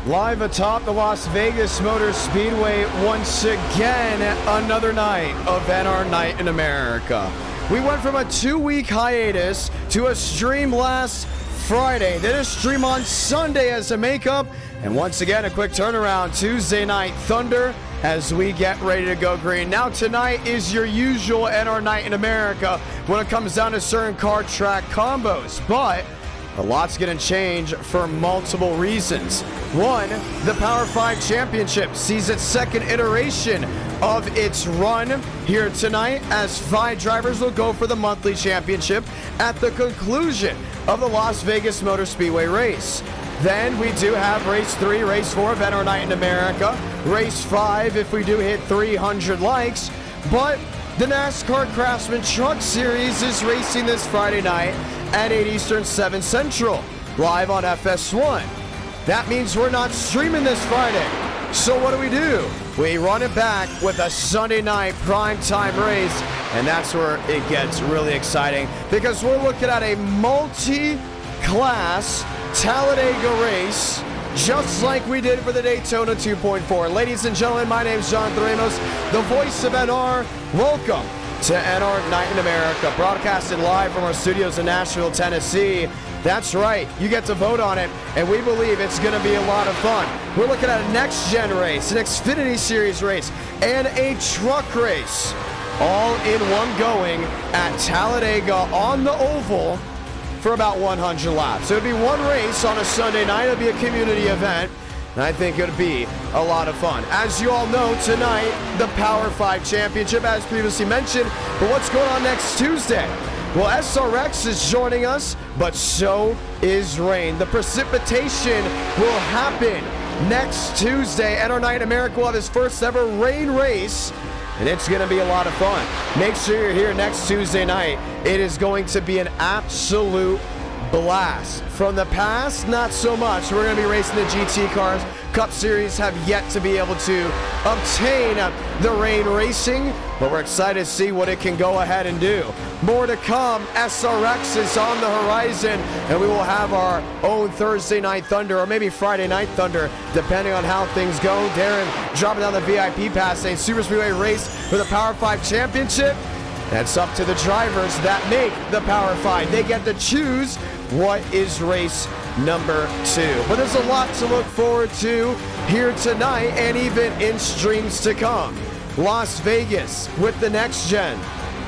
Live atop the Las Vegas Motor Speedway once again, another night of NR Night in America. We went from a 2-week hiatus to a stream last Friday, then a stream on Sunday as a makeup, and once again a quick turnaround Tuesday night thunder as we get ready to go green. Now tonight is your usual NR Night in America when it comes down to certain car track combos, but a lot's going to change for multiple reasons. One, the Power 5 Championship sees its second iteration of its run here tonight as 5 drivers will go for the monthly championship at the conclusion of the Las Vegas Motor Speedway race. Then we do have Race 3, Race 4 of NR Night in America, Race 5 if we do hit 300 likes, but the NASCAR Craftsman Truck Series is racing this Friday night at 8 Eastern, 7 Central, live on FS1. That means we're not streaming this Friday. So what do? We run it back with a Sunday night primetime race, and that's where it gets really exciting because we're looking at a multi-class Talladega race, just like we did for the Daytona 2.4. Ladies and gentlemen, my name is Jonathan Ramos, the voice of NR. Welcome to NR Night in America, broadcasted live from our studios in Nashville, Tennessee. That's right, you get to vote on it, and we believe it's going to be a lot of fun. We're looking at a Next-Gen race, an Xfinity Series race, and a truck race, all in one going at Talladega on the oval for about 100 laps. So it'll be one race on a Sunday night. It'll be a community event, and I think it'll be a lot of fun. As you all know, tonight, the Power 5 Championship, as previously mentioned. But what's going on next Tuesday? Well, SRX is joining us, but so is rain. The precipitation will happen next Tuesday. NR Night in America will have his first ever rain race, and it's going to be a lot of fun. Make sure you're here next Tuesday night. It is going to be an absolute blast. From the past, not so much. We're going to be racing the GT cars. Cup Series have yet to be able to obtain the rain racing, but we're excited to see what it can go ahead and do. More to come. SRX is on the horizon, and we will have our own Thursday Night Thunder, or maybe Friday Night Thunder, depending on how things go. Darren dropping down the VIP pass, a Super Speedway race for the Power 5 Championship. That's up to the drivers that make the Power 5. They get to choose what is race number 2. But there's a lot to look forward to here tonight and even in streams to come. Las Vegas with the Next Gen.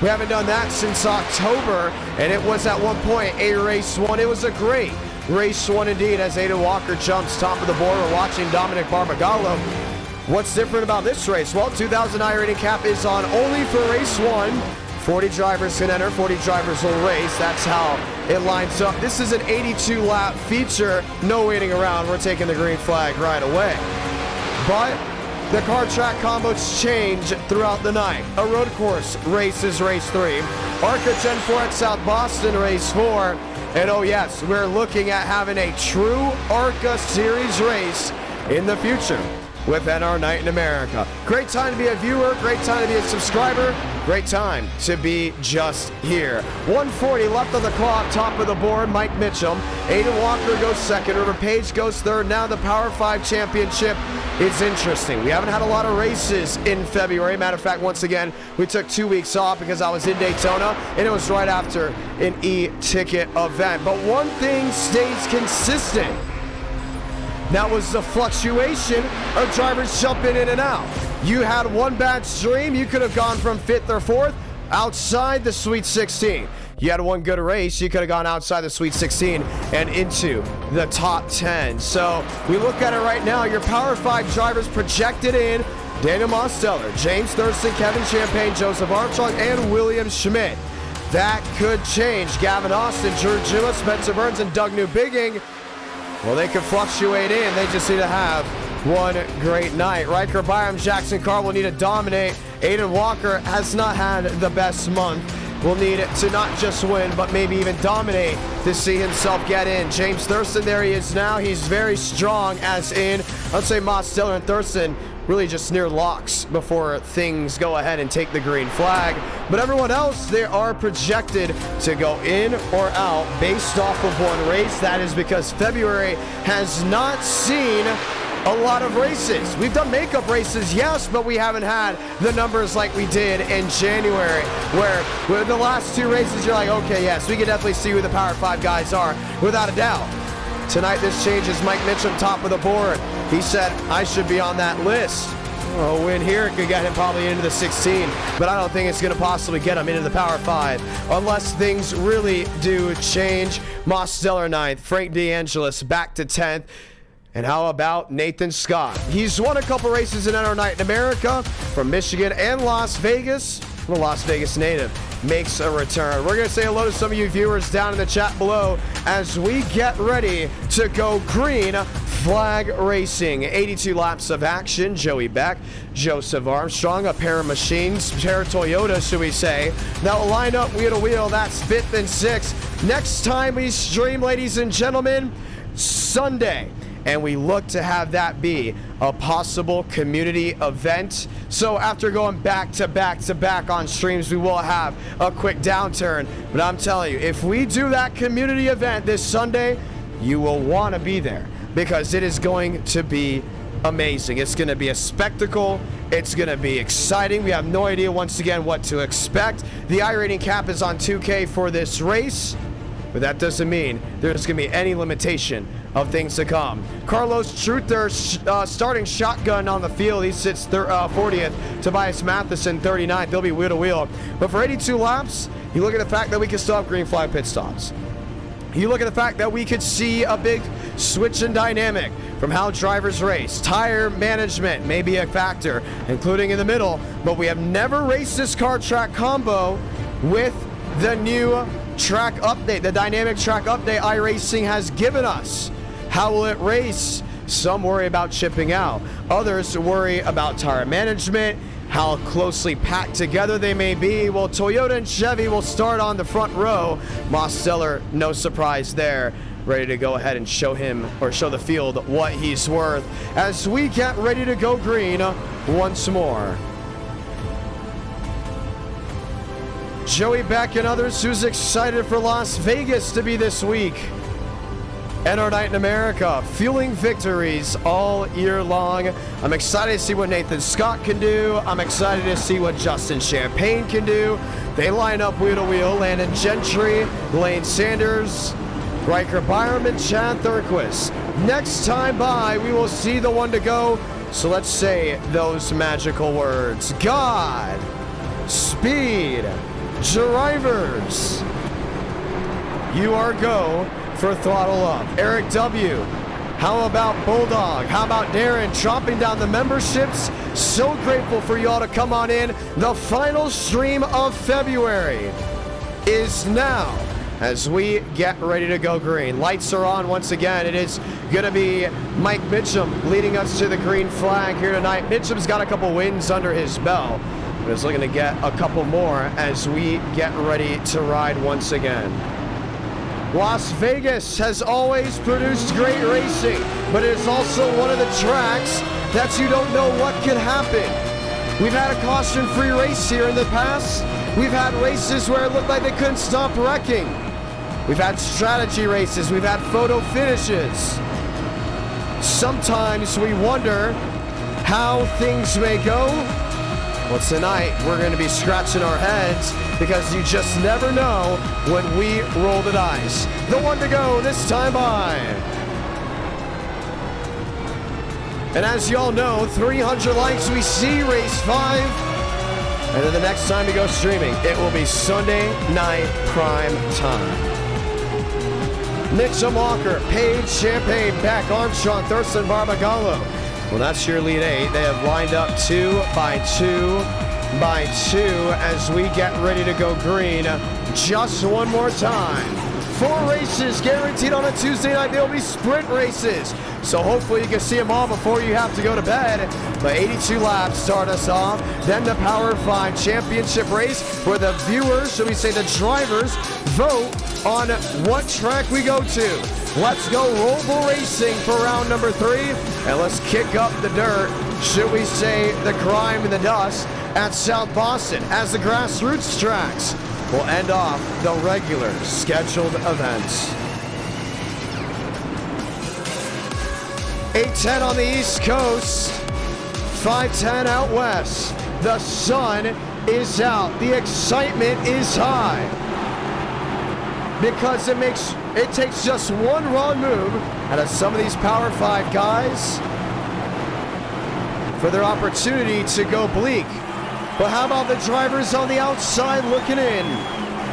We haven't done that since October, and it was at one point a race 1. It was a great race 1 indeed as Aiden Walker jumps top of the board. We're watching Dominic Barbagallo. What's different about this race? Well, 2,000 iRating cap is on only for race 1. 40 drivers can enter, 40 drivers will race. That's how it lines up. This is an 82-lap feature. No waiting around. We're taking the green flag right away. But the car track combos change throughout the night. A road course race is race 3. ARCA Gen 4 at South Boston, race 4. And oh yes, we're looking at having a true ARCA Series race in the future with NR Night in America. Great time to be a viewer, great time to be a subscriber, great time to be just here. 140 left on the clock, top of the board, Mike Mitchum. Aiden Walker goes second, River Page goes third. Now the Power 5 Championship is interesting. We haven't had a lot of races in February. Matter of fact, once again, we took 2 weeks off because I was in Daytona, and it was right after an e-ticket event. But one thing stays consistent. That was the fluctuation of drivers jumping in and out. You had one bad stream, you could have gone from 5th or 4th outside the Sweet 16. You had one good race, you could have gone outside the Sweet 16 and into the top 10. So we look at it right now, your Power 5 drivers projected in: Daniel Mosteller, James Thurston, Kevin Champagne, Joseph Armstrong, and William Schmidt. That could change. Gavin Austin, Drew Gillis, Spencer Burns, and Doug Newbigging. Well, they can fluctuate in. They just need to have one great night. Riker Byram, Jackson Carr will need to dominate. Aiden Walker has not had the best month. Will need to not just win, but maybe even dominate to see himself get in. James Thurston, there he is now. He's very strong, as in, I'd say Mosteller and Thurston really just near locks before things go ahead and take the green flag. But everyone else, they are projected to go in or out based off of one race. That is because February has not seen a lot of races. We've done makeup races, yes, but we haven't had the numbers like we did in January, where with the last 2 races, you're like, okay, yes, we can definitely see who the Power 5 guys are, without a doubt. Tonight, this changes. Mike Mitchum, top of the board. He said, I should be on that list. A win here could get him probably into the 16, but I don't think it's going to possibly get him into the Power 5 unless things really do change. Moss Stellar 9th, Frank DeAngelis back to 10th. And how about Nathan Scott? He's won a couple races in NR Night in America from Michigan and Las Vegas. The Las Vegas native makes a return. We're going to say hello to some of you viewers down in the chat below as we get ready to go green flag racing. 82 laps of action. Joey Beck, Joseph Armstrong, a pair of machines, pair of Toyota, should we say. That will line up wheel to wheel. That's 5th and 6th. Next time we stream, ladies and gentlemen, Sunday. And we look to have that be a possible community event. So after going back to back on streams, we will have a quick downturn. But I'm telling you, if we do that community event this Sunday, you will want to be there because it is going to be amazing. It's going to be a spectacle. It's going to be exciting. We have no idea, once again, what to expect. The iRating cap is on 2K for this race, but that doesn't mean there's going to be any limitation of things to come. Carlos Truther starting shotgun on the field. He sits 40th. Tobias Matheson 39th. They'll be wheel to wheel. But for 82 laps, you look at the fact that we can still have green flag pit stops. You look at the fact that we could see a big switch in dynamic from how drivers race. Tire management may be a factor, including in the middle, but we have never raced this car track combo with the new track update, the dynamic track update iRacing has given us. How will it race? Some worry about chipping out. Others worry about tire management, how closely packed together they may be. Well, Toyota and Chevy will start on the front row. Moss Stellar, no surprise there. Ready to go ahead and show him, or show the field, what he's worth as we get ready to go green once more. Joey Beck and others, who's excited for Las Vegas to be this week. NR Night in America, fueling victories all year long. I'm excited to see what Nathan Scott can do. I'm excited to see what Justin Champagne can do. They line up wheel to wheel. Landon Gentry, Lane Sanders, Riker Byram, and Chad Thurquist. Next time by, we will see the one to go. So let's say those magical words. God, speed, drivers. You are go for throttle up. Eric W. How about Bulldog? How about Darren chopping down the memberships? So grateful for y'all to come on in. The final stream of February is now as we get ready to go green. Lights are on once again. It is going to be Mike Mitchum leading us to the green flag here tonight. Mitchum's got a couple wins under his belt, but is looking to get a couple more as we get ready to ride once again. Las Vegas has always produced great racing, but it is also one of the tracks that you don't know what could happen. We've had a caution-free race here in the past. We've had races where it looked like they couldn't stop wrecking. We've had strategy races. We've had photo finishes. Sometimes we wonder how things may go. Well, tonight we're going to be scratching our heads because you just never know when we roll the dice. The one to go this time by. And as y'all know, 300 likes, we see race 5. And then the next time we go streaming, it will be Sunday night prime time. Mitchum, Walker, Page, Champagne, Beck, Armstrong, Thurston, Barbagallo. Well, that's your lead 8. They have lined up 2 by 2 by 2 as we get ready to go green just one more time. 4 races guaranteed on a Tuesday night. They'll be sprint races, so hopefully you can see them all before you have to go to bed. But 82 laps start us off. Then the Power 5 Championship race where the viewers, should we say the drivers, vote on what track we go to. Let's go ROVAL Racing for round number 3, and let's kick up the dirt, should we say the grime and the dust, at South Boston as the grassroots tracks will end off the regular scheduled events. 8:10 on the East Coast, 5:10 out west. The sun is out. The excitement is high because it takes just one wrong move out of some of these Power 5 guys for their opportunity to go bleak. But how about the drivers on the outside looking in?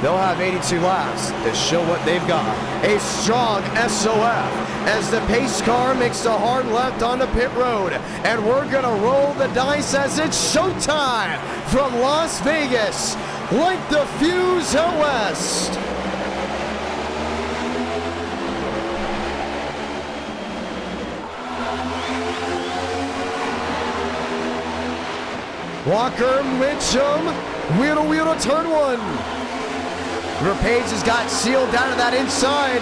They'll have 82 laps to show what they've got. A strong SOF as the pace car makes a hard left onto pit road. And we're gonna roll the dice as it's showtime from Las Vegas. Light the fuse out west. Walker, Mitchum, wheel to turn one. River Page has got sealed down to that inside.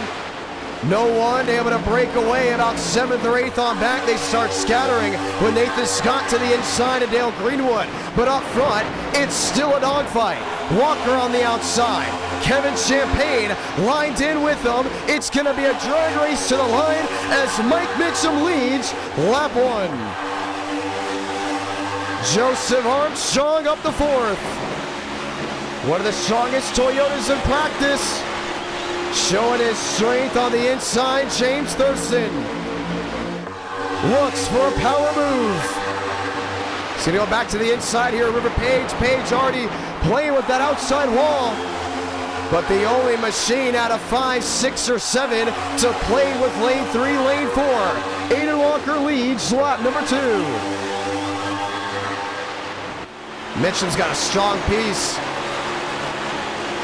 No one able to break away. About 7th or 8th on back, they start scattering with Nathan Scott to the inside of Dale Greenwood. But up front, it's still a dogfight. Walker on the outside. Kevin Champagne lined in with them. It's going to be a drag race to the line as Mike Mitchum leads lap 1. Joseph Armstrong up the 4th. One of the strongest Toyotas in practice. Showing his strength on the inside, James Thurston. Looks for a power move. He's gonna go back to the inside here, River Page. Page already playing with that outside wall. But the only machine out of 5, 6, or 7 to play with lane 3, lane 4. Aiden Walker leads lap number 2. Mitchum's got a strong piece.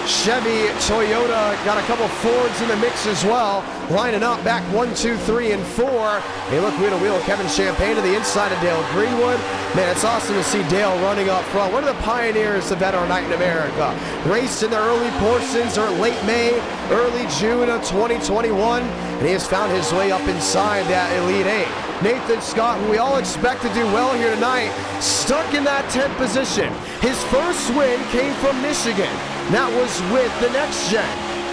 Chevy, Toyota, got a couple Fords in the mix as well. Lining up back 1, 2, 3, and 4. They look wheel to wheel. Kevin Champagne to the inside of Dale Greenwood. Man, it's awesome to see Dale running up front. One of the pioneers of NASCAR Night in America. Raced in the early portions or late May, early June of 2021. And he has found his way up inside that Elite 8. Nathan Scott, who we all expect to do well here tonight, stuck in that 10th position. His first win came from Michigan. That was with the Next-Gen.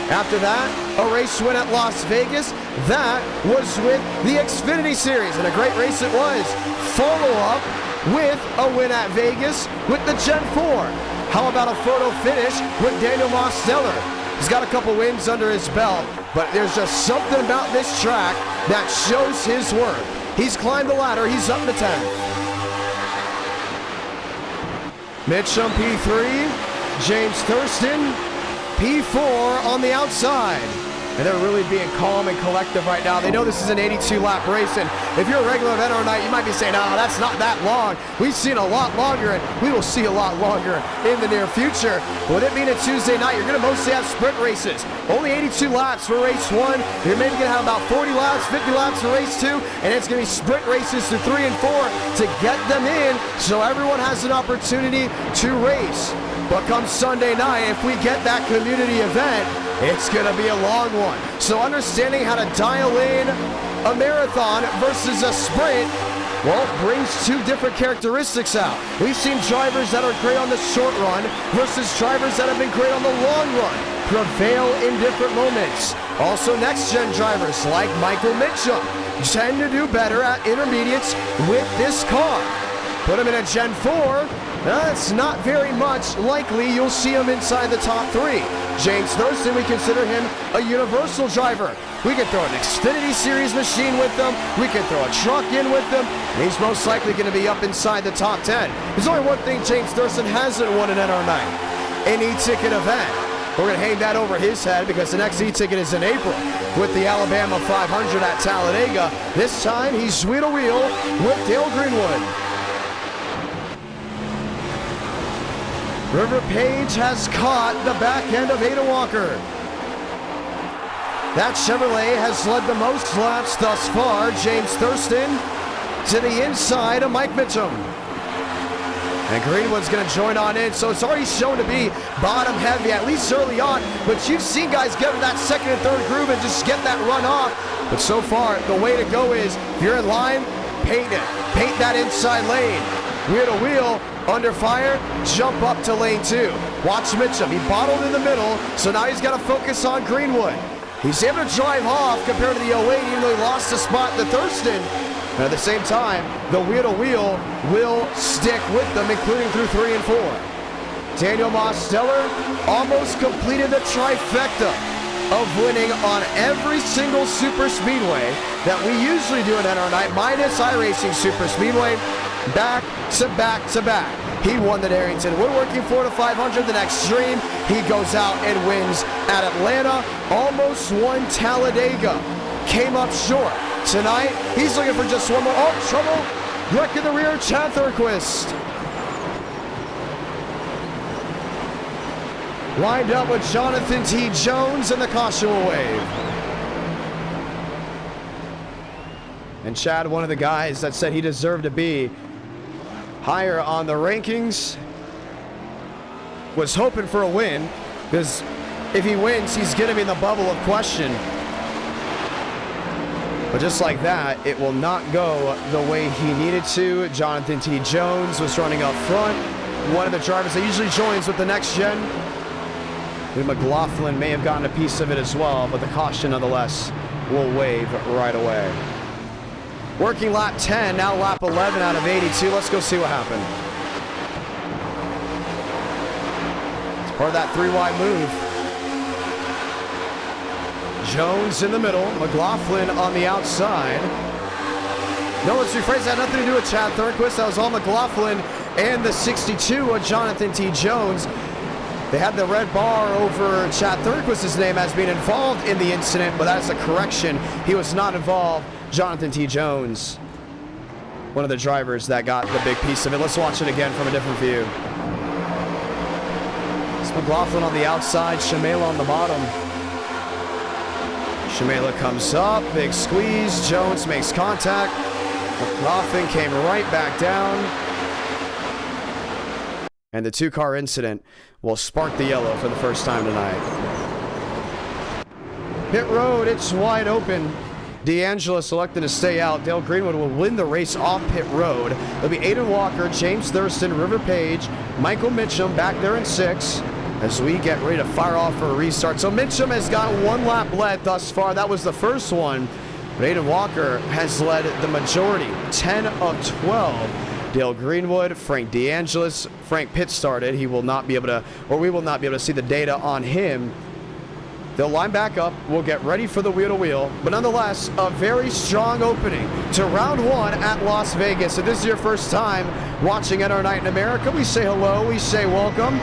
After that, a race win at Las Vegas. That was with the Xfinity Series, and a great race it was. Follow up with a win at Vegas with the Gen 4. How about a photo finish with Daniel Mosteller? He's got a couple wins under his belt, but there's just something about this track that shows his worth. He's climbed the ladder. He's up to 10th. Mitchum P3. James Thurston, P4 on the outside. And they're really being calm and collective right now. They know this is an 82-lap race, and if you're a regular event or night, you might be saying, "Oh, that's not that long." We've seen a lot longer, and we will see a lot longer in the near future. With it being a Tuesday night, you're going to mostly have sprint races. Only 82 laps for race 1. You're maybe going to have about 40 laps, 50 laps for race 2, and it's going to be sprint races through 3 and 4 to get them in so everyone has an opportunity to race. But come Sunday night, if we get that community event, it's going to be a long one. So understanding how to dial in a marathon versus a sprint, well, brings 2 different characteristics out. We've seen drivers that are great on the short run versus drivers that have been great on the long run prevail in different moments. Also, next-gen drivers like Michael Mitchum tend to do better at intermediates with this car. Put him in a Gen 4, it's not very much likely you'll see him inside the top 3. James Thurston, we consider him a universal driver. We can throw an Xfinity Series machine with them. We can throw a truck in with them. And he's most likely going to be up inside the top 10. There's only one thing James Thurston hasn't won in NR night: an e-ticket event. We're going to hang that over his head because the next e-ticket is in April with the Alabama 500 at Talladega. This time he's wheel to wheel with Dale Greenwood. River Page has caught the back end of Aiden Walker. That Chevrolet has led the most laps thus far. James Thurston to the inside of Mike Mitchum. And Greenwood's going to join on in, so it's already shown to be bottom heavy, at least early on. But you've seen guys get to that second and third groove and just get that run off. But so far, the way to go is, if you're in line, paint it. Paint that inside lane. Wheel to wheel, under fire, jump up to lane 2. Watch Mitchum, he bottled in the middle, so now he's got to focus on Greenwood. He's able to drive off compared to the 08, even though he lost a spot to Thurston. And at the same time, the wheel-to-wheel will stick with them, including through 3 and 4. Daniel Mosteller almost completed the trifecta of winning on every single super speedway that we usually do in NR Night, minus iRacing Super Speedway, back to back to back. He won the Darrington Woodworking 4-500, the Extreme. He goes out and wins at Atlanta, almost won Talladega, came up short. Tonight, he's looking for just one more. Oh, trouble, wreck in the rear, Chad Thurquist. Lined up with Jonathan T. Jones, and the caution will wave. And Chad, one of the guys that said he deserved to be higher on the rankings, was hoping for a win, because if he wins, he's going to be in the bubble of question. But just like that, it will not go the way he needed to. Jonathan T. Jones was running up front, one of the drivers that usually joins with the next gen. McLaughlin may have gotten a piece of it as well, but the caution nonetheless will wave right away. Working lap 10, now lap 11 out of 82. Let's go see what happened. It's part of that 3-wide move. Jones in the middle, McLaughlin on the outside. No, let's rephrase that. Nothing to do with Chad Thurquist. That was all McLaughlin and the 62 of Jonathan T. Jones. They had the red bar over Chad Thurquist's name as being involved in the incident, but that's a correction. He was not involved. Jonathan T. Jones, one of the drivers that got the big piece of it. Let's watch it again from a different view. It's McLaughlin on the outside, Shamela on the bottom. Shamela comes up, big squeeze. Jones makes contact. McLaughlin came right back down. And the two-car incident will spark the yellow for the first time tonight. Pit road, it's wide open. D'Angelo selected to stay out. Dale Greenwood will win the race off pit road. It'll be Aiden Walker, James Thurston, River Page, Michael Mitchum back there in 6 as we get ready to fire off for a restart. So Mitchum has got 1 lap led thus far. That was the first one. But Aiden Walker has led the majority, 10 of 12. Dale Greenwood, Frank D'Angelis. Frank pit started. He will not be able to, or we will not be able to see the data on him. They'll line back up. We'll get ready for the wheel-to-wheel. But nonetheless, a very strong opening to round 1 at Las Vegas. If this is your first time watching NR Night in America, we say hello. We say welcome.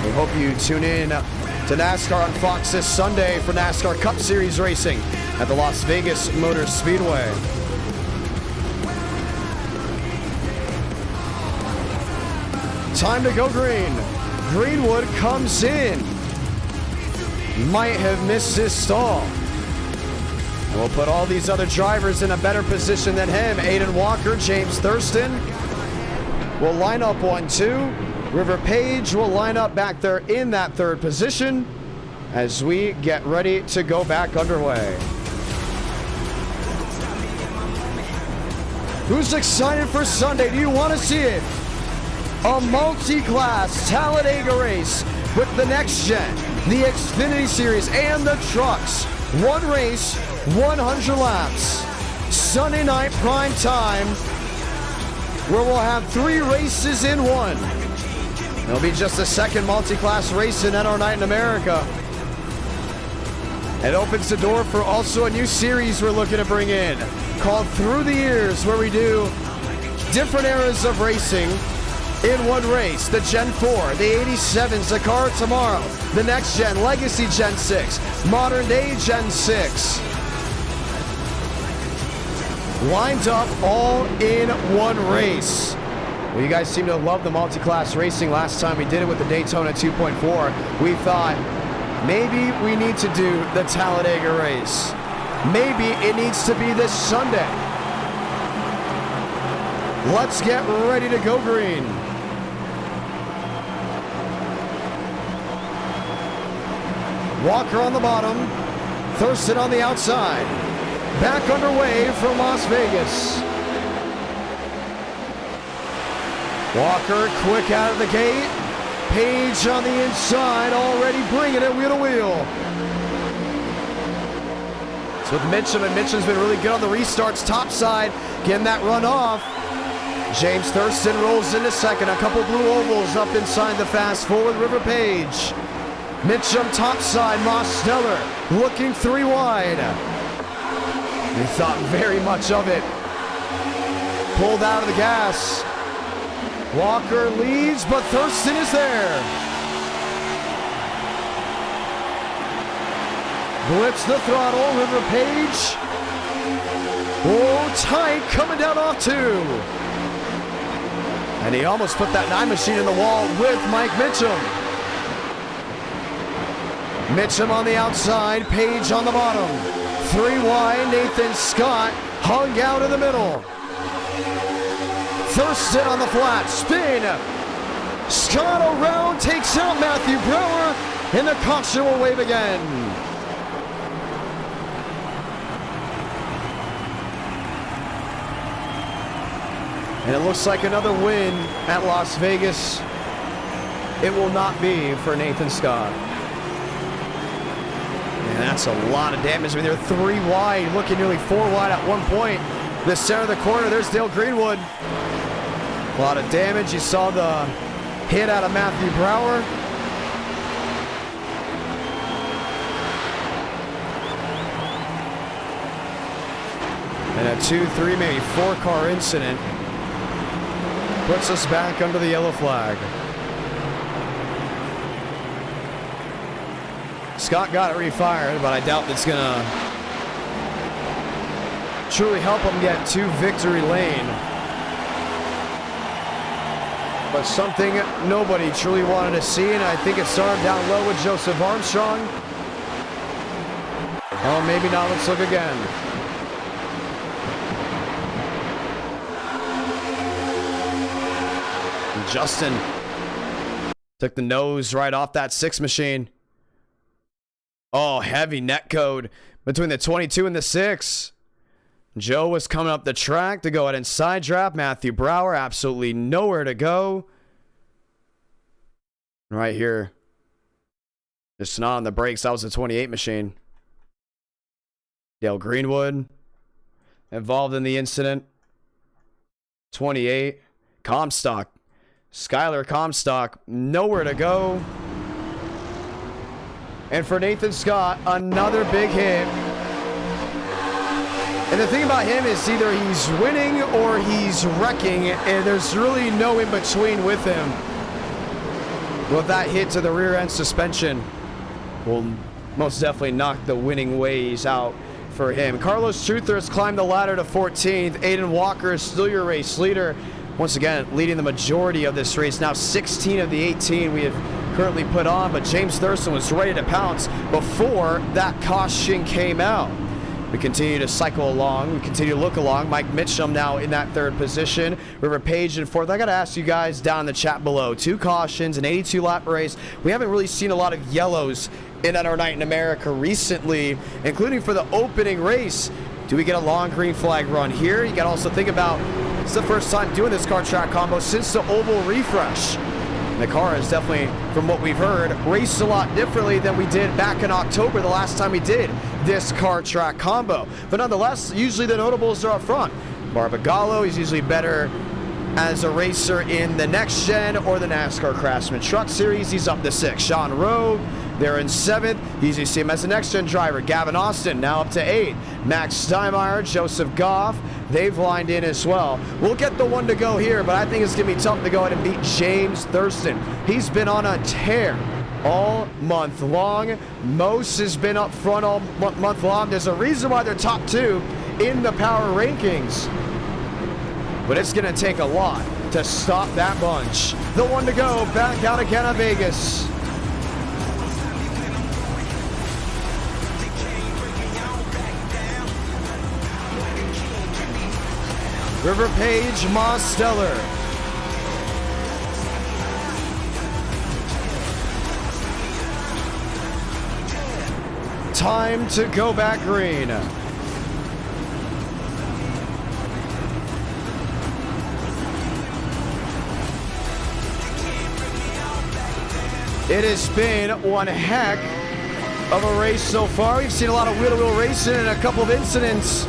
We hope you tune in to NASCAR on Fox this Sunday for NASCAR Cup Series racing at the Las Vegas Motor Speedway. Time to go green. Greenwood comes in. Might have missed his stall. We'll put all these other drivers in a better position than him. Aiden Walker, James Thurston will line up 1-2. River Page will line up back there in that 3rd position as we get ready to go back underway. Who's excited for Sunday? Do you want to see it? A multi-class Talladega race with the Next-Gen, the Xfinity Series, and the trucks. 1 race, 100 laps. Sunday night prime time, where we'll have 3 races in 1. It'll be just the 2nd multi-class race in NR Night in America. It opens the door for also a new series we're looking to bring in, called Through the Years, where we do different eras of racing in 1 race. The Gen 4, the 87s, the car tomorrow, the Next Gen, Legacy Gen 6, Modern Day Gen 6. Lined up all in 1 race. Well, you guys seem to love the multi-class racing. Last time we did it with the Daytona 2.4, we thought maybe we need to do the Talladega race. Maybe it needs to be this Sunday. Let's get ready to go green. Walker on the bottom, Thurston on the outside. Back underway from Las Vegas. Walker quick out of the gate. Page on the inside, already bringing it wheel to wheel. It's with Mitchum, and Mitchum's been really good on the restarts, top side, getting that run off. James Thurston rolls into second. A couple blue ovals up inside the fast four with River Page. Mitchum top side, Moss Stellar looking 3 wide. He thought very much of it. Pulled out of the gas. Walker leads, but Thurston is there. Blitz the throttle, River Page. Oh, tight, coming down off 2. And he almost put that 9 machine in the wall with Mike Mitchum. Mitchum on the outside, Page on the bottom. 3 wide, Nathan Scott hung out in the middle. Thurston on the flat, spin. Scott around, takes out Matthew Brower, and the caution will wave again. And it looks like another win at Las Vegas. It will not be for Nathan Scott. And that's a lot of damage. I mean, they're 3 wide, looking nearly 4 wide at one point. The center of the corner, there's Dale Greenwood. A lot of damage. You saw the hit out of Matthew Brower. And a 2, 3, maybe 4 car incident puts us back under the yellow flag. Scott got it refired, but I doubt it's gonna truly help him get to victory lane. But something nobody truly wanted to see, and I think it started down low with Joseph Armstrong. Oh, maybe not. Let's look again. And Justin took the nose right off that 6 machine. Oh, heavy net code between the 22 and the 6. Joe was coming up the track to go ahead and side draft. Matthew Brower, absolutely nowhere to go. Right here. Just not on the brakes. That was the 28 machine. Dale Greenwood involved in the incident. 28. Comstock. Skylar Comstock, nowhere to go. And for Nathan Scott, another big hit. And the thing about him is either he's winning or he's wrecking, and there's really no in between with him. Well, that hit to the rear end suspension will most definitely knock the winning ways out for him. Carlos Truther has climbed the ladder to 14th. Aiden Walker is still your race leader. Once again, leading the majority of this race. Now 16 of the 18 we have currently put on, but James Thurston was ready to pounce before that caution came out. We continue to cycle along. We continue to look along. Mike Mitchum now in that 3rd position. River Page in 4th. I got to ask you guys down in the chat below. 2 cautions, an 82-lap race. We haven't really seen a lot of yellows in our Night in America recently, including for the opening race. Do we get a long green flag run here? You got to also think about it's the first time doing this car track combo since the oval refresh. And the car has definitely, from what we've heard, raced a lot differently than we did back in October, the last time we did this car track combo. But nonetheless, usually the notables are up front. Barbagallo, he's usually better as a racer in the Next Gen or the NASCAR Craftsman Truck Series. He's up to 6. Sean Rowe, they're in 7th. You usually see him as a Next Gen driver. Gavin Austin now up to 8. Max Steinmeier, Joseph Goff, they've lined in as well. We'll get the one to go here, but I think it's going to be tough to go ahead and beat James Thurston. He's been on a tear all month long. Mose has been up front all month long. There's a reason why they're top 2 in the power rankings. But it's going to take a lot to stop that bunch. The one to go back out again at Vegas. River Page, Moss Stellar. Time to go back green. It has been one heck of a race so far. We've seen a lot of wheel-to-wheel racing and a couple of incidents,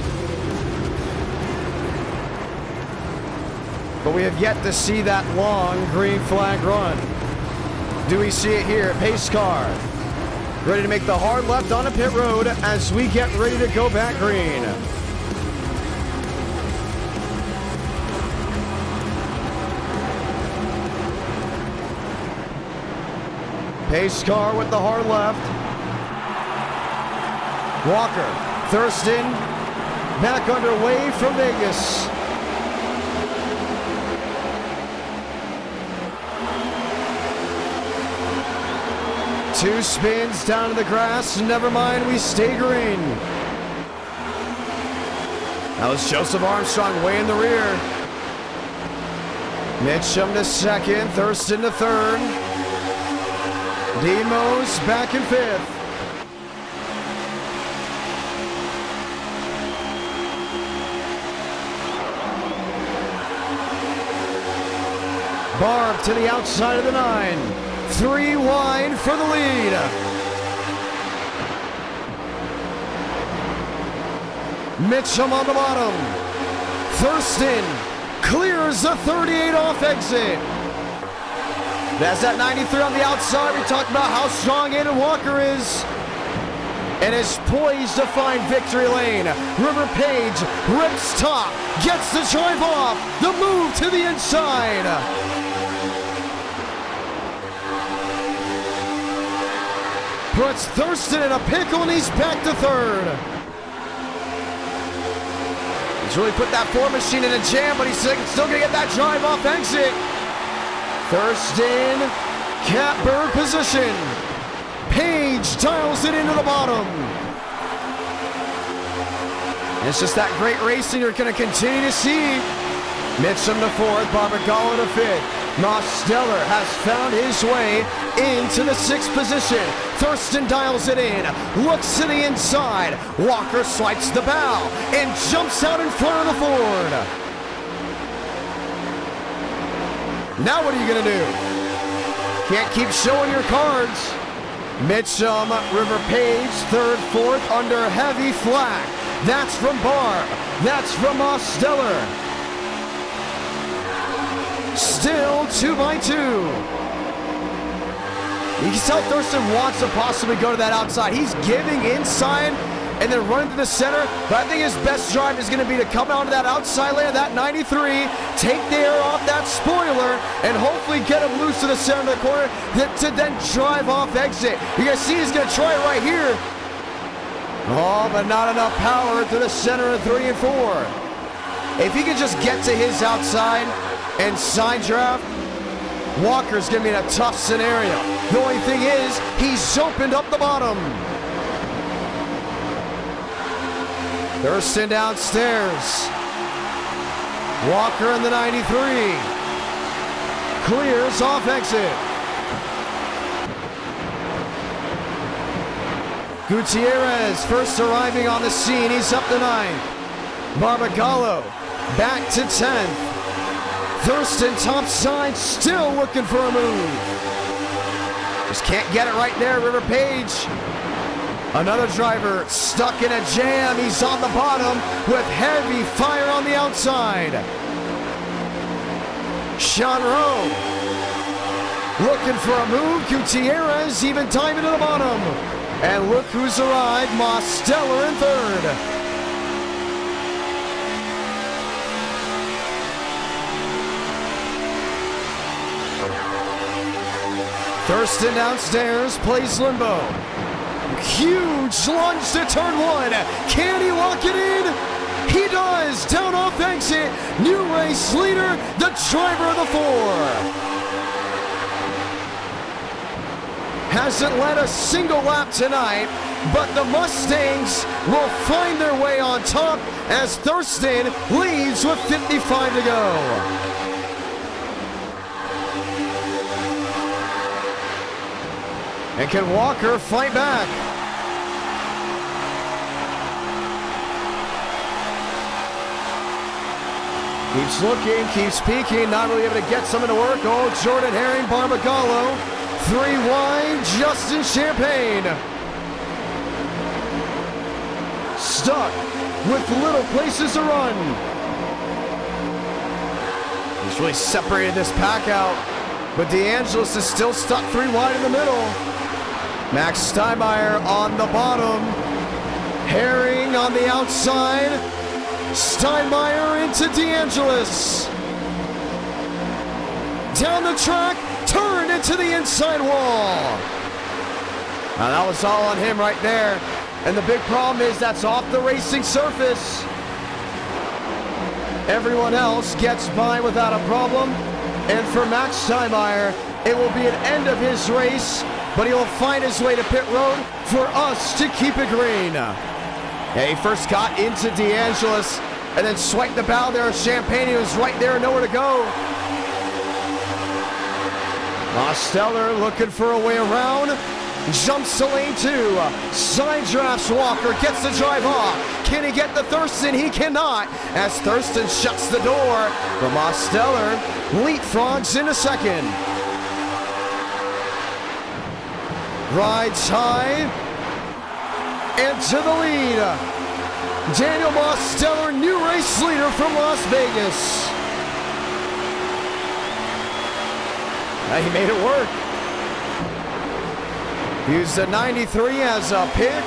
but we have yet to see that long green flag run. Do we see it here? Pace car ready to make the hard left on a pit road as we get ready to go back green. Pace car with the hard left. Walker, Thurston, back underway from Vegas. Two spins down to the grass. Never mind, we stay green. That was Joseph Armstrong way in the rear. Mitchum to second, Thurston to third. Demos back in fifth. Barb to the outside of the 9. 3 wide for the lead. Mitchum on the bottom. Thurston clears the 38 off exit. That's that 93 on the outside. We talked about how strong Aiden Walker is and is poised to find victory lane. River Page rips top, gets the drive off, the move to the inside. Puts Thurston in a pickle and he's back to third. He's really put that 4 machine in a jam, but he's still gonna get that drive off exit. Thurston, catbird position. Page dials it into the bottom. It's just that great racing you're going to continue to see. Mitchum to fourth, Barbagallo to fifth. Mosteller has found his way into the 6th position. Thurston dials it in, looks to the inside. Walker swipes the bow and jumps out in front of the Ford. Now what are you going to do? Can't keep showing your cards. Mitchum, River Page, third, fourth, under heavy flag. That's from Barb. That's from Mosteller. Still 2 by 2. You can tell Thurston wants to possibly go to that outside. He's giving inside and then running to the center, but I think his best drive is going to be to come out to that outside lane of that 93, take the air off that spoiler, and hopefully get him loose to the center of the corner to then drive off exit. You guys see he's going to try it right here. Oh, but not enough power to the center of 3 and 4. If he can just get to his outside and side draft, Walker's going to be in a tough scenario. The only thing is, he's opened up the bottom. Thurston downstairs. Walker in the 93. Clears off exit. Gutierrez first arriving on the scene. He's up to 9th. Barbagallo back to 10th. Thurston topside, still looking for a move. Just can't get it right there, River Page. Another driver stuck in a jam. He's on the bottom with heavy fire on the outside. Sean Rowe looking for a move. Gutierrez even diving to the bottom. And look who's arrived, Mosteller in third. Thurston downstairs, plays limbo. Huge lunge to turn 1. Can he lock it in? He does. Down off exit. New race leader, the driver of the 4. Hasn't led a single lap tonight, but the Mustangs will find their way on top as Thurston leads with 55 to go. And can Walker fight back? Keeps looking, keeps peeking, not really able to get something to work. Oh, Jordan Herring, Barbagallo. 3 wide, Justin Champagne. stuck with little places to run. He's really separated this pack out, but DeAngelis is still stuck 3 wide in the middle. Max Steinmeier on the bottom. Herring on the outside. Steinmeier into DeAngelis. Down the track, turned into the inside wall. Now that was all on him right there. And the big problem is that's off the racing surface. Everyone else gets by without a problem. And for Max Steinmeier, it will be an end of his race, but he will find his way to pit road for us to keep it green. Yeah, he first got into DeAngelis and then swiped the bow there of Champagne. He was right there, nowhere to go. Mosteller looking for a way around. Jumps to lane 2. Side drafts Walker, gets the drive off. Can he get the Thurston? He cannot, as Thurston shuts the door. But Mosteller leapfrogs into second. Rides high. Into the lead. Daniel Mosteller, new race leader from Las Vegas. Now he made it work. Used the 93 as a pick.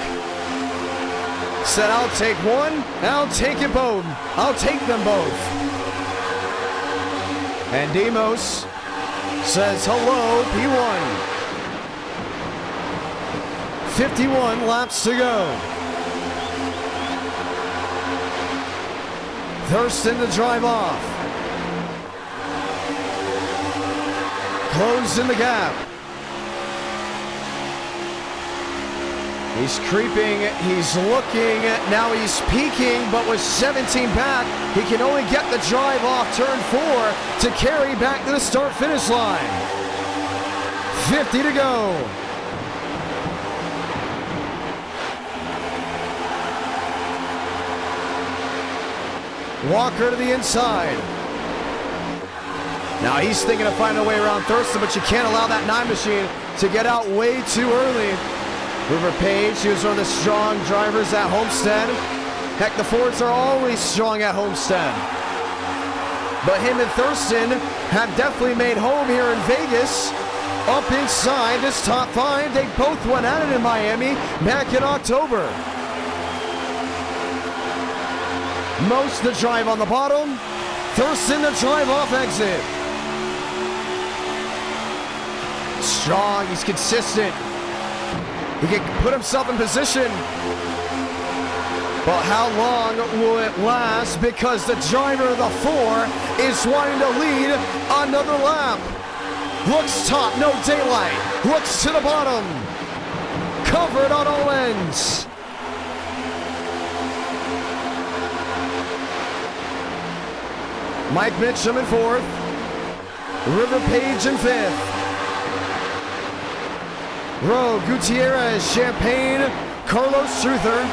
Said, I'll take one, I'll take it both. I'll take them both. And Demos says, hello, P1. 51 laps to go. Thurston to drive off. Closing the gap. He's creeping, he's looking, now he's peaking, but with 17 back, he can only get the drive off turn 4 to carry back to the start-finish line. 50 to go. Walker to the inside. Now he's thinking of finding a way around Thurston, but you can't allow that 9 machine to get out way too early. River Page, he was one of the strong drivers at Homestead. Heck, the Fords are always strong at Homestead. But him and Thurston have definitely made home here in Vegas. Up inside this top 5, they both went at it in Miami back in October. Most the drive on the bottom. Thurston the drive off exit. Strong, he's consistent. He can put himself in position. But how long will it last? Because the driver of the 4 is wanting to lead another lap. Looks top, no daylight. Looks to the bottom. Covered on all ends. Mike Mitchum in 4th. River Page in 5th. Rowe, Gutierrez, Champagne, Carlos Struther.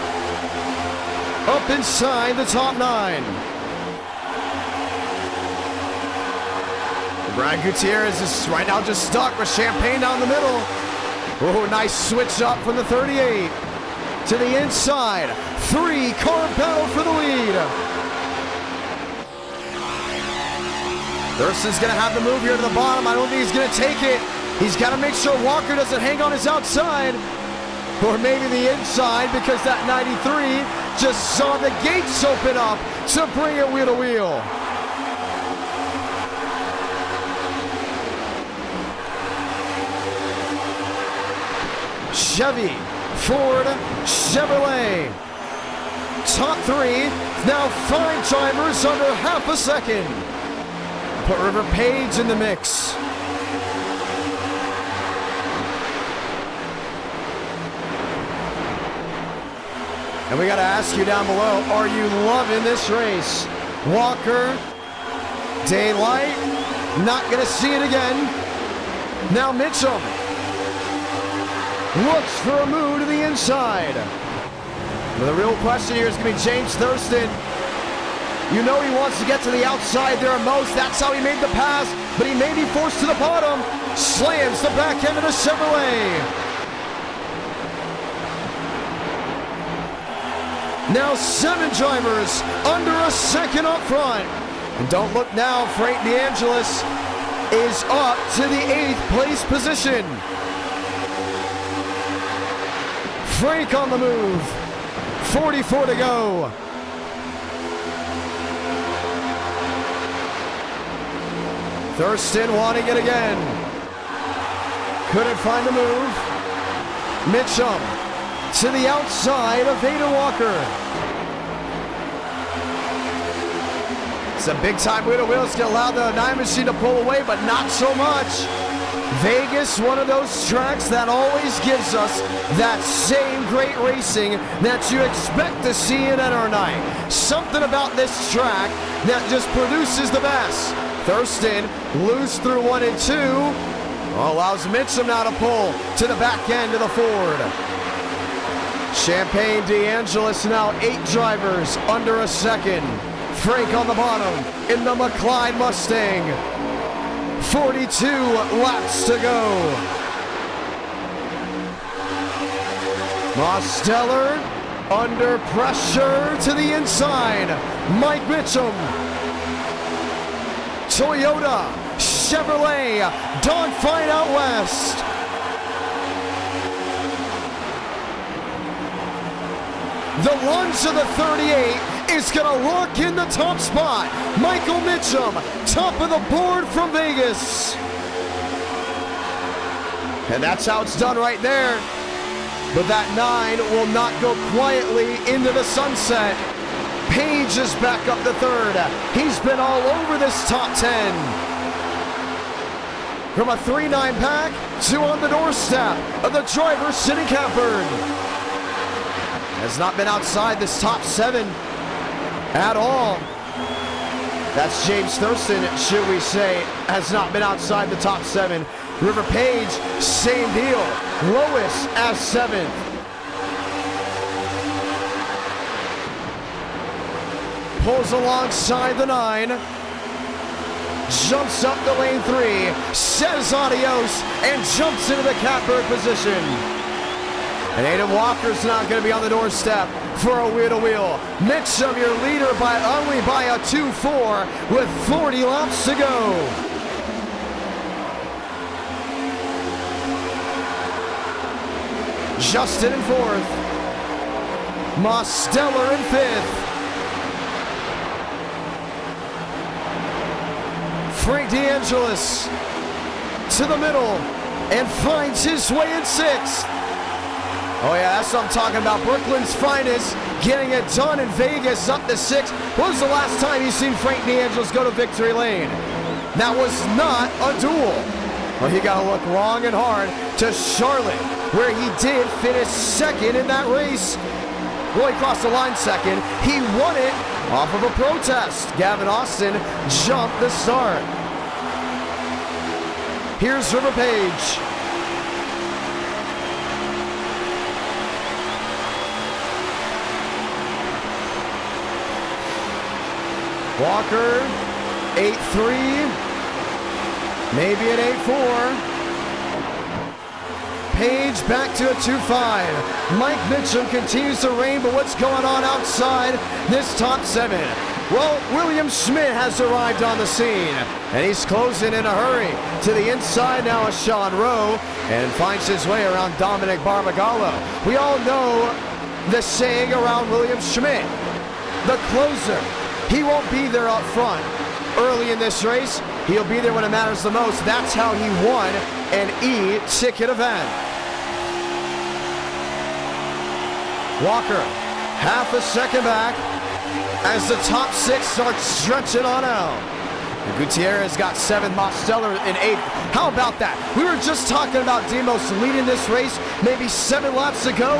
Up inside the top 9. Brad Gutierrez is right now just stuck with Champagne down the middle. Oh, nice switch up from the 38. To the inside. 3-car battle for the lead. Thurston's going to have to move here to the bottom. I don't think he's going to take it. He's got to make sure Walker doesn't hang on his outside. Or maybe the inside, because that 93 just saw the gates open up to bring it wheel to wheel. Chevy, Ford, Chevrolet. Top 3, now 5 drivers under half a second. Put River Page in the mix. And we got to ask you down below, are you loving this race? Walker, daylight, not going to see it again. Now Mitchum looks for a move to the inside. But the real question here is going to be James Thurston. You know he wants to get to the outside there most. That's how he made the pass, but he may be forced to the bottom. Slams the back end of the Chevrolet. Now 7 drivers under a second up front. And don't look now, Frank DeAngelis is up to the 8th place position. Frank on the move. 44 to go. Thurston wanting it again. Couldn't find the move. Mitchum to the outside of Vader Walker. It's a big time wheel to wheel. It's going to allow the 9 machine to pull away, but not so much. Vegas, one of those tracks that always gives us that same great racing that you expect to see in NR9. Something about this track that just produces the best. Thurston loose through 1 and 2. Allows Mitchum now to pull to the back end of the Ford. Champagne DeAngelis now 8 drivers under a second. Frank on the bottom in the McLeod Mustang. 42 laps to go. Mosteller under pressure to the inside. Mike Mitchum. Toyota, Chevrolet, dogfight out west. The lunge of the 38 is going to lock in the top spot. Michael Mitchum, top of the board from Vegas. And that's how it's done right there. But that 9 will not go quietly into the sunset. Page is back up to 3rd. He's been all over this top 10. From a 3-9 pack to on the doorstep of the driver's sitting catbird. Has not been outside this top 7 at all. That's James Thurston, should we say, has not been outside the top 7. River Page, same deal. Lowest as 7th. Pulls alongside the 9. Jumps up to lane 3. Says adios and jumps into the catbird position. And Aiden Walker's not going to be on the doorstep for a wheel-to-wheel. Mitchum, your leader only by a 2-4 with 40 laps to go. Justin in 4th. Mosteller in 5th. Frank DeAngelis to the middle and finds his way in 6th. Oh yeah, that's what I'm talking about. Brooklyn's finest, getting it done in Vegas, up to 6th. When was the last time you seen Frank DeAngelis go to victory lane? That was not a duel. Well, you gotta look long and hard to Charlotte, where he did finish 2nd in that race. Well, he crossed the line 2nd. He won it off of a protest. Gavin Austin jumped the start. Here's River Page. Walker, 8-3, maybe an 8-4. Page back to a 2-5. Mike Mitchum continues to reign, but what's going on outside this top 7? Well, William Schmidt has arrived on the scene, and he's closing in a hurry. To the inside now is Sean Rowe, and finds his way around Dominic Barbagallo. We all know the saying around William Schmidt, the closer. He won't be there up front early in this race. He'll be there when it matters the most. That's how he won an E-ticket event. Walker, half a second back as the top 6 starts stretching on out. And Gutierrez got 7th, Mosteller in 8th. How about that? We were just talking about Demos leading this race, maybe 7 laps to go.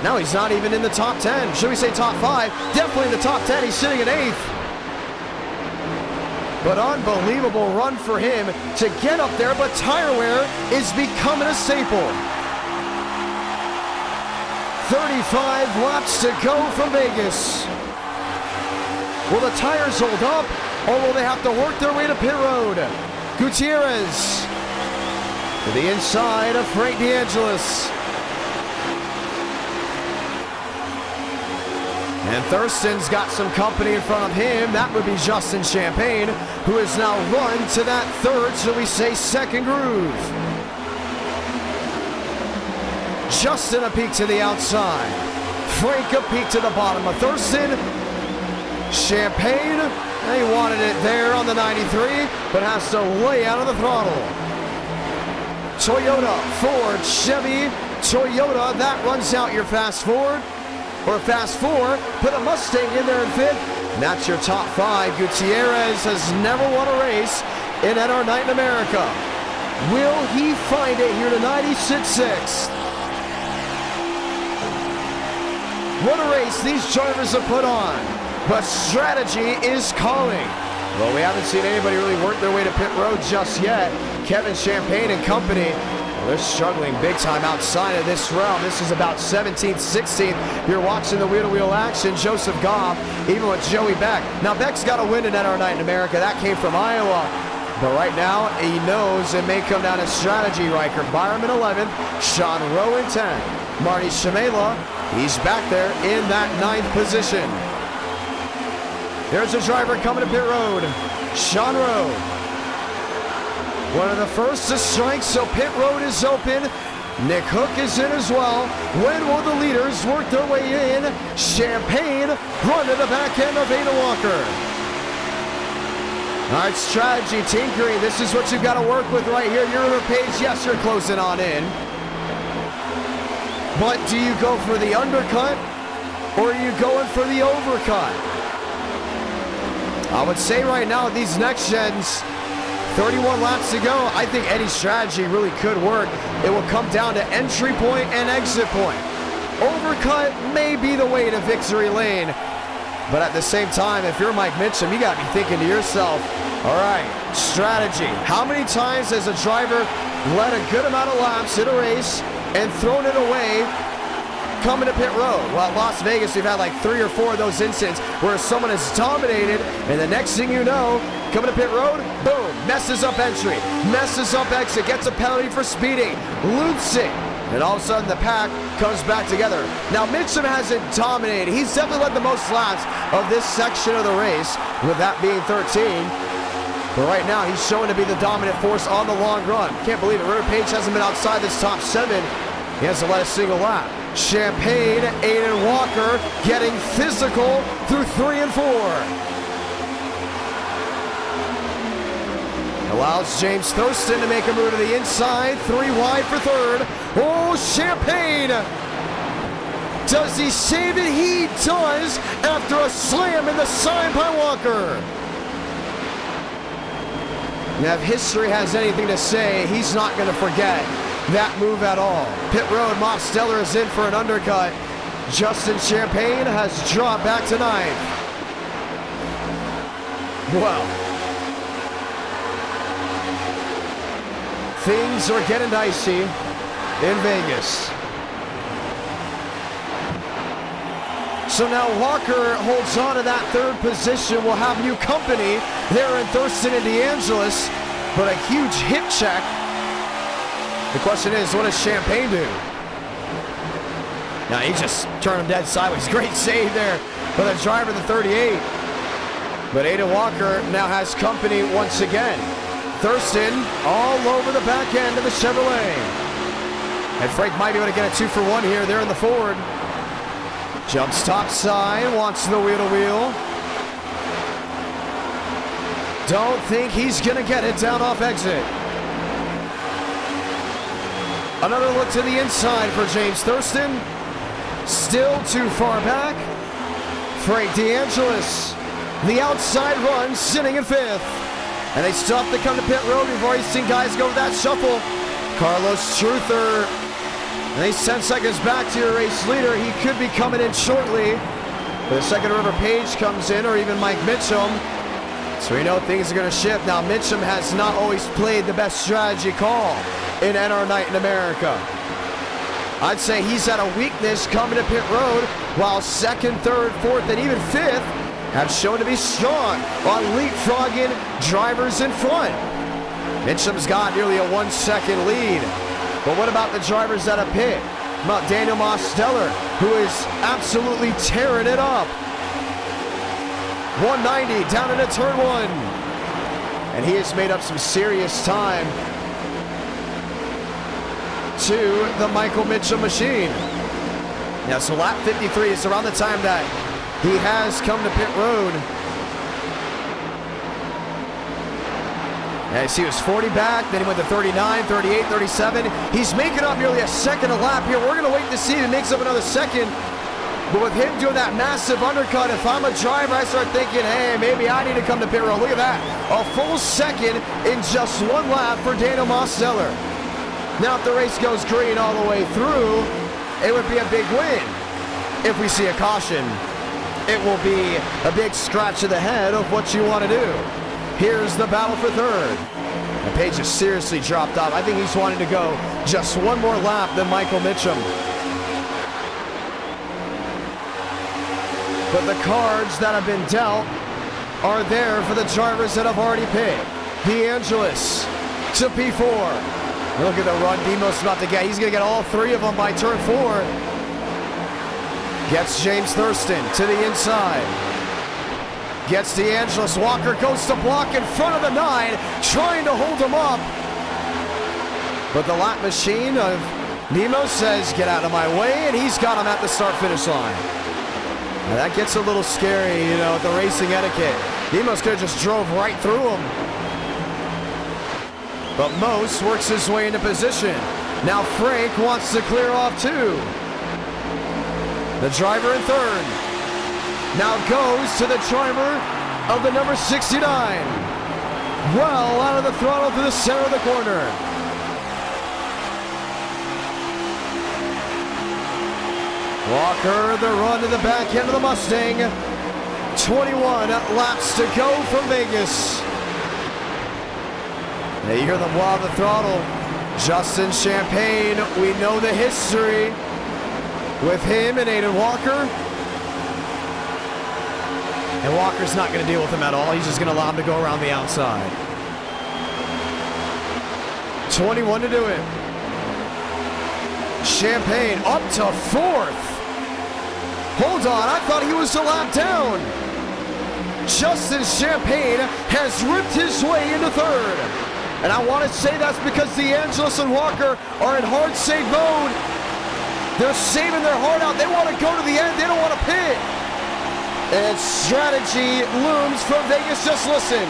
Now he's not even in the top 10. Should we say top 5? Definitely in the top 10. He's sitting at 8th. But unbelievable run for him to get up there, but tire wear is becoming a staple. 35 laps to go from Vegas. Will the tires hold up, or will they have to work their way to pit road? Gutierrez to the inside of Frank DeAngelis. And Thurston's got some company in front of him. That would be Justin Champagne, who has now run to that third, shall we say, second groove. Justin a peek to the outside. Frank a peek to the bottom of Thurston. Champagne, he wanted it there on the 93, but has to lay out of the throttle. Toyota, Ford, Chevy, Toyota, that runs out your fast forward. Or fast four, put a Mustang in there in fifth. And that's your top five. Gutierrez has never won a race in NR Night in America. Will he find it here tonight? He sits sixth. What a race these drivers have put on. But strategy is calling. Well, we haven't seen anybody really work their way to pit road just yet. Kevin Champagne and company, well, they're struggling big time outside of this realm. This is about 17th, 16th. You're watching the wheel-to-wheel action. Joseph Goff, even with Joey Beck. Now, Beck's got a win in NR Night in America. That came from Iowa. But right now, he knows it may come down to strategy. Riker Byram in 11th. Sean Rowe in 10th. Marty Shamela, he's back there in that 9th position. There's a driver coming to pit road. Sean Rowe. One of the first to strike, so pit road is open. Nick Hook is in as well. When will the leaders work their way in? Champagne run to the back end of Ada Walker. All right, strategy tinkering. This is what you've got to work with right here. You're on the page. Yes, you're closing on in. But do you go for the undercut or are you going for the overcut? I would say right now, these next gens, 31 laps to go, I think any strategy really could work. It will come down to entry point and exit point. Overcut may be the way to victory lane. But at the same time, if you're Mike Mitchum, you got to be thinking to yourself, all right, strategy. How many times has a driver led a good amount of laps in a race and thrown it away coming to pit road? Well, at Las Vegas, we've had like 3 or 4 of those incidents where someone has dominated, and the next thing you know, coming to pit road, boom, messes up entry, messes up exit, gets a penalty for speeding, loops it, and all of a sudden the pack comes back together. Now, Mitchum hasn't dominated. He's definitely led the most laps of this section of the race, with that being 13. But right now, he's showing to be the dominant force on the long run. Can't believe it. Ritter Page hasn't been outside this top 7. He hasn't led a single lap. Champagne, Aiden Walker getting physical through 3 and 4. Allows James Thurston to make a move to the inside. 3 wide for third. Oh, Champagne! Does he save it? He does after a slam in the side by Walker. Now, if history has anything to say, he's not going to forget that move at all. Pit road, Moss Steller is in for an undercut. Justin Champagne has dropped back to 9th. Well, things are getting dicey in Vegas. So now Walker holds on to that 3rd position. We'll have new company there in Thurston and DeAngelis, but a huge hip check. The question is, what does Champagne do? Now he just turned him dead sideways. Great save there for the driver, the 38. But Aiden Walker now has company once again. Thurston all over the back end of the Chevrolet. And Frank might be able to get a 2 for 1 here. They're in the Ford. Jumps top side, wants the wheel-to-wheel. Don't think he's gonna get it down off exit. Another look to the inside for James Thurston. Still too far back. Frank DeAngelis, the outside run, sitting in 5th. And they stop to come to pit road. We've already seen guys go with that shuffle. Carlos Truther, and he's 10 seconds back to your race leader. He could be coming in shortly. The second River Page comes in, or even Mike Mitchum. So we know things are going to shift. Now, Mitchum has not always played the best strategy call in NR Night in America. I'd say he's had a weakness coming to pit road, while 2nd, 3rd, 4th, and even 5th have shown to be strong on leapfrogging drivers in front. Mitchum's got nearly a 1-second lead. But what about the drivers at a pit? about Daniel Mosteller, who is absolutely tearing it up. 190 down into turn one. And he has made up some serious time to the Michael Mitchell machine. Yeah, so lap 53 is around the time that he has come to pit road. As he was 40 back, then he went to 39, 38, 37. He's making up nearly a second a lap here. We're going to wait to see if he makes up another second. But with him doing that massive undercut, if I'm a driver, I start thinking, hey, maybe I need to come to pit road. Look at that. A full second in just one lap for Daniel Mosteller. Now, if the race goes green all the way through, it would be a big win. If we see a caution, it will be a big scratch to the head of what you want to do. Here's the battle for third. And Page has seriously dropped off. I think he's wanting to go just one more lap than Michael Mitchum. But the cards that have been dealt are there for the drivers that have already picked. DeAngelis to P4. Look at the run Demos about to get. He's going to get all three of them by turn 4. Gets James Thurston to the inside. Gets DeAngelis. Walker goes to block in front of the 9, trying to hold him up. But the lap machine of Nemo says, get out of my way, and he's got him at the start-finish line. Now that gets a little scary, you know, the racing etiquette. Nemos could have just drove right through him. But Mose works his way into position. Now Frank wants to clear off too. The driver in third. Now goes to the driver of the number 69. Well out of the throttle to the center of the corner. Walker, the run to the back end of the Mustang. 21 laps to go from Vegas. Now you hear them while the throttle. Justin Champagne, we know the history with him and Aiden Walker. And Walker's not going to deal with him at all. He's just going to allow him to go around the outside. 21 to do it. Champagne up to 4th. Hold on, I thought he was a lap down. Justin Champagne has ripped his way into 3rd. And I want to say that's because DeAngelis and Walker are in hard save mode. They're saving their heart out. They want to go to the end. They don't want to pit. And strategy looms from Vegas. Just listen.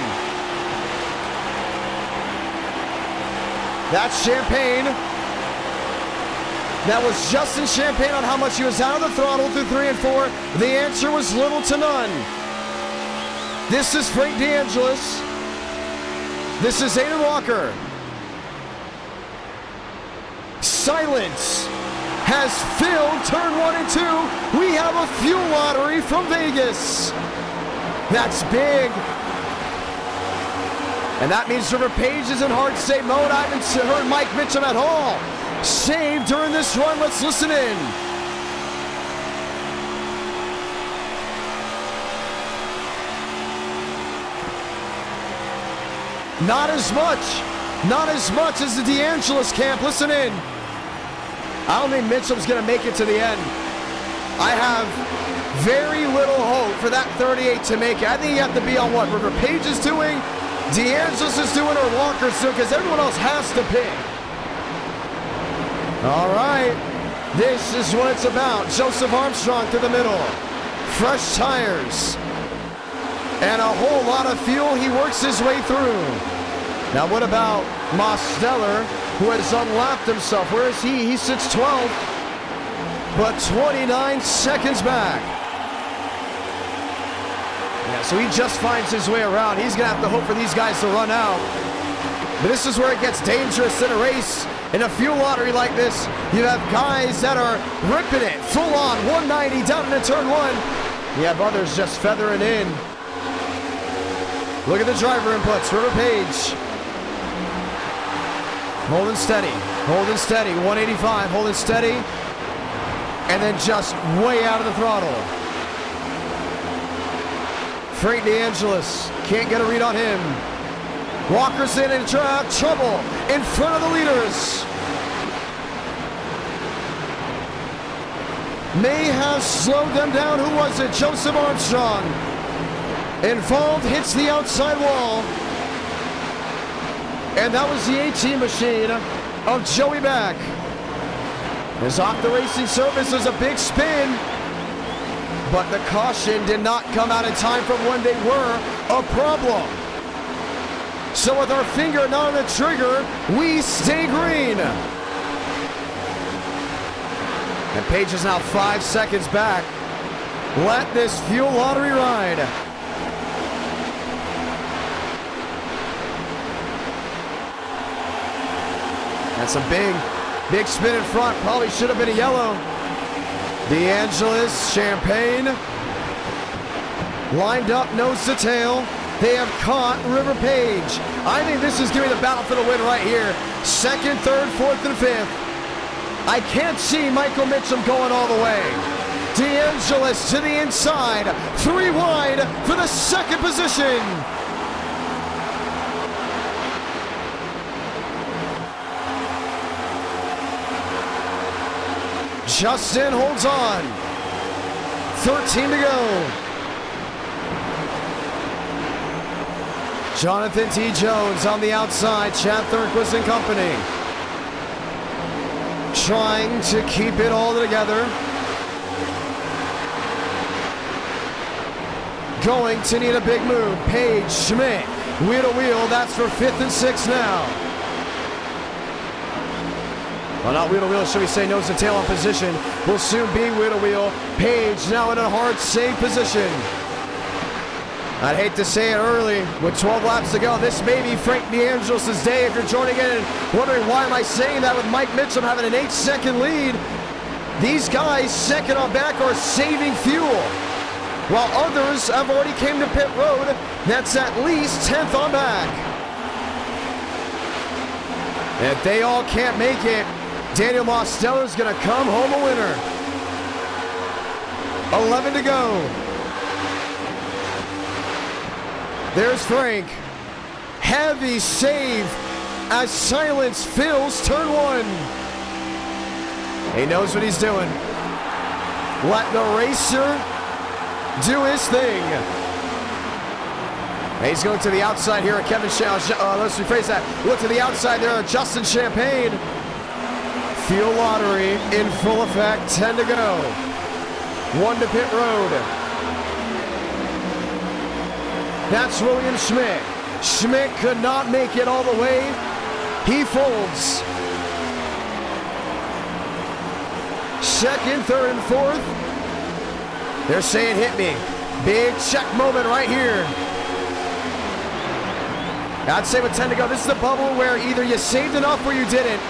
That's Champagne. That was Justin Champagne on how much he was out of the throttle through 3 and 4. The answer was little to none. This is Frank DeAngelis. This is Aiden Walker. Silence has filled turn 1 and 2. We have a fuel lottery from Vegas. That's big. And that means River Page is in hard save mode. I haven't heard Mike Mitchum at all save during this run. Let's listen in. Not as much as the DeAngelis camp. Listen in. I don't think Mitchum's going to make it to the end. I have very little hope for that 38 to make it. I think you have to be on what River Page is doing, DeAngelis is doing, or Walker's doing, because everyone else has to pick. All right, this is what it's about. Joseph Armstrong through the middle. Fresh tires. And a whole lot of fuel. He works his way through. Now what about Mosteller, who has unlapped himself? Where is he? He sits 12th, but 29 seconds back. Yeah, so he just finds his way around. He's going to have to hope for these guys to run out. But this is where it gets dangerous in a race. In a fuel lottery like this, you have guys that are ripping it full on, 190 down into turn 1. You have others just feathering in. Look at the driver inputs. River Page. Holding steady, 185, holding steady. And then just way out of the throttle. Frank DeAngelis, can't get a read on him. Walker's in trouble in front of the leaders. may have slowed them down. Who was it? Joseph Armstrong. Involved, hits the outside wall. And that was the 18 machine of Joey Back. As off the racing surface, there's a big spin. But the caution did not come out in time from when they were a problem. So with our finger not on the trigger, we stay green. And Page is now 5 seconds back. Let this fuel lottery ride. That's a big spin in front. Probably should have been a yellow. DeAngelis, Champagne. Lined up, nose to tail. They have caught River Page. I think this is giving the battle for the win right here. Second, third, fourth, and fifth. I can't see Michael Mitchum going all the way. DeAngelis to the inside. 3 wide for the second position. Justin holds on. 13 to go. Jonathan T. Jones on the outside. Chad Thurquist and company. Trying to keep it all together. Going to need a big move. Page, Schmidt, wheel to wheel. That's for 5th and 6th now. Well, not wheel to wheel, should we say nose to tail on position. Will soon be wheel to wheel. Page now in a hard save position. I'd hate to say it early, with 12 laps to go. This may be Frank DeAngelis' day if you're joining in and wondering why am I saying that with Mike Mitchum having an 8-second lead. These guys, second on back, are saving fuel. While others have already came to pit road, that's at least 10th on back. If they all can't make it, Daniel Mostella's going to come home a winner. 11 to go. There's Frank. Heavy save as silence fills turn 1. He knows what he's doing. Let the racer do his thing. He's going to the outside here at Kevin let's rephrase that. Look to the outside there at Justin Champagne. Fuel lottery in full effect. 10 to go. 1 to pit road. That's William Schmidt. Schmidt could not make it all the way. He folds. Second, third, and fourth. They're saying hit me. Big check moment right here. I'd say with 10 to go, this is the bubble where either you saved enough or you didn't.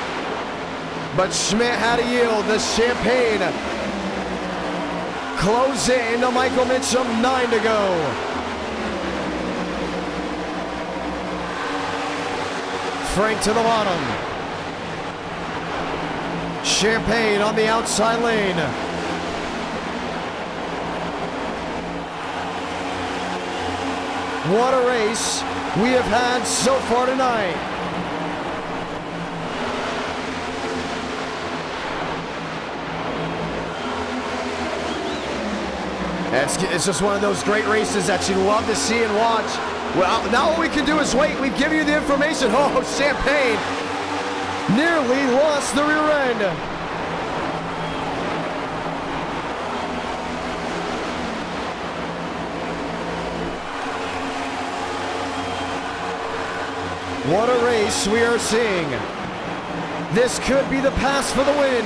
But Schmidt had to yield. The Champagne close in to Michael Mitchum. 9 to go. Frank to the bottom. Champagne on the outside lane. What a race we have had so far tonight. It's just one of those great races that you love to see and watch. Well, now all we can do is wait. We've given you the information. Oh, Champagne nearly lost the rear end. What a race we are seeing. This could be the pass for the win.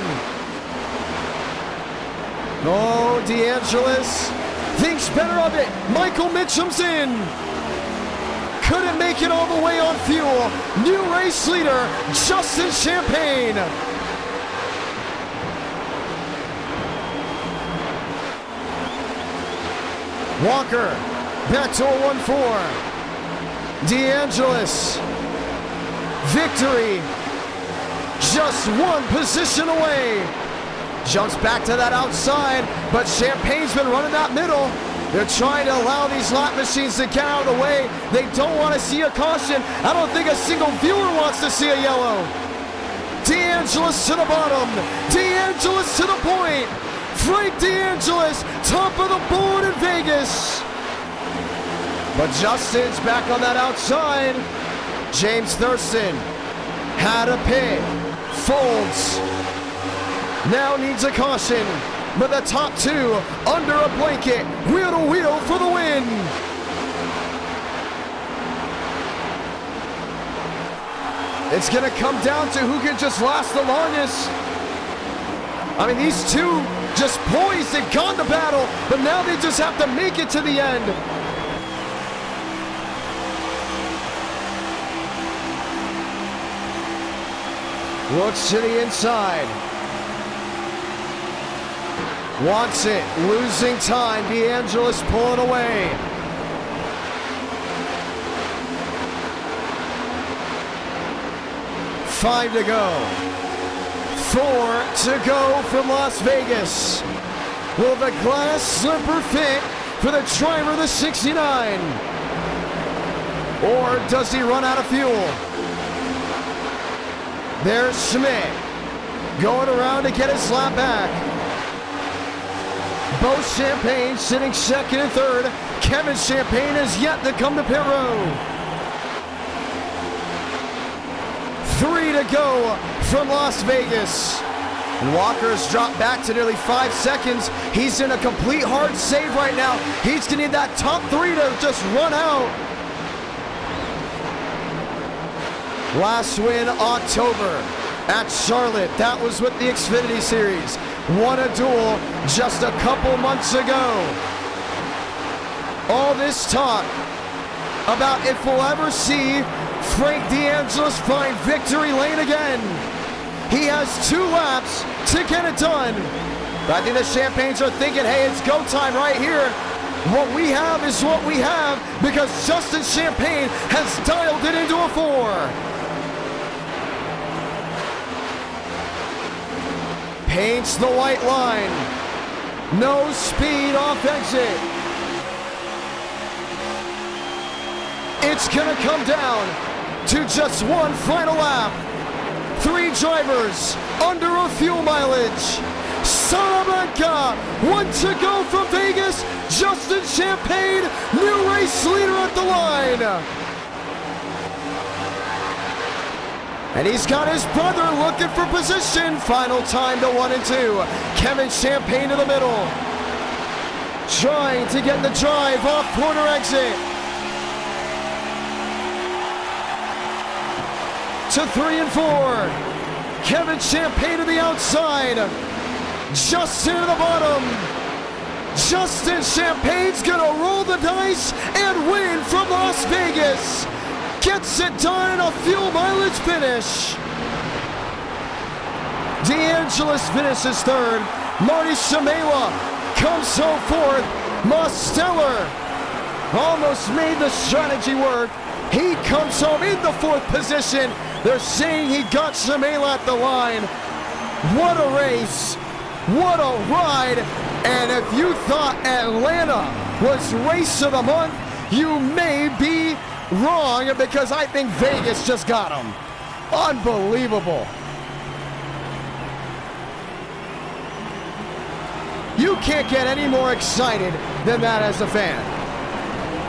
Oh, DeAngelis thinks better of it. Michael Mitchum's in. Couldn't make it all the way on fuel. New race leader, Justin Champagne. Walker back to a 1-4. DeAngelis. Victory. Just one position away. Jumps back to that outside, but Champagne's been running that middle. They're trying to allow these lap machines to get out of the way. They don't want to see a caution. I don't think a single viewer wants to see a yellow. DeAngelis to the bottom. DeAngelis to the point. Frank DeAngelis, top of the board in Vegas. But Justin's back on that outside. James Thurston had a pit, folds. Now needs a caution, but the top two under a blanket, wheel to wheel for the win. It's gonna come down to who can just last the longest. I mean, these two just poised and gone to battle, but now they just have to make it to the end. Looks to the inside. Wants it, losing time. DeAngelis pulling away. Five to go. 4 to go from Las Vegas. Will the glass slipper fit for the driver of the 69? Or does he run out of fuel? There's Schmidt going around to get his lap back. Bo Champagne sitting second and third. Kevin Champagne has yet to come to pit road. 3 to go from Las Vegas. And Walker's dropped back to nearly 5 seconds. He's in a complete hard save right now. He's gonna need that top 3 to just run out. Last win October at Charlotte. That was with the Xfinity Series. Won a duel just a couple months ago. All this talk about if we'll ever see Frank DeAngelis find victory lane again. He has 2 laps to get it done. But I think the Champagnes are thinking, hey, it's go time right here. What we have is what we have because Justin Champagne has dialed it into a 4. Paints the white line. No speed off exit. It's gonna come down to just one final lap. 3 drivers under a fuel mileage. Salamanca, 1 to go from Vegas. Justin Champagne, new race leader at the line. And he's got his brother looking for position. Final time to 1 and 2. Kevin Champagne in the middle. Trying to get the drive off corner exit. To 3 and 4. Kevin Champagne to the outside. Justin to the bottom. Justin Champagne's gonna roll the dice and win from Las Vegas. Gets it done in a fuel mileage finish. DeAngelis finishes 3rd. Marty Shamela comes home 4th. Mosteller almost made the strategy work. He comes home in the 4th position. They're saying he got Shamela at the line. What a race. What a ride. And if you thought Atlanta was race of the month, you may be wrong because I think Vegas just got him. Unbelievable. You can't get any more excited than that as a fan.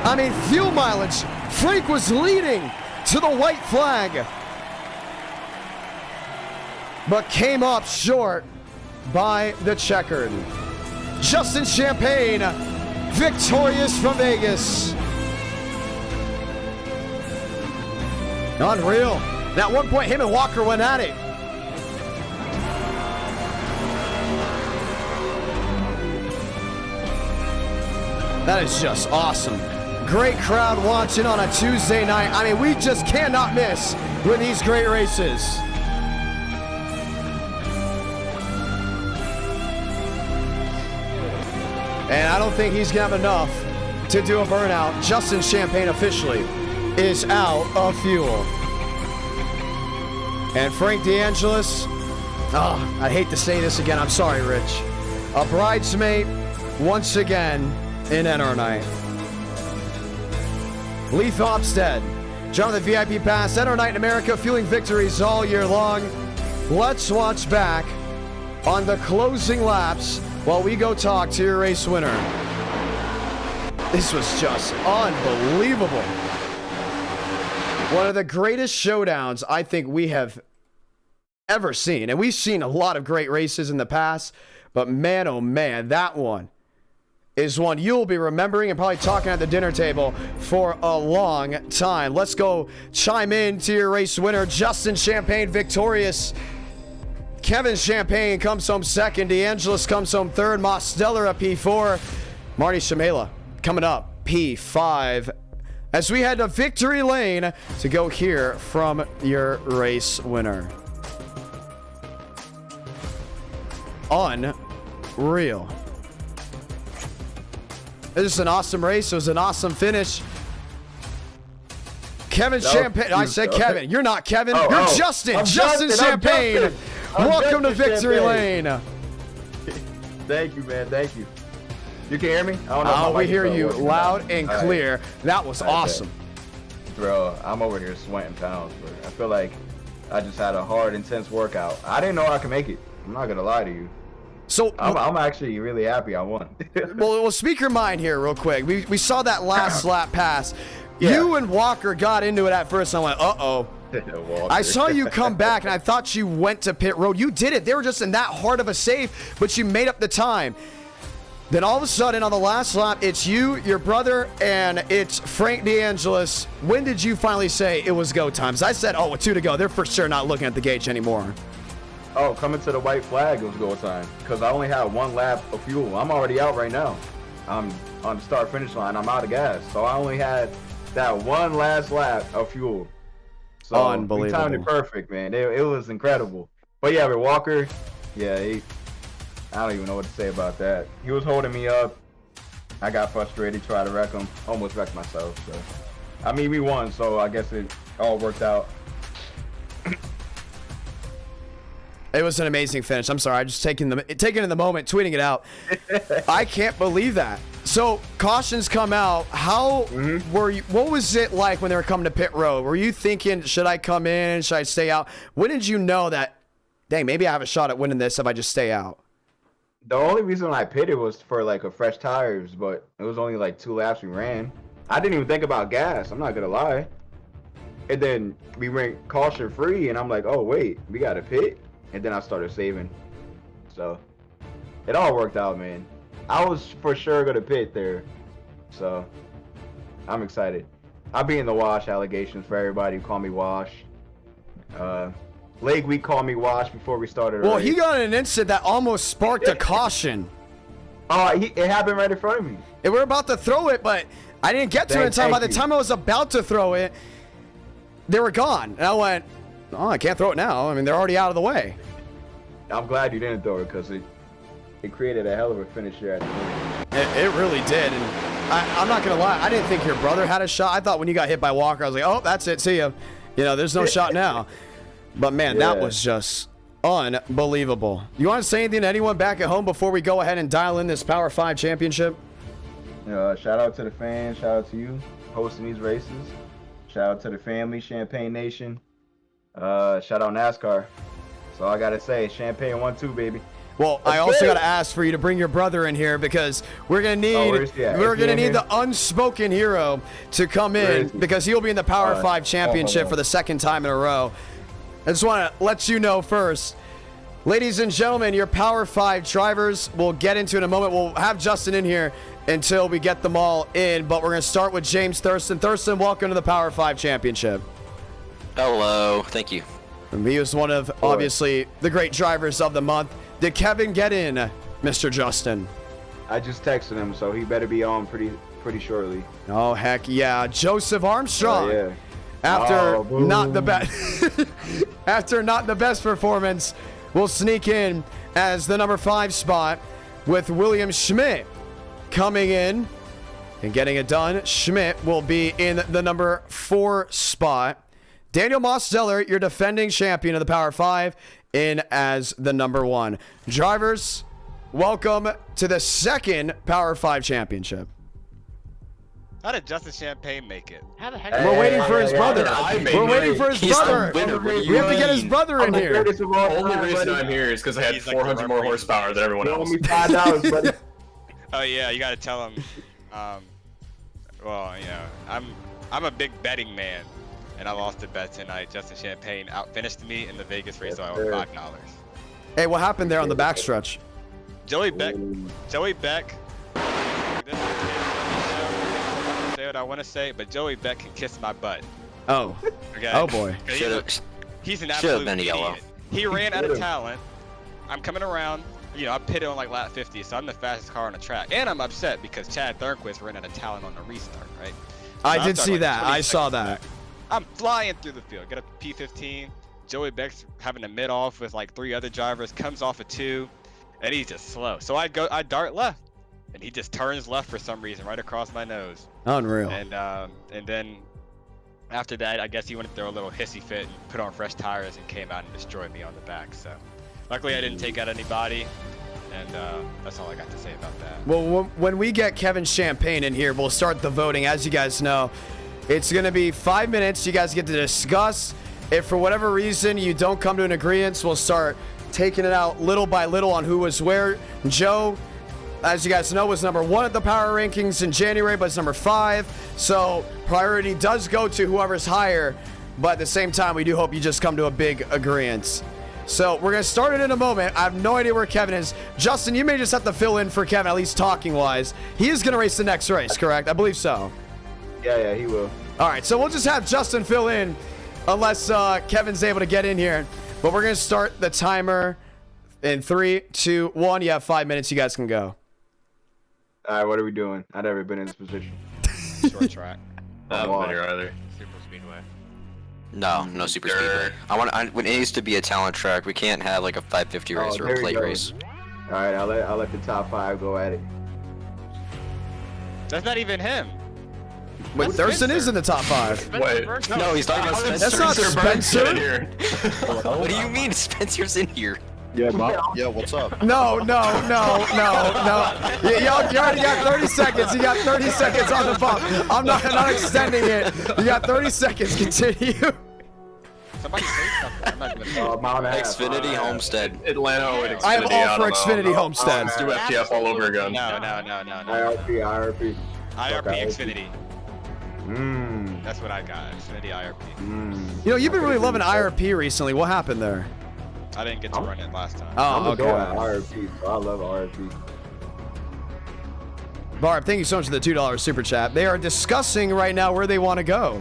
I mean, fuel mileage. Frank was leading to the white flag, but came up short by the checkered. Justin Champagne, victorious from Vegas. Unreal. At one point, him and Walker went at it. That is just awesome. Great crowd watching on a Tuesday night. I mean, we just cannot miss with these great races. And I don't think he's going to have enough to do a burnout. Justin Champagne officially is out of fuel. And Frank DeAngelis, I hate to say this again. I'm sorry, Rich. A bridesmaid once again in NR night. Lee Thopstead, John the VIP Pass, NR Night in America, fueling victories all year long. Let's watch back on the closing laps while we go talk to your race winner. This was just unbelievable. One of the greatest showdowns I think we have ever seen. And we've seen a lot of great races in the past, but man, oh man, that one is one you'll be remembering and probably talking at the dinner table for a long time. Let's go chime in to your race winner. Justin Champagne victorious. Kevin Champagne comes home second. DeAngelis comes home third. Mosteller a P4. Marty Shamela coming up P5. As we head to victory lane to go hear from your race winner. Unreal. This is an awesome race. It was an awesome finish. Kevin Champagne. I said Kevin. You're not Kevin. You're Justin. Justin Champagne. Welcome to victory lane. Thank you, man. Thank you. You can hear me? I don't know. We hear you loud and clear. That was awesome. Bro, I'm over here sweating pounds, bro. I feel like I just had a hard, intense workout. I didn't know I could make it. I'm not going to lie to you. So I'm actually really happy I won. well, speak your mind here real quick. We saw that last lap pass. Yeah. You and Walker got into it at first, and I went, uh-oh. I saw you come back, and I thought you went to pit road. You did it. They were just in that hard of a safe, but you made up the time. Then all of a sudden, on the last lap, it's you, your brother, and it's Frank DeAngelis. When did you finally say it was go time? I said, with 2 to go, they're for sure not looking at the gauge anymore. Oh, coming to the white flag, it was go time. Because I only had 1 lap of fuel. I'm already out right now. I'm on the start-finish line. I'm out of gas. So I only had that 1 last lap of fuel. So unbelievable. We timed it perfect, man. It was incredible. But yeah, with Walker, yeah, I don't even know what to say about that. He was holding me up. I got frustrated, tried to wreck him. Almost wrecked myself. So, I mean, we won, so I guess it all worked out. It was an amazing finish. I'm sorry, I just taking in the moment, tweeting it out. I can't believe that. So cautions come out. How were you? What was it like when they were coming to pit road? Were you thinking, should I come in? Should I stay out? When did you know that, dang, maybe I have a shot at winning this if I just stay out? The only reason I pitted was for like a fresh tires, but it was only like 2 laps we ran. I didn't even think about gas. I'm not gonna lie. And then we went caution free, and I'm like, oh wait, we got to pit. And then I started saving. So it all worked out, man. I was for sure going to pit there. So I'm excited. I'll be in the wash allegations for everybody who call me wash. Leg week called me wash before we started. Well, he got an incident that almost sparked a caution. It happened right in front of me. And we're about to throw it, but I didn't get to it in time. By the time I was about to throw it, they were gone. And I went, oh, I can't throw it now. I mean, they're already out of the way. I'm glad you didn't throw it because it created a hell of a finish here at the end. It really did. And I'm not going to lie. I didn't think your brother had a shot. I thought when you got hit by Walker, I was like, oh, that's it. See ya. You know, there's no shot now. But, man, that was just unbelievable. You want to say anything to anyone back at home before we go ahead and dial in this Power 5 championship? Shout out to the fans. Shout out to you hosting these races. Shout out to the family, Champagne Nation. Shout out NASCAR. So I gotta say, Champagne 1-2, baby. Well, I also gotta ask for you to bring your brother in here because we're gonna need the unspoken hero to come in because he'll be in the Power 5 championship for the 2nd time in a row. I just want to let you know first, ladies and gentlemen, your Power 5 drivers. We'll get into in a moment. We'll have Justin in here until we get them all in, but we're gonna start with James Thurston. Thurston, welcome to the Power 5 championship. Hello, thank you. He was one of, obviously, the great drivers of the month. Did Kevin get in, Mr. Justin? I just texted him, so he better be on pretty shortly. Oh, heck yeah. Joseph Armstrong. After not the best after not the best performance, will sneak in as the number 5 spot with William Schmidt coming in and getting it done. Schmidt will be in the number 4 spot. Daniel Mosteller, your defending champion of the Power 5, in as the number 1. Drivers, welcome to the 2nd Power 5 championship. How did Justin Champagne make it? How the heck? We're waiting for his brother. I made We're waiting for his He's the brother. winner. What do We you have to get his mean? brother in here. The only reason I'm here is because I had He's like 400 the more referee. horsepower than everyone You owe else. me $5, buddy. Oh yeah, you gotta tell him. Well, you know, I'm a big betting man, and I lost a bet tonight. Justin Champagne outfinished me in the Vegas race, so I owe $5. Hey, what happened there on the backstretch? Joey Beck. This is say what I want to say, but Joey Beck can kiss my butt. Oh. Okay. Oh boy. He's an Should've absolute been a idiot. yellow. He ran out of talent. I'm coming around. You know, I pitted on like lap 50, so I'm the fastest car on the track. And I'm upset because Chad Thornquist ran out of talent on the restart, right? So I I'm did talking see like that. 20 I saw seconds that. back. I'm flying through the field. Get a P15. Joey Beck's having a mid off with like 3 other drivers. Comes off a 2, and he's just slow. So I dart left, and he just turns left for some reason, right across my nose. Unreal. And then after that, I guess he went through a little hissy fit and put on fresh tires and came out and destroyed me on the back. So luckily I didn't take out anybody, and that's all I got to say about that. Well, when we get Kevin Champagne in here, we'll start the voting. As you guys know, it's going to be 5 minutes. You guys get to discuss. If for whatever reason you don't come to an agreement, we'll start taking it out little by little on who was where. Joe, as you guys know, was number 1 at the power rankings in January, but it's number 5. So priority does go to whoever's higher. But at the same time, we do hope you just come to a big agreement. So we're going to start it in a moment. I have no idea where Kevin is. Justin, you may just have to fill in for Kevin, at least talking-wise. He is going to race the next race, correct? I believe so. Yeah, he will. All right, so we'll just have Justin fill in unless Kevin's able to get in here. But we're going to start the timer in 3, 2, 1. You have 5 minutes. You guys can go. All right, what are we doing? I've never been in this position. Short track. I haven't been here either. Super Speedway. No super speedway. It needs to be a talent track. We can't have like a 550 race or there a he plate goes. race. All right, I'll let the top 5 go at it. That's not even him. Wait, Thurston is in the top 5. Wait. No, he's talking about Spencer. That's not Spencer. Get in here. What do you mean Spencer's in here? Yeah, Bob. Yeah, what's up? No. You already got 30 seconds. You got 30 seconds on the bump. I'm not extending it. You got 30 seconds. Continue. Somebody say something. I'm not gonna Mile and a half, Xfinity Homestead. Atlanta or Xfinity. I am all for don't know. Xfinity Homestead. Let's do FTF all over again. No. IRP. IRP Okay. Xfinity. Mmm. That's what I got. Xfinity IRP. You know, you've been really loving IRP recently. What happened there? I didn't get to run it last time. I'm Oh, a go at okay. IRP, so I love IRP. Barb, thank you so much for the $2 super chat. They are discussing right now where they want to go.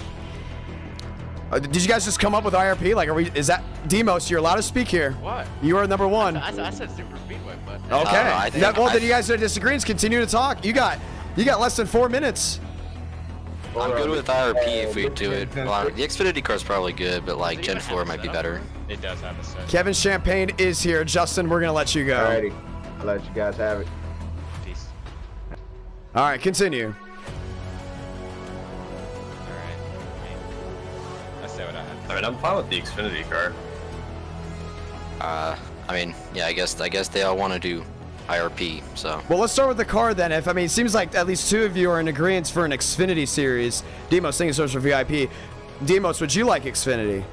Did you guys just come up with IRP? Like, is that Demos? You're allowed to speak here. What? You are number 1. I said Super Speedway, but. Okay. I think- Then you guys are disagreeing. Continue to talk. You got less than 4 minutes. I'm good with IRP if we do it. Well, the Xfinity car's probably good, but like Gen 4 might be better. It does have a set. Kevin Champagne is here. Justin, we're gonna let you go. Alrighty, I'll let you guys have it. Peace. All right, continue. Alright. Let's say what I had. I mean, I'm fine with the Xfinity car. I mean, yeah, I guess they all want to do IRP, so. Well, let's start with the car then. It seems like at least 2 of you are in agreement for an Xfinity Series. Demos, thank you so much for VIP. Demos, would you like Xfinity?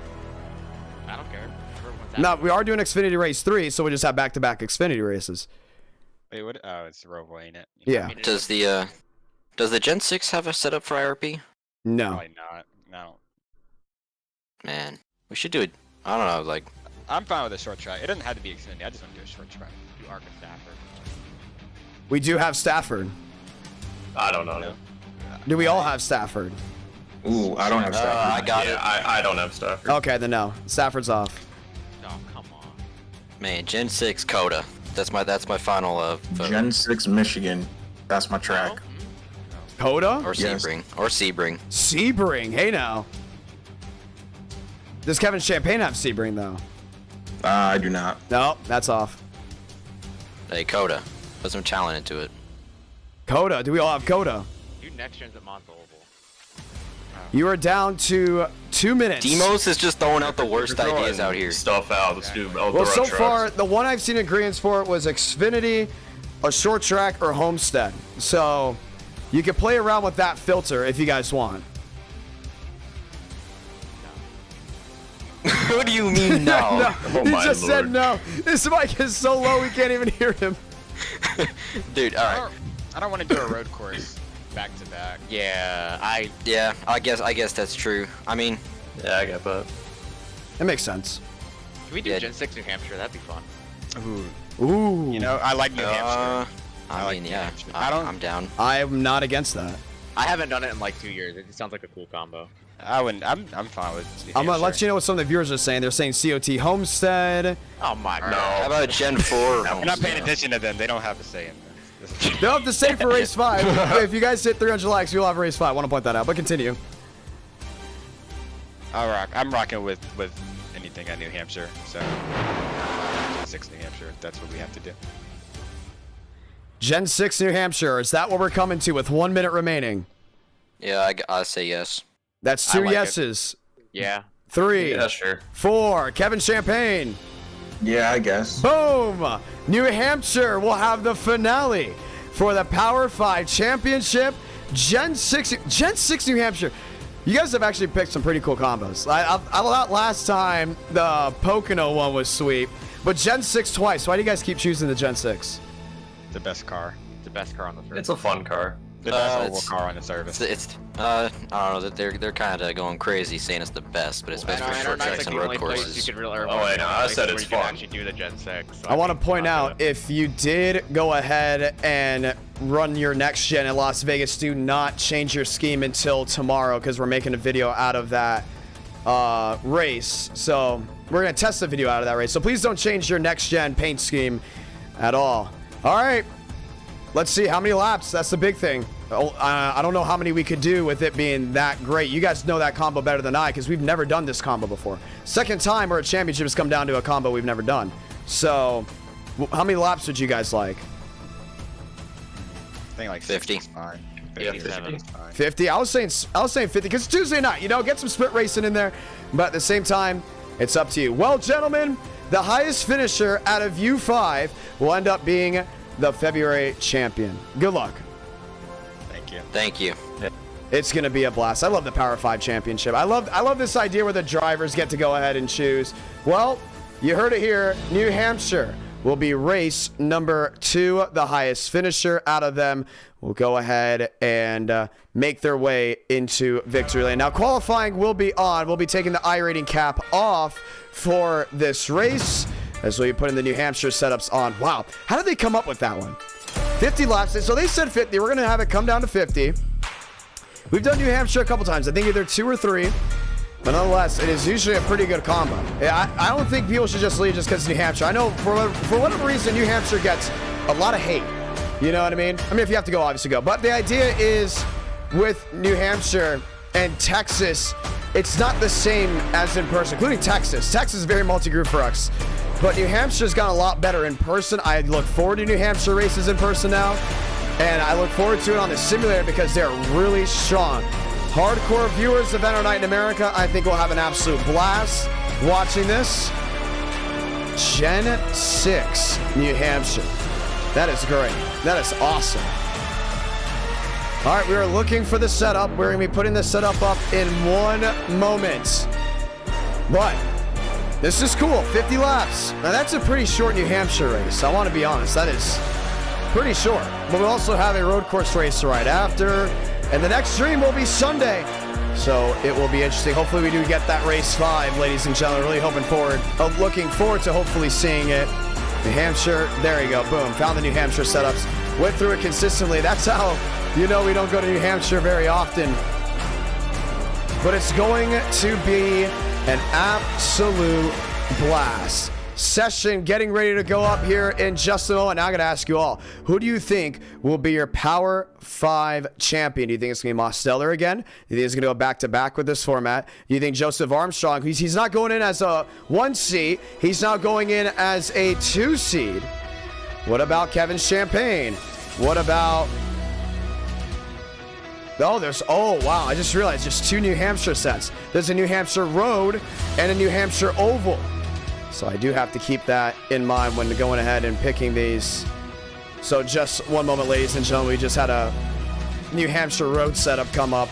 I don't care. Everyone's No, we are doing Xfinity Race 3, so we just have back-to-back Xfinity races. Wait, what? Oh, it's ROVAL, ain't it? Yeah. Does the Gen 6 have a setup for IRP? No. Probably not. No. Man, we should do it. I don't know, like. I'm fine with a short track. It doesn't have to be Xfinity. I just want to do a short track. Do Arca Stafford. We do have Stafford. I don't know. No. Do we all have Stafford? Ooh, I don't have stuff. I got Yeah, it. I don't have stuff. Okay, then no. Stafford's off. Oh, come on. Man, Gen 6 Coda. That's my final vote. Gen 6 Michigan. That's my track. Coda? Or Yes. Sebring. Or Sebring. Sebring. Hey, now. Does Kevin Champagne have Sebring, though? I do not. No, that's off. Hey, Coda. Put some talent into it. Coda. Do we all have Coda? You next gen's at Monza Oval. You are down to 2 minutes. Demos is just throwing out the worst We're throwing ideas out here. Stuff out. Let's do. Well, so far, the one I've seen agreements for was Xfinity, a short track, or Homestead. So, You can play around with that filter if you guys want. What do you mean no? No, Oh he my just said lord. no. This mic is so low we can't even hear him. Dude, alright. I don't want to do a road course back to back. Yeah, Yeah, I guess that's true. I mean, Yeah, I get that. That makes sense. can we do Yeah. Gen 6 New Hampshire? That'd be fun. Ooh. You know, I like New Hampshire. I I like mean, New yeah, Hampshire. I'm down. I'm not against that. I haven't done it in like 2 years. It sounds like a cool combo. I wouldn't. I'm fine with. New I'm gonna let Hampshire. you know what some of the viewers are saying. They're saying COT Homestead. Oh my No. god. How about Gen 4? You're not paying attention to them. They don't have a say in this. They'll have to say for race 5. If you guys hit 300 likes, you'll have race 5. I want to point that out, but continue. I'm rocking with anything at New Hampshire. So 6 New Hampshire. That's what we have to do. Gen 6 New Hampshire. Is that what we're coming to with 1 minute remaining? Yeah, I say yes. That's I 2 like it. yeses. Yeah. 3, Yeah, sure. 4. Kevin Champagne. Yeah, I guess. Boom! New Hampshire will have the finale for the Power 5 Championship. Gen 6 New Hampshire. You guys have actually picked some pretty cool combos. I thought last time the Pocono one was sweet, but Gen 6 twice. Why do you guys keep choosing the Gen 6? The best car. It's the best car on the circuit. It's a fun car. The best oval it's- car on the service. I don't know that they're kind of going crazy saying it's the best, but it's best for short tracks and road courses. You could really, Oh, wait, no, I said it's you can fun. actually do the Gen 6. So I want to think point it's not out, gonna- if you did go ahead and run your next gen in Las Vegas, do not change your scheme until tomorrow, because we're making a video out of that race. So we're going to test the video out of that race. So please don't change your next gen paint scheme at all. All right. Let's see how many laps. That's the big thing. I don't know how many we could do with it being that great. You guys know that combo better than I, because we've never done this combo before. Second time where a championship has come down to a combo we've never done. So how many laps would you guys like? I think like 50. 50 is fine. Yeah, 57 is 50. fine. 50. I was saying 50 because it's Tuesday night. You know, get some split racing in there. But at the same time, it's up to you. Well, gentlemen, the highest finisher out of you 5 will end up being the February champion. Good luck. Thank you. Thank you. It's going to be a blast. I love the Power 5 Championship. I love this idea where the drivers get to go ahead and choose. Well, you heard it here. New Hampshire will be race number 2. The highest finisher out of them will go ahead and make their way into victory lane. Now, qualifying will be on. We'll be taking the iRating cap off for this race as we put in the New Hampshire setups on. Wow. How did they come up with that one? 50 laps. So they said 50. We're going to have it come down to 50. We've done New Hampshire a couple times. I think either 2 or 3. But nonetheless, it is usually a pretty good combo. I don't think people should just leave just because it's New Hampshire. I know for whatever reason, New Hampshire gets a lot of hate. You know what I mean? I mean, if you have to go, obviously go. But the idea is with New Hampshire and Texas, it's not the same as in person, including Texas. Texas is very multi-group for us. But New Hampshire's got a lot better in person. I look forward to New Hampshire races in person now. And I look forward to it on the simulator because they're really strong. Hardcore viewers of NR Night in America, I think will have an absolute blast watching this. Gen 6, New Hampshire. That is great. That is awesome. All right, we are looking for the setup. We're going to be putting the setup up in 1 moment. But this is cool. 50 laps. Now, that's a pretty short New Hampshire race. I want to be honest. That is pretty short. But we also have a road course race right after. And the next stream will be Sunday. So it will be interesting. Hopefully we do get that race 5, ladies and gentlemen. Really looking forward to hopefully seeing it. New Hampshire, there you go, boom. Found the New Hampshire setups. Went through it consistently. That's how you know we don't go to New Hampshire very often. But it's going to be an absolute blast. Session getting ready to go up here in just a moment. Now I gotta ask you all, who do you think will be your Power 5 champion? Do you think it's gonna be Mosteller again? Do you think it's gonna go back-to-back with this format? Do you think Joseph Armstrong, he's not going in as a 1 seed, he's now going in as a 2 seed? What about Kevin Champagne? What about... Oh, wow, I just realized there's 2 New Hampshire sets. There's a New Hampshire Road and a New Hampshire Oval. So I do have to keep that in mind when going ahead and picking these. So just 1 moment, ladies and gentlemen. We just had a New Hampshire road setup come up.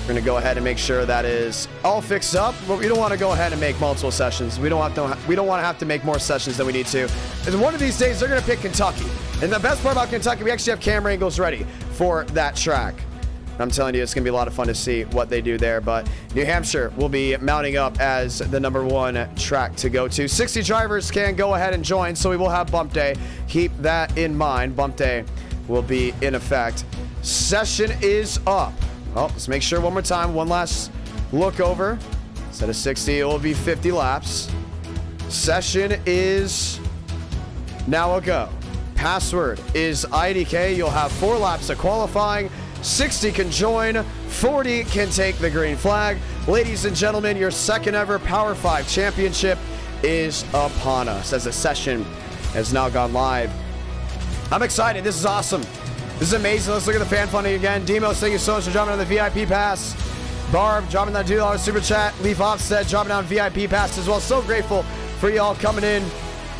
We're going to go ahead and make sure that is all fixed up, but we don't want to go ahead and make multiple sessions. We don't want to have to make more sessions than we need to. And one of these days, they're going to pick Kentucky. And the best part about Kentucky, we actually have camera angles ready for that track. I'm telling you, it's going to be a lot of fun to see what they do there. But New Hampshire will be mounting up as the #1 track to go to. 60 drivers can go ahead and join, so we will have bump day. Keep that in mind. Bump day will be in effect. Session is up. Oh, let's make sure one more time. One last look over. Instead of 60, it will be 50 laps. Session is now a go. Password is IDK. You'll have 4 laps of qualifying. 60 can join. 40 can take the green flag. Ladies and gentlemen, your second ever Power 5 championship is upon us as the session has now gone live. I'm excited. This is awesome. This is amazing. Let's look at the fan funding again. Demos, thank you so much for dropping on the VIP pass. Barb, dropping down $2 super chat. Leaf Offset, dropping down VIP pass as well. So grateful for y'all coming in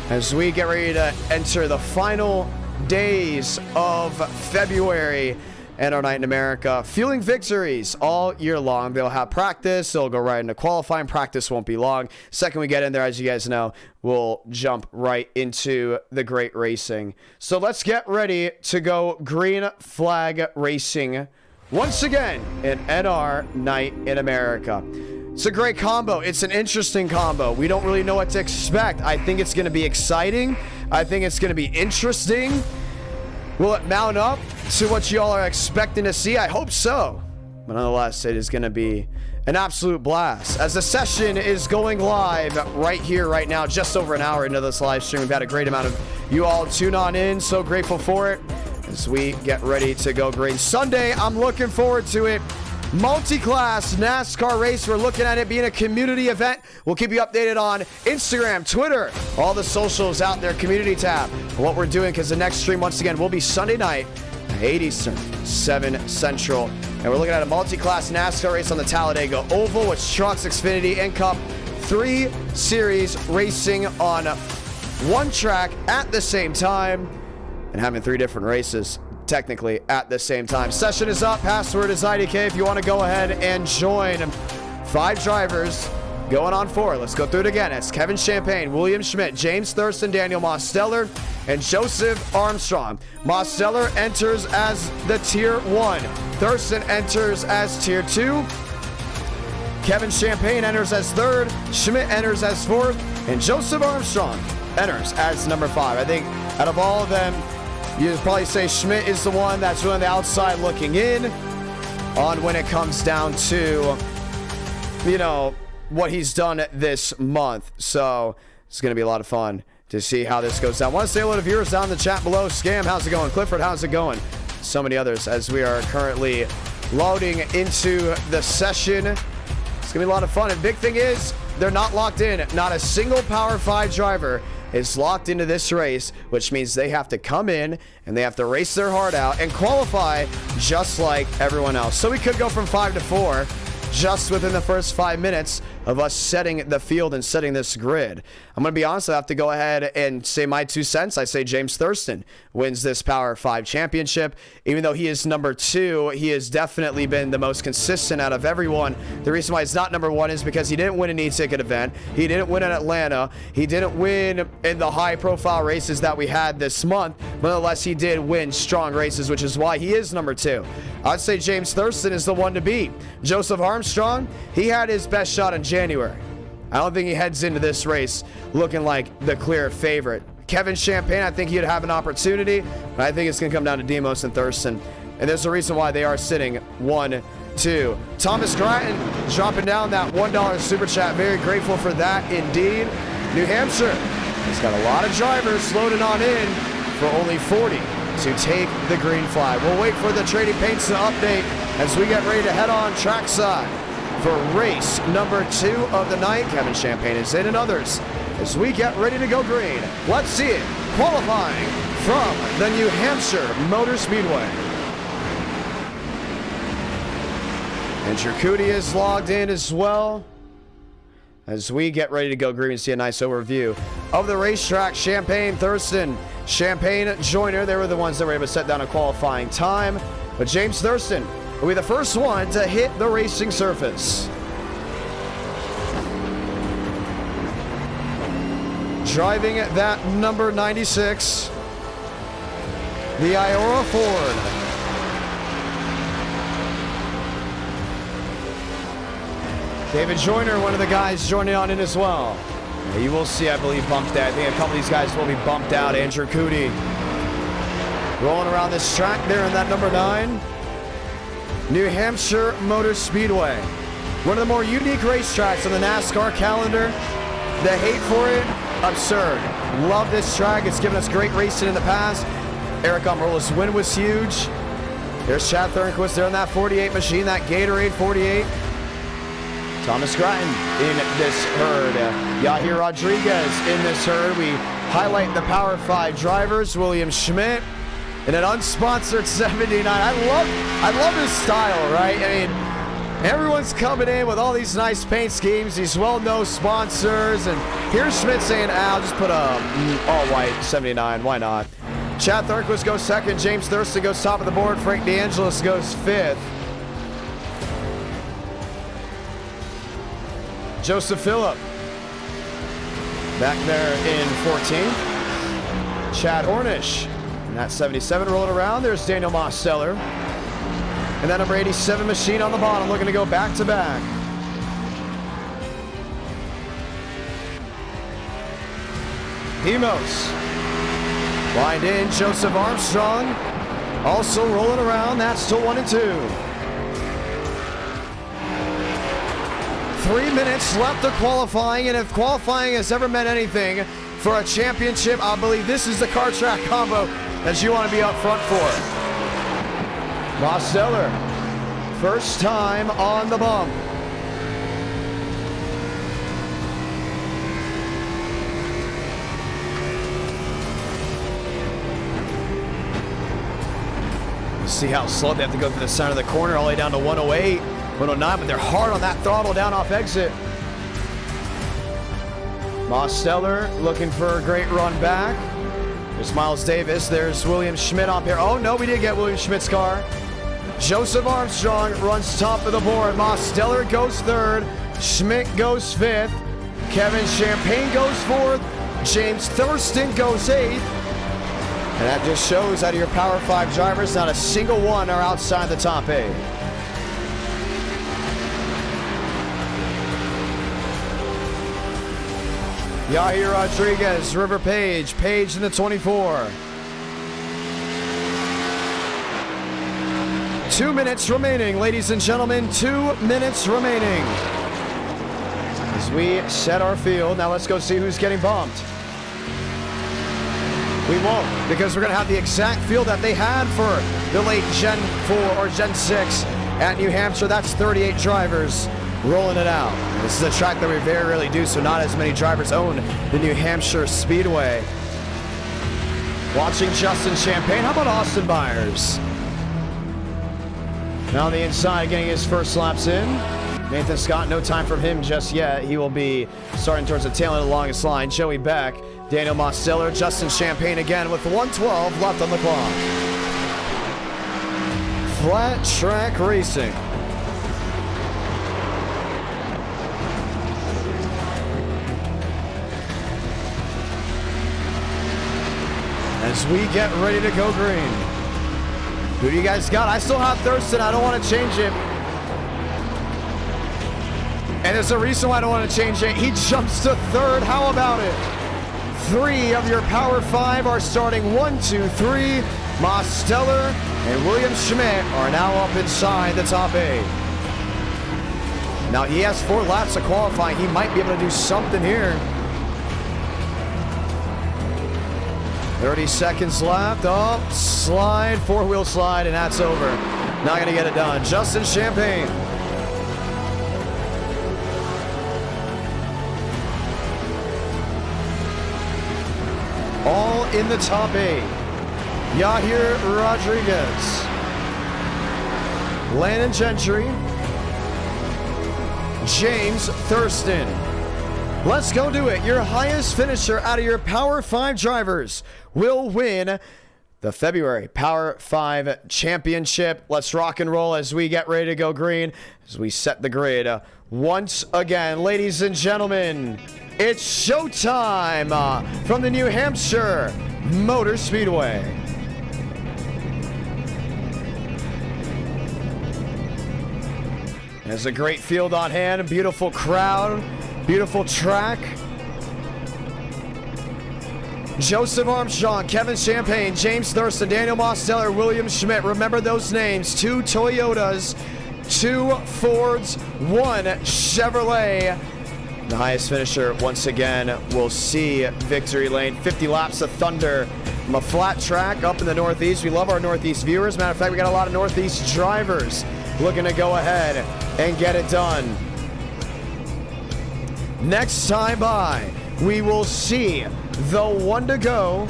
as we get ready to enter the final days of February and our night in America. Fueling victories all year long. They'll have practice. They'll go right into qualifying. Practice won't be long. Second we get in there, as you guys know, we'll jump right into the great racing. So let's get ready to go green flag racing once again in NR Night in America. It's a great combo. It's an interesting combo. We don't really know what to expect. I think it's going to be exciting. I think it's going to be interesting. Will it mount up to what y'all are expecting to see? I hope so. But nonetheless, it is going to be an absolute blast. As the session is going live right here, right now, just over an hour into this live stream. We've had a great amount of you all tune on in. So grateful for it as we get ready to go green. Sunday, I'm looking forward to it. Multi-class NASCAR race. We're looking at it being a community event. We'll keep you updated on Instagram, Twitter, all the socials out there, community tab, what we're doing, because the next stream, once again, will be Sunday night, 8 Eastern, 7 Central. And we're looking at a multi-class NASCAR race on the Talladega Oval with trucks, Xfinity, and Cup. 3 series racing on one track at the same time and having 3 different races technically at the same time. Session is up. Password is IDK if you want to go ahead and join. 5 drivers going on 4. Let's go through it again. It's Kevin Champagne, William Schmidt, James Thurston, Daniel Mosteller, and Joseph Armstrong. Mosteller enters as the Tier 1. Thurston enters as Tier 2. Kevin Champagne enters as 3rd. Schmidt enters as 4th. And Joseph Armstrong enters as number 5. I think out of all of them, you'd probably say Schmidt is the one that's really on the outside looking in on when it comes down to, you know, what he's done this month. So it's going to be a lot of fun to see how this goes down. I want to say hello to viewers down in the chat below. Scam, how's it going? Clifford, how's it going? So many others as we are currently loading into the session. It's going to be a lot of fun. And big thing is, they're not locked in. Not a single Power 5 driver is locked into this race, which means they have to come in and they have to race their heart out and qualify just like everyone else. So we could go from 5 to 4 just within the first 5 minutes of us setting the field and setting this grid. I'm going to be honest, I have to go ahead and say my 2 cents. I say James Thurston wins this Power 5 championship. Even though he is number 2, he has definitely been the most consistent out of everyone. The reason why he's not number 1 is because he didn't win an e-ticket event. He didn't win in Atlanta. He didn't win in the high-profile races that we had this month. But nonetheless, he did win strong races, which is why he is number 2. I'd say James Thurston is the one to beat. Joseph Armstrong, he had his best shot in January. I don't think he heads into this race looking like the clear favorite. Kevin Champagne, I think he'd have an opportunity, but I think it's going to come down to Demos and Thurston. And there's a reason why they are sitting 1, 2. Thomas Grattan dropping down that $1 super chat. Very grateful for that indeed. New Hampshire has got a lot of drivers loaded on in for only 40 to take the green flag. We'll wait for the Trading Paints to update as we get ready to head on trackside for race number 2 of the night. Kevin Champagne is in and others as we get ready to go green. Let's see it. Qualifying from the New Hampshire Motor Speedway. And Charcuti is logged in as well as we get ready to go green and see a nice overview of the racetrack. Champagne, Thurston, Champagne, Joyner, they were the ones that were able to set down a qualifying time. But James Thurston will be the first one to hit the racing surface. Driving that number 96, the Iora Ford. David Joyner, one of the guys joining on in as well. You will see, I believe, bumped out. I think a couple of these guys will be bumped out. Andrew Cootie rolling around this track there in that number 9. New Hampshire Motor Speedway. One of the more unique racetracks on the NASCAR calendar. The hate for it, absurd. Love this track. It's given us great racing in the past. Eric Almirola's win was huge. There's Chad Thornquist there in that 48 machine, that Gatorade 48. Thomas Grattan in this herd. Yahir Rodriguez in this herd. We highlight the Power 5 drivers. William Schmidt in an unsponsored 79. I love his style, right? I mean, everyone's coming in with all these nice paint schemes, these well-known sponsors, and here's Schmidt saying, I'll just put a all-white 79. Why not? Chad Thornquist goes second. James Thurston goes top of the board. Frank DeAngelis goes fifth. Joseph Phillip back there in 14th. Chad Ornish in that 77 rolling around. There's Daniel Mosteller. And that number 87 machine on the bottom looking to go back to back. Hemos. Lined in, Joseph Armstrong. Also rolling around. That's still 1 and 2. 3 minutes left of qualifying, and if qualifying has ever meant anything for a championship, I believe this is the car track combo that you want to be up front for. Mosteller, first time on the bump. See how slow they have to go through the center of the corner all the way down to 108. 109, but they're hard on that throttle down off exit. Mosteller looking for a great run back. There's Miles Davis. There's William Schmidt up here. Oh, no, we did get William Schmidt's car. Joseph Armstrong runs top of the board. Mosteller goes third. Schmidt goes fifth. Kevin Champagne goes fourth. James Thurston goes eighth. And that just shows out of your Power 5 drivers, not a single one are outside the top 8. Yahir Rodriguez, River Page, Page in the 24. 2 minutes remaining, ladies and gentlemen, 2 minutes remaining. As we set our field, now let's go see who's getting bumped. We won't, because we're going to have the exact field that they had for the late Gen 4 or Gen 6 at New Hampshire. That's 38 drivers rolling it out. This is a track that we very rarely do, so not as many drivers own the New Hampshire Speedway. Watching Justin Champagne. How about Austin Byers? Now on the inside, getting his first laps in. Nathan Scott, no time from him just yet. He will be starting towards the tail end of the longest line. Joey Beck, Daniel Mosteller, Justin Champagne again with 1:12 left on the clock. Flat track racing. As we get ready to go green. Who do you guys got? I still have Thurston. I don't want to change it. And there's a reason why I don't want to change it. He jumps to third. How about it? 3 of your Power 5 are starting 1, 2, 3. Mosteller and William Schmidt are now up inside the top 8. Now he has 4 laps of qualifying. He might be able to do something here. 30 seconds left. Oh, slide, 4-wheel slide, and that's over. Not going to get it done. Justin Champagne. All in the top 8. Yahir Rodriguez. Landon Gentry. James Thurston. Let's go do it. Your highest finisher out of your Power 5 drivers will win the February Power 5 Championship. Let's rock and roll as we get ready to go green, as we set the grid once again. Ladies and gentlemen, it's showtime from the New Hampshire Motor Speedway. There's a great field on hand, a beautiful crowd, beautiful track. Joseph Armstrong, Kevin Champagne, James Thurston, Daniel Mosteller, William Schmidt. Remember those names. 2 Toyotas, 2 Fords, 1 Chevrolet. The highest finisher, once again, will see victory lane. 50 laps of thunder from a flat track up in the Northeast. We love our Northeast viewers. Matter of fact, we got a lot of Northeast drivers looking to go ahead and get it done. Next time by, we will see the one to go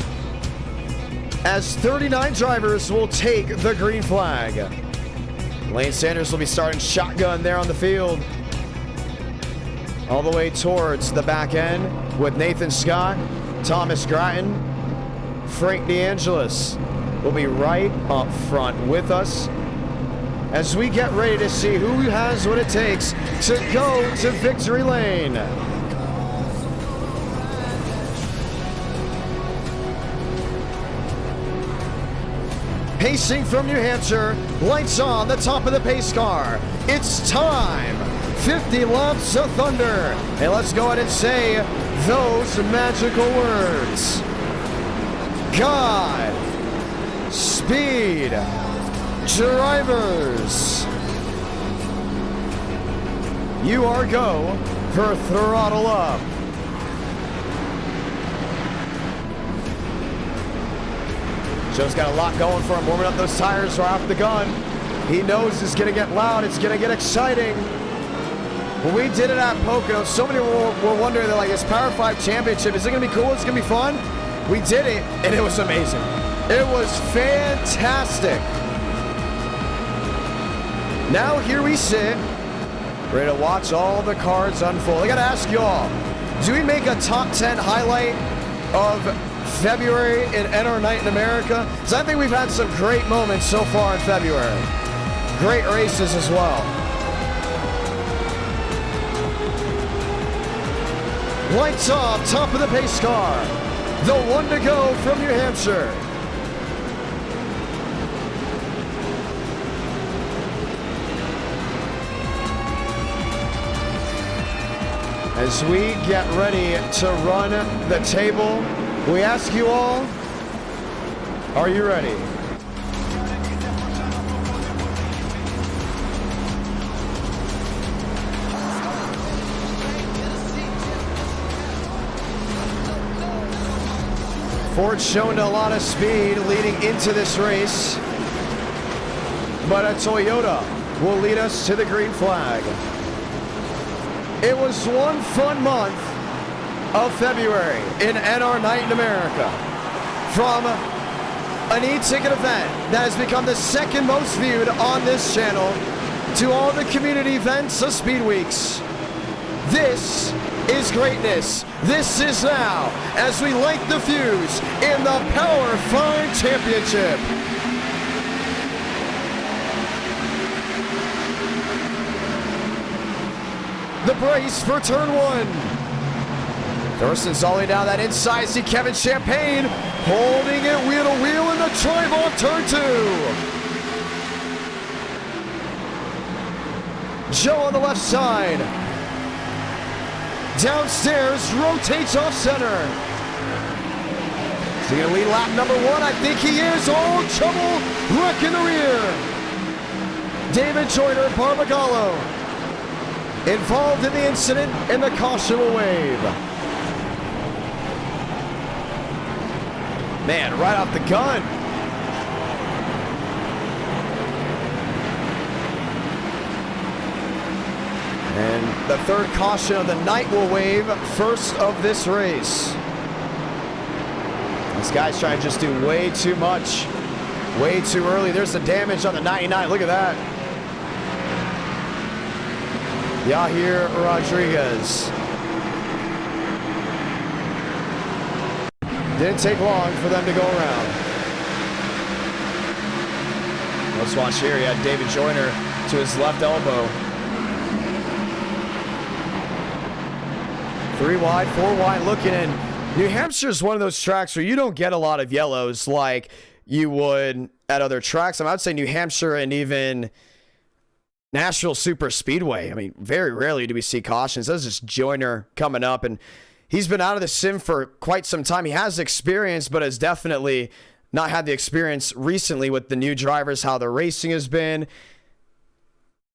as 39 drivers will take the green flag. Lane Sanders will be starting shotgun there on the field. All the way towards the back end with Nathan Scott, Thomas Gratton, Frank DeAngelis will be right up front with us as we get ready to see who has what it takes to go to victory lane. Pacing from New Hampshire, lights on the top of the pace car. It's time. 50 laps of thunder. And let's go ahead and say those magical words. God, speed, drivers. You are go for throttle up. Joe's got a lot going for him, warming up those tires right off the gun. He knows it's gonna get loud, it's gonna get exciting. When we did it at Pocono, so many were wondering, they're like, this Power 5 Championship, is it gonna be cool? Is it gonna be fun? We did it, and it was amazing. It was fantastic. Now here we sit, ready to watch all the cards unfold. I gotta ask you all, do we make a top 10 highlight of February in NR Night in America? Because I think we've had some great moments so far in February. Great races as well. Lights off, top of the pace car. The one to go from New Hampshire. As we get ready to run the table, we ask you all, are you ready? Ford's shown a lot of speed leading into this race, but a Toyota will lead us to the green flag. It was one fun month of February in NR Night in America. From an e-ticket event that has become the second most viewed on this channel to all the community events of Speed Weeks. This is greatness. This is now as we light the fuse in the Power 5 Championship. The brace for turn 1. Thurston's all the way down that inside. See Kevin Champagne holding it wheel to wheel in the drive off turn 2. Joe on the left side. Downstairs, rotates off center. Is he gonna lead lap number 1? I think he is. Oh, trouble, wreck in the rear. David Joyner, Barbagallo, involved in the incident, and the caution will wave. Man, right off the gun. And the third caution of the night will wave first of this race. This guy's trying to just do way too much, way too early. There's the damage on the 99. Look at that. Yahir Rodriguez. Didn't take long for them to go around. Let's watch here. He had David Joyner to his left elbow. 3 wide, 4 wide looking in. New Hampshire is one of those tracks where you don't get a lot of yellows like you would at other tracks. I would say New Hampshire and even Nashville Super Speedway. I mean, very rarely do we see cautions. This is Joyner coming up, and he's been out of the sim for quite some time. He has experience, but has definitely not had the experience recently with the new drivers, how the racing has been,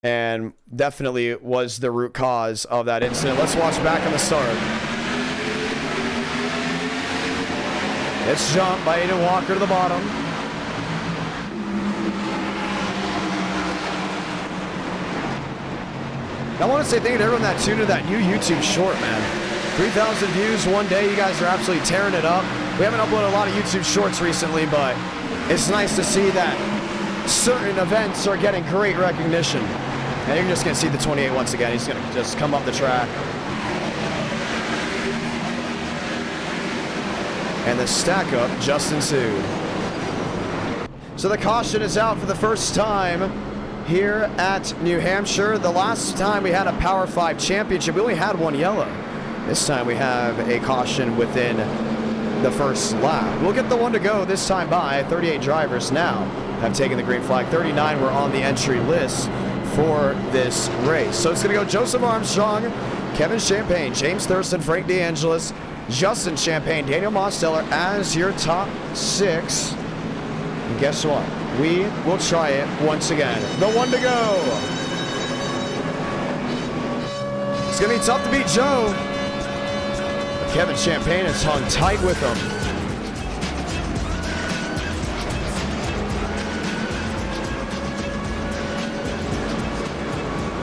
and definitely was the root cause of that incident. Let's watch back on the start. It's jumped by Aiden Walker to the bottom. I want to say thank you to everyone that tuned into that new YouTube short, man. 3,000 views one day. You guys are absolutely tearing it up. We haven't uploaded a lot of YouTube shorts recently, but it's nice to see that certain events are getting great recognition. And you're just going to see the 28 once again. He's going to just come up the track. And the stack up just ensued. So the caution is out for the first time here at New Hampshire. The last time we had a Power 5 championship, we only had 1 yellow. This time we have a caution within the first lap. We'll get the 1 to go this time by. 38 drivers now have taken the green flag. 39 were on the entry list for this race. So it's going to go Joseph Armstrong, Kevin Champagne, James Thurston, Frank DeAngelis, Justin Champagne, Daniel Mosteller as your top 6. And guess what? We will try it once again. The 1 to go. It's going to be tough to beat Joe. But Kevin Champagne has hung tight with him.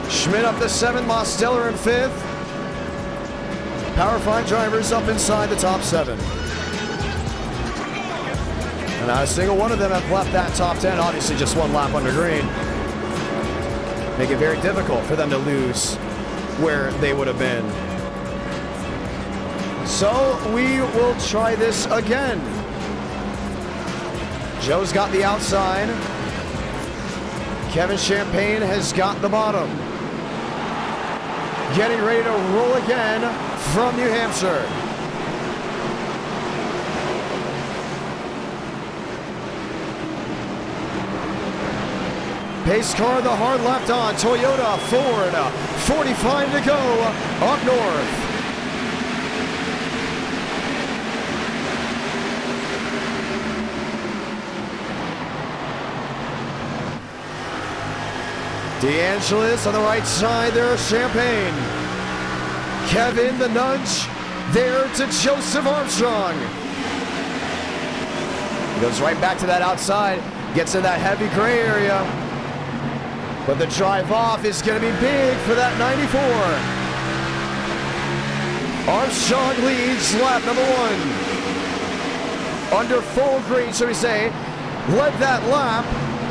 Schmidt up to 7th, Mosteller in 5th. Power 5 drivers up inside the top 7. And not a single one of them have left that top 10. Obviously just 1 lap under green. Make it very difficult for them to lose where they would have been. So we will try this again. Joe's got the outside. Kevin Champagne has got the bottom. Getting ready to roll again from New Hampshire. Pace car, the hard left on. Toyota, Ford, 45 to go up north. DeAngelis on the right side, there's Champagne. Kevin, the nudge, there to Joseph Armstrong. Goes right back to that outside, gets in that heavy gray area. But the drive off is going to be big for that 94. Armstrong leads lap number 1. Under full green, shall we say. Led that lap,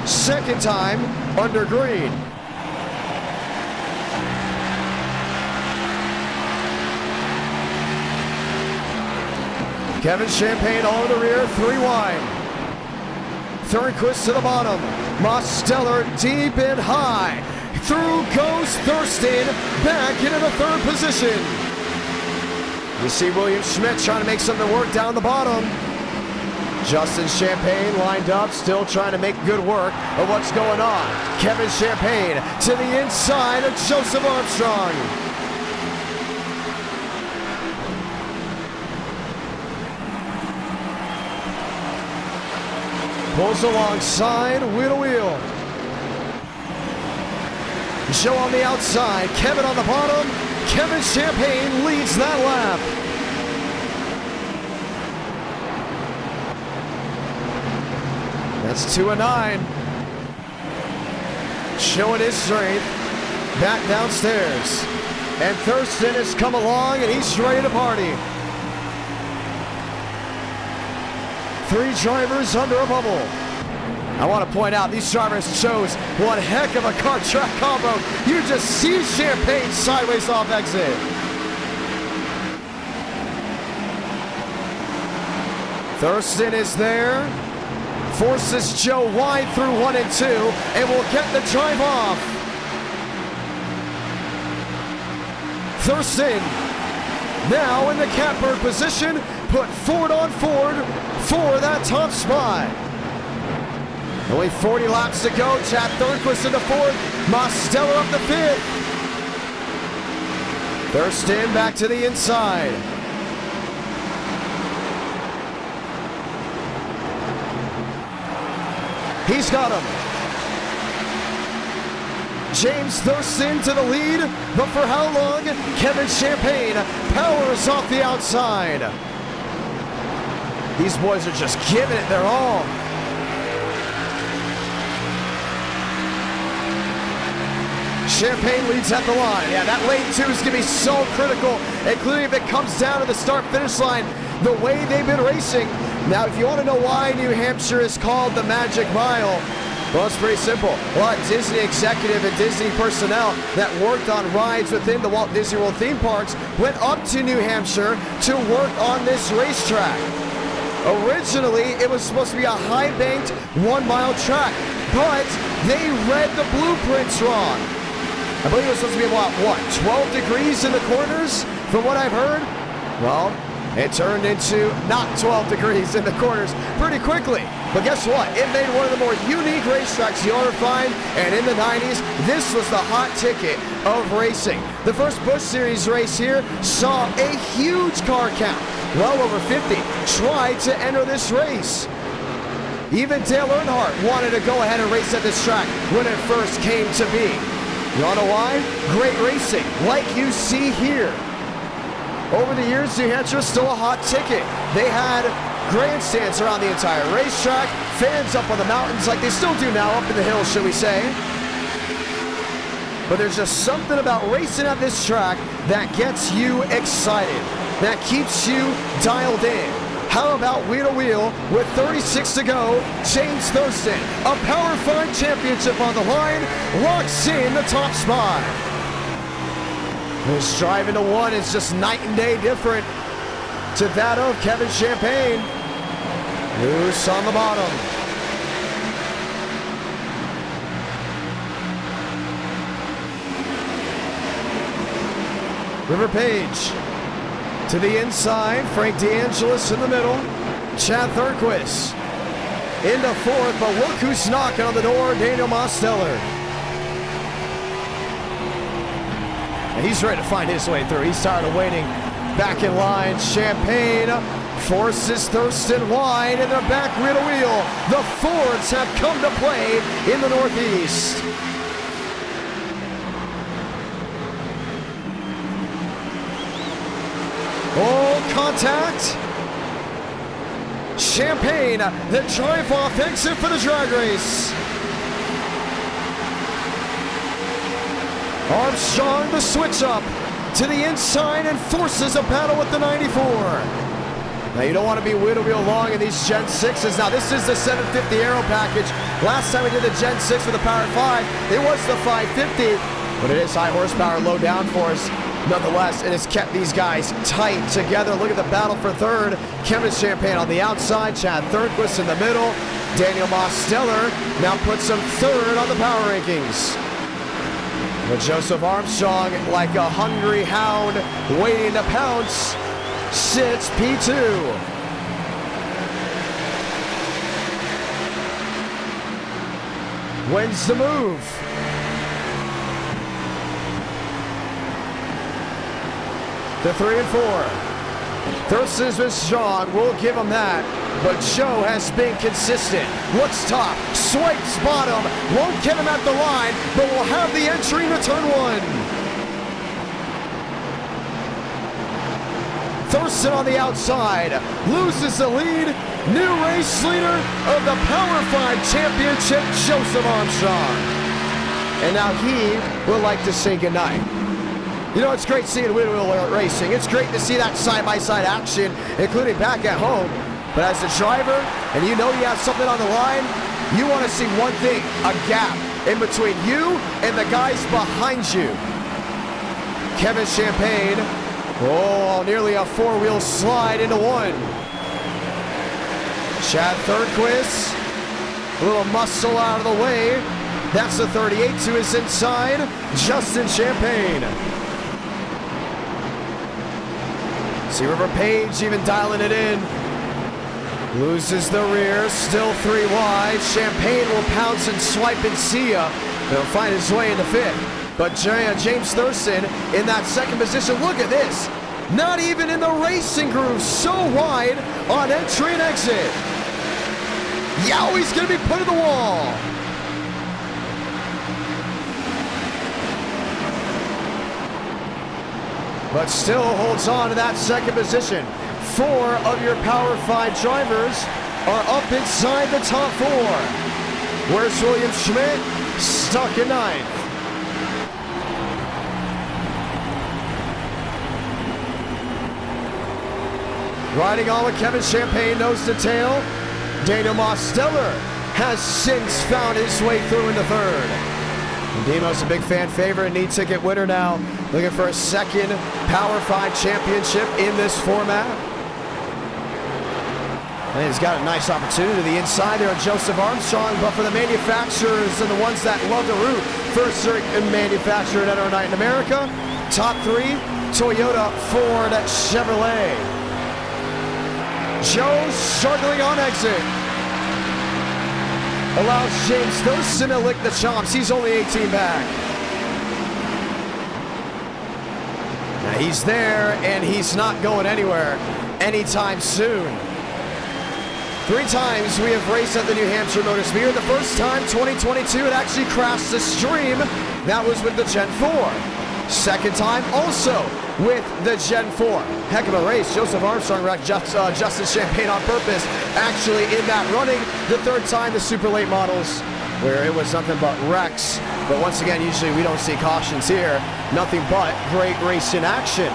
second time under green. Kevin Champagne all in the rear, 3 wide. Thornquist to the bottom. Mosteller deep and high. Through goes Thurston, back into the 3rd position. You see William Schmidt trying to make something work down the bottom. Justin Champagne lined up, still trying to make good work of what's going on. Kevin Champagne to the inside of Joseph Armstrong. Pulls alongside, wheel to wheel. Joe on the outside, Kevin on the bottom. Kevin Champagne leads that lap. That's 2 and 9. Showing his strength. Back downstairs. And Thurston has come along and he's ready to party. 3 drivers under a bubble. I want to point out these drivers chose one heck of a car track combo. You just see Champagne sideways off exit. Thurston is there. Forces Joe wide through 1 and 2 and will get the drive off. Thurston now in the catbird position, put Ford on Ford for that top spot. Only 40 laps to go. Chad Thornquist in the 4th, Mosteller up the 5th. Thurston back to the inside. He's got him. James Thurston to the lead, but for how long? Kevin Champagne powers off the outside. These boys are just giving it their all. Champagne leads at the line. Yeah, that lane 2 is going to be so critical, including if it comes down to the start-finish line, the way they've been racing. Now, if you want to know why New Hampshire is called the Magic Mile, well, it's pretty simple. A lot of Disney executive and Disney personnel that worked on rides within the Walt Disney World theme parks went up to New Hampshire to work on this racetrack. Originally, it was supposed to be a high-banked 1-mile track, but they read the blueprints wrong. I believe it was supposed to be about, what, 12 degrees in the corners, from what I've heard? Well, it turned into not 12 degrees in the corners pretty quickly. But guess what? It made one of the more unique racetracks you'll ever find, and in the 90s, this was the hot ticket of racing. The first Busch Series race here saw a huge car count, well over 50, try to enter this race. Even Dale Earnhardt wanted to go ahead and race at this track when it first came to be. You wanna know why? Great racing, like you see here. Over the years, New Hampshire is still a hot ticket. They had grandstands around the entire racetrack, fans up on the mountains like they still do now, up in the hills, should we say. But there's just something about racing at this track that gets you excited, that keeps you dialed in. How about wheel to wheel with 36 to go? James Thurston, a Power 5 championship on the line, locks in the top spot. This driving to 1 is just night and day different to that of Kevin Champagne. Loose on the bottom. River Page to the inside. Frank DeAngelis in the middle. Chad Thornquist into 4th, but look who's knocking on the door, Daniel Mosteller. And he's ready to find his way through. He's tired of waiting. Back in line, Champagne forces Thurston wide, and they're back wheel to wheel. The Fords have come to play in the Northeast. Oh, contact. Champagne, the drive-off exit for the drag race. Armstrong, the switch up to the inside and forces a battle with the 94. Now, you don't want to be wheel to wheel long in these Gen 6s. Now, this is the 750 Aero package. Last time we did the Gen 6 with the Power 5, it was the 550, but it is high horsepower, low downforce. Nonetheless, it has kept these guys tight together. Look at the battle for 3rd. Kevin Champagne on the outside, Chad Thornquist in the middle. Daniel Mosteller now puts him 3rd on the power rankings. But Joseph Armstrong, like a hungry hound waiting to pounce, sits P2. Wins the move. The 3 and 4. Thurston's been strong, we'll give him that. But Joe has been consistent. Looks top, swipes bottom, won't get him at the line, but will have the entry into turn 1. Thurston on the outside, loses the lead. New race leader of the Power 5 Championship, Joseph Armstrong. And now he would like to say goodnight. You know, it's great seeing wheel-to-wheel racing. It's great to see that side-by-side action, including back at home. But as a driver, and you know you have something on the line, you want to see one thing, a gap in between you and the guys behind you. Kevin Champagne, oh, nearly a 4-wheel slide into 1. Chad Thornquist A little muscle out of the way. That's the 38 to his inside, Justin Champagne. See River Page even dialing it in. Loses the rear, still 3 wide. Champagne will pounce and swipe and see ya. He'll find his way into 5th. But James Thurston in that 2nd position. Look at this. Not even in the racing groove, so wide on entry and exit. Yowie's gonna be put in the wall. But still holds on to that 2nd position. 4 of your Power 5 drivers are up inside the top 4. Where's William Schmidt? Stuck in 9th. Riding on with Kevin Champagne, nose to tail. Daniel Mosteller has since found his way through into 3rd. Demo's a big fan favorite, knee ticket winner now. Looking for a 2nd Power 5 championship in this format. And he's got a nice opportunity to the inside there on Joseph Armstrong, but for the manufacturers and the ones that love to root for a certain manufacturer at our night in America, top 3, Toyota, Ford, Chevrolet. Joe struggling on exit. Allows James Thurston to lick the chops. He's only 18 back. Now he's there, and he's not going anywhere anytime soon. 3 times we have raced at the New Hampshire Motor Speedway. The first time, 2022, it actually crashed the stream. That was with the Gen 4. 2nd time, also with the Gen 4. Heck of a race. Joseph Armstrong wrecked Justin Champagne on purpose. Actually in that running, the 3rd time, the super late models, where it was nothing but wrecks. But once again, usually we don't see cautions here. Nothing but great race in action.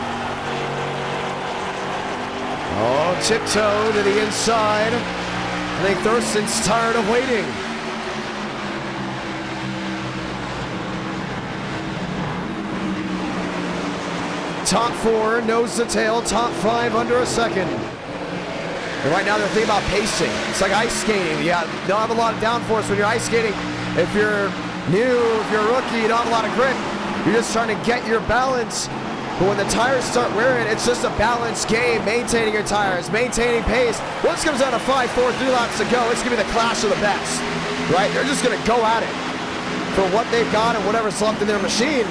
Oh, tiptoe to the inside. I think Thurston's tired of waiting. Top 4, nose to tail, top 5 under a 2nd. And right now they're thinking about pacing. It's like ice skating. Yeah, you don't have a lot of downforce when you're ice skating. If you're new, if you're a rookie, you don't have a lot of grip. You're just trying to get your balance. But when the tires start wearing, it's just a balanced game, maintaining your tires, maintaining pace. Once it comes down to 5, 4, 3 laps to go, it's going to be the clash of the best, right? They're just going to go at it for what they've got and whatever's left in their machine.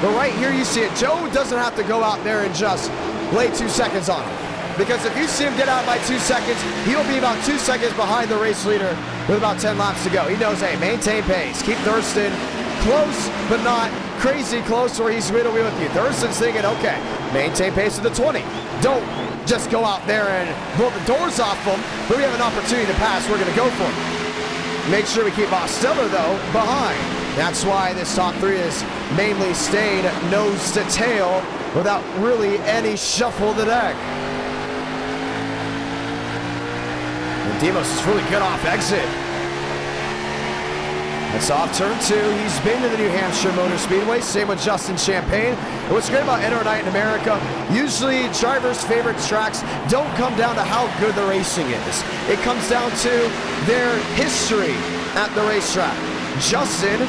But right here you see it. Joe doesn't have to go out there and just lay 2 seconds on him. Because if you see him get out by 2 seconds, he'll be about 2 seconds behind the race leader with about 10 laps to go. He knows, hey, maintain pace. Keep Thurston close, but not crazy close where he's going to be with you. Thurston's thinking, okay, maintain pace at the 20. Don't just go out there and blow the doors off them, but we have an opportunity to pass. We're going to go for it. Make sure we keep Mosteller, though, behind. That's why this top 3 has mainly stayed nose to tail without really any shuffle of the deck. And Demos is really good off exit. That's off turn 2. He's been to the New Hampshire Motor Speedway. Same with Justin Champagne. And what's great about NR Night in America, usually drivers' favorite tracks don't come down to how good the racing is. It comes down to their history at the racetrack. Justin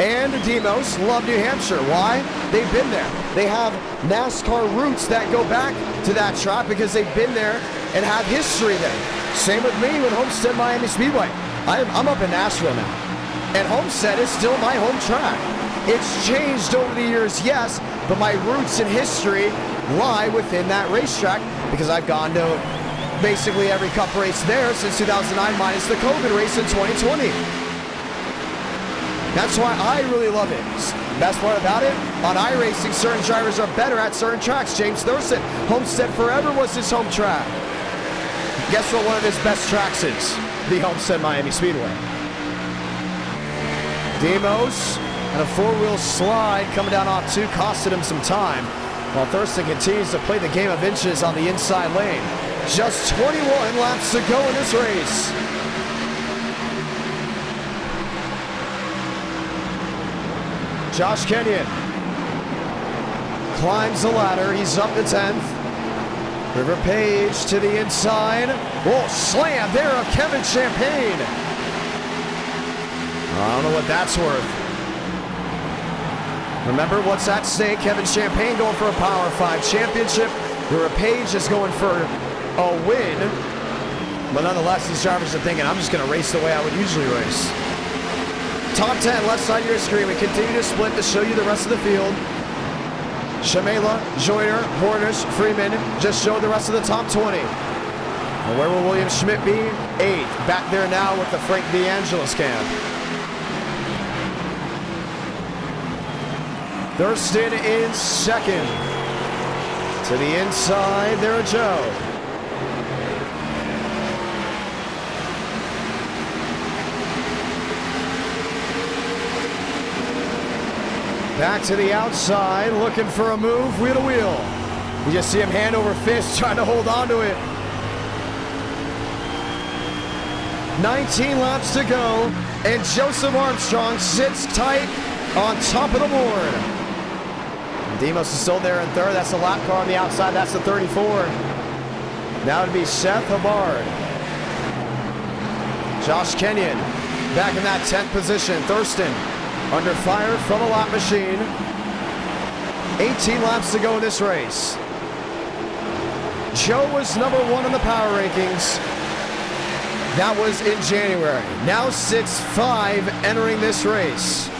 and Demos love New Hampshire. Why? They've been there. They have NASCAR roots that go back to that track because they've been there and have history there. Same with me with Homestead Miami Speedway. I'm up in Nashville now. And Homestead is still my home track. It's changed over the years, yes, but my roots and history lie within that racetrack because I've gone to basically every Cup race there since 2009 minus the COVID race in 2020. That's why I really love it. Best part about it, on iRacing, certain drivers are better at certain tracks. James Thurston, Homestead forever was his home track. Guess what one of his best tracks is? The Homestead Miami Speedway. Demos and a 4-wheel slide coming down off 2 costed him some time, while Thurston continues to play the game of inches on the inside lane. Just 21 laps to go in this race. Josh Kenyon climbs the ladder. He's up to 10th. River Page to the inside. Oh, slam there of Kevin Champagne. I don't know what that's worth. Remember what's at stake. Kevin Champagne going for a Power 5 championship. River Page is going for a win. But nonetheless, these drivers are thinking, I'm just going to race the way I would usually race. Top 10, left side of your screen. We continue to split to show you the rest of the field. Shamela, Joyner, Hornish, Freeman just showed the rest of the top 20. And where will William Schmidt be? 8th. Back there now with the Frank DeAngelis camp. Thurston in 2nd. To the inside, there Joe. Back to the outside, looking for a move, wheel to wheel. You just see him hand over fist, trying to hold on to it. 19 laps to go, and Joseph Armstrong sits tight on top of the board. Demos is still there in 3rd. That's the lap car on the outside. That's the 34. Now it'd be Seth Hubbard. Josh Kenyon back in that 10th position. Thurston under fire from a lap machine. 18 laps to go in this race. Joe was number 1 in the power rankings. That was in January. Now sits 5 entering this race.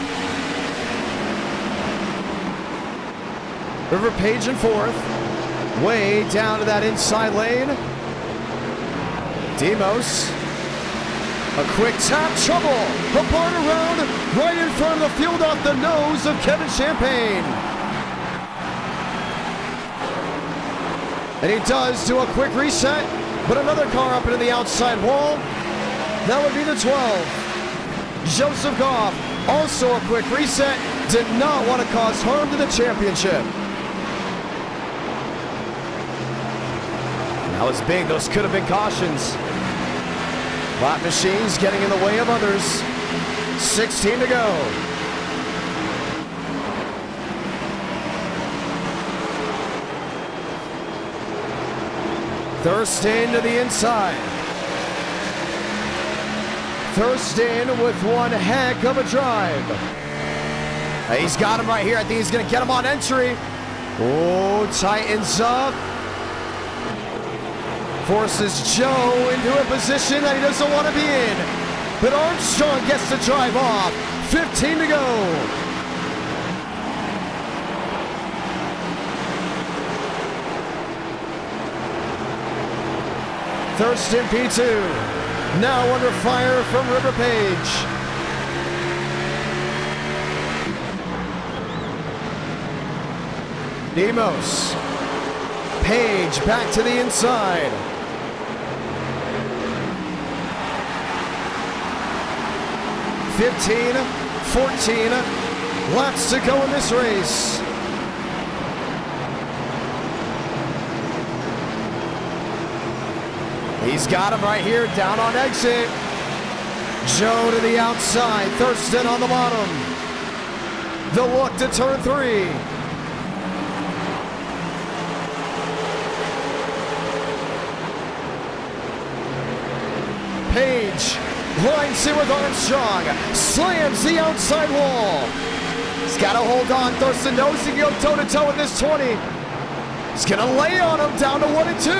River Page in 4th. Way down to that inside lane. Demos. A quick tap, trouble. Hubbard around, right in front of the field off the nose of Kevin Champagne. And he does do a quick reset, but another car up into the outside wall. That would be the 12. Joseph Goff, also a quick reset, did not want to cause harm to the championship. That was big, those could have been cautions. Lap machines getting in the way of others. 16 to go. Thurston to the inside. Thurston with one heck of a drive. He's got him right here. I think he's going to get him on entry. Oh, tightens up. Forces Joe into a position that he doesn't want to be in. But Armstrong gets to drive off. 15 to go. Thurston P2. Now under fire from River Page. Demos. Page back to the inside. 15, 14 laps to go in this race. He's got him right here, down on exit. Joe to the outside, Thurston on the bottom. The look to turn 3. Page lines in with Armstrong, slams the outside wall. He's got to hold on. Thurston knows he can go toe-to-toe with this 20. He's going to lay on him down to 1 and 2.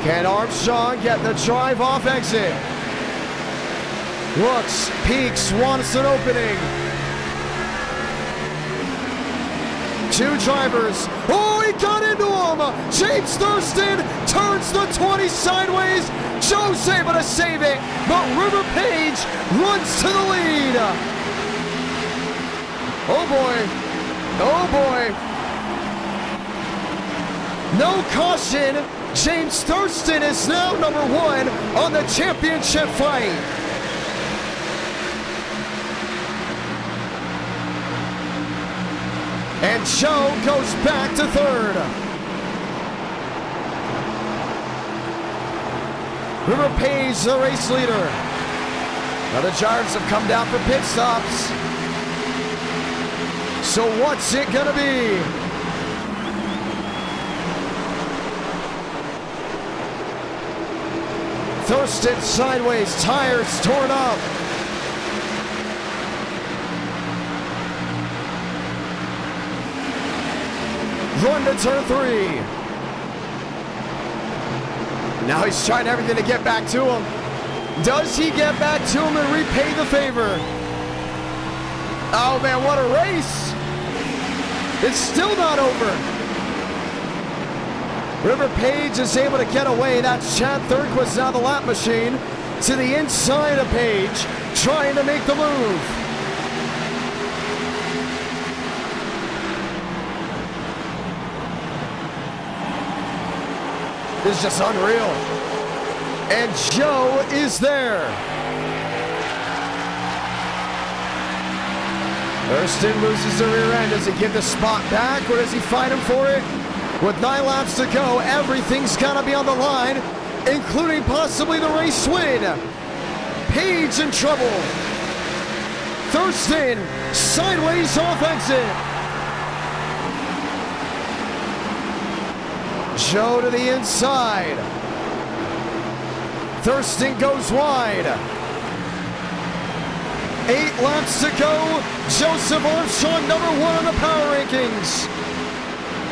Can Armstrong get the drive off exit? Looks, peeks, wants an opening. 2 drivers. Oh, he got into him. James Thurston turns the 20 sideways. Joe's able to save it, but River Page runs to the lead. Oh boy. Oh boy. No caution. James Thurston is now number 1 on the championship fight. And Joe goes back to 3rd. River Page, the race leader. Now the drivers have come down for pit stops. So what's it gonna be? Thurston sideways, tires torn up. Run to turn 3. Now he's trying everything to get back to him. Does he get back to him and repay the favor? Oh man, what a race! It's still not over. River Page is able to get away. That's Chad Thurquist, now the lap machine, to the inside of Page, trying to make the move. This is just unreal. And Joe is there. Thurston loses the rear end. Does he give the spot back or does he fight him for it? With 9 laps to go, everything's got to be on the line, including possibly the race win. Page in trouble. Thurston sideways off exit. Joe to the inside. Thurston goes wide. 8 laps to go. Joseph Armstrong, number 1 on the power rankings.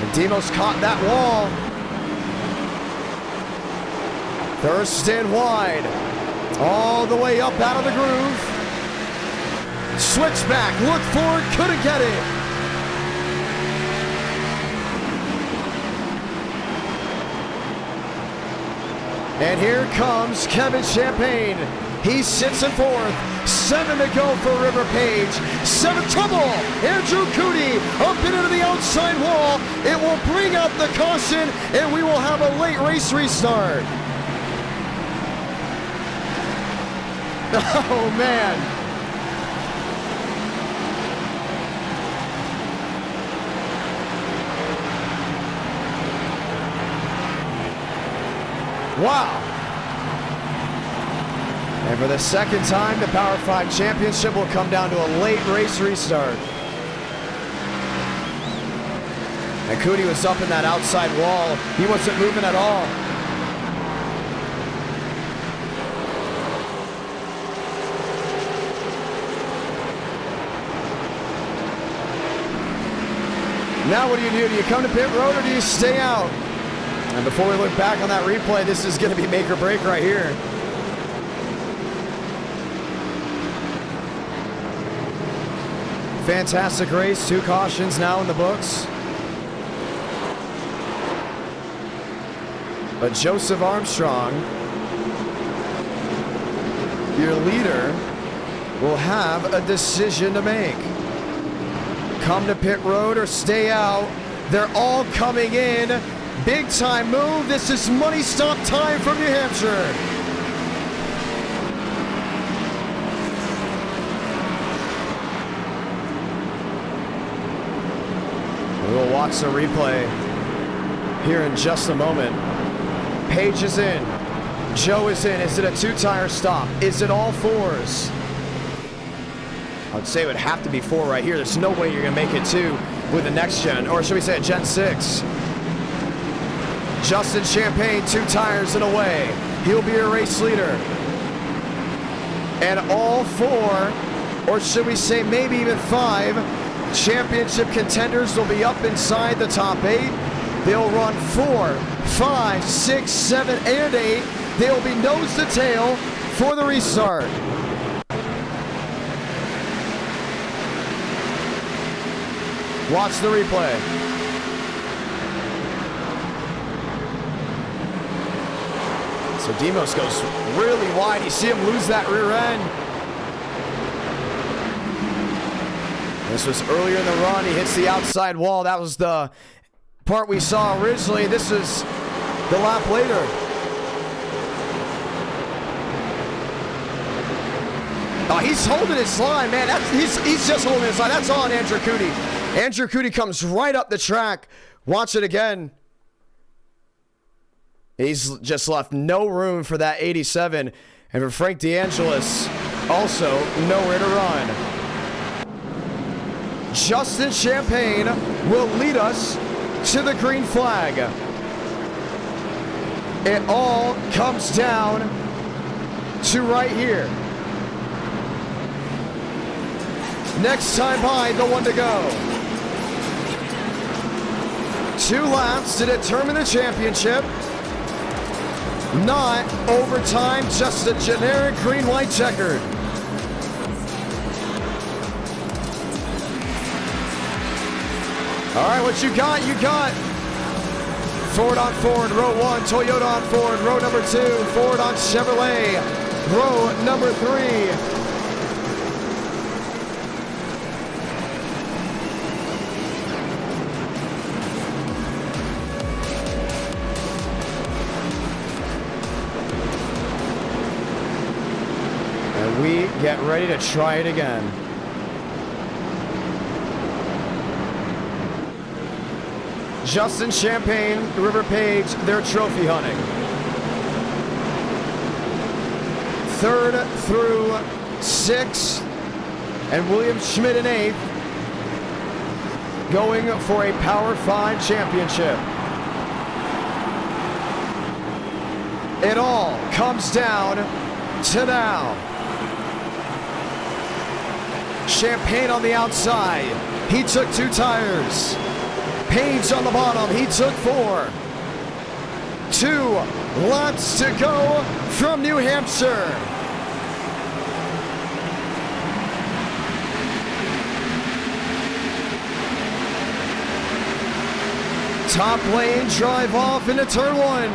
And Demos caught that wall. Thurston wide. All the way up out of the groove. Switchback, look forward, couldn't get it. And here comes Kevin Champagne. He sits in 4th. 7 to go for River Page. 7 trouble. Andrew Cootie up and into the outside wall. It will bring out the caution, and we will have a late race restart. Oh, man. Wow. And for the second time, the Power 5 Championship will come down to a late race restart. And Cootie was up in that outside wall. He wasn't moving at all. Now what do? Do you come to pit road or do you stay out? And before we look back on that replay, this is going to be make or break right here. Fantastic race, 2 cautions now in the books. But Joseph Armstrong, your leader, will have a decision to make. Come to pit road or stay out. They're all coming in. Big time move. This is money stop time from New Hampshire. We'll watch the replay here in just a moment. Page is in. Joe is in. Is it a 2-tire stop? Is it all 4s? I'd say it would have to be 4 right here. There's no way you're going to make it 2 with the next gen, or should we say a Gen 6. Justin Champagne, 2 tires and away. He'll be your race leader. And all 4, or should we say maybe even 5, championship contenders will be up inside the top 8. They'll run 4, 5, 6, 7, and 8. They'll be nose to tail for the restart. Watch the replay. So Demos goes really wide. You see him lose that rear end. This was earlier in the run. He hits the outside wall. That was the part we saw originally. This is the lap later. Oh, he's holding his line, man. He's just holding his line. That's all on Andrew Cootie. Andrew Cootie comes right up the track. Watch it again. He's just left no room for that 87. And for Frank DeAngelis, also nowhere to run. Justin Champagne will lead us to the green flag. It all comes down to right here. Next time by, the one to go. 2 laps to determine the championship. Not overtime, just a generic green-white checkered. All right, what you got? You got Ford on Ford, row 1, Toyota on Ford, row number 2, Ford on Chevrolet, row number 3. We get ready to try it again. Justin Champagne, River Page, they're trophy hunting. 3rd through 6th, and William Schmidt in 8th, going for a Power 5 championship. It all comes down to now. Champagne on the outside. He took 2 tires. Page on the bottom. He took 4. 2 laps to go from New Hampshire. Top lane, drive off into turn 1.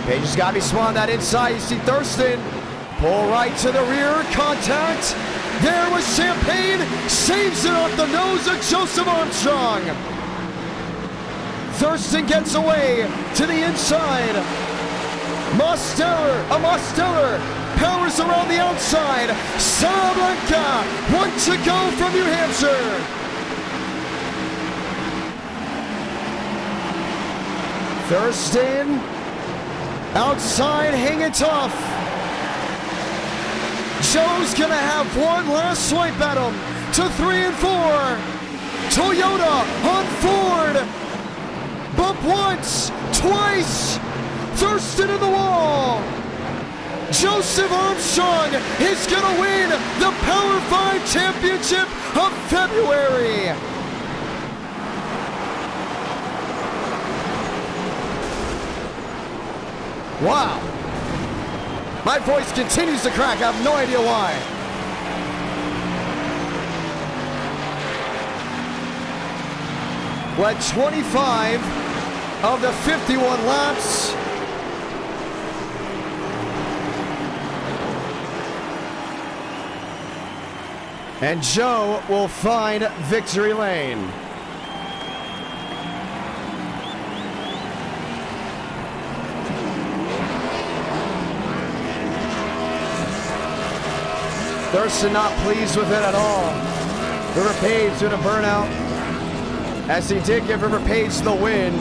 Page has got to be smart on that inside. You see Thurston. Pull right to the rear, contact. There was Champagne, saves it off the nose of Joseph Armstrong. Thurston gets away to the inside. Mosteller powers around the outside. Salamanca, 1 to go from New Hampshire. Thurston, outside, hanging tough. Joe's gonna have one last swipe at him to 3 and 4. Toyota on Ford. Bump once, twice. Thurston in the wall. Joseph Armstrong is gonna win the Power 5 Championship of February. Wow. My voice continues to crack. I have no idea why. Led 25 of the 51 laps. And Joe will find victory lane. Thurston not pleased with it at all. River Page doing a burnout, as he did give River Page the win.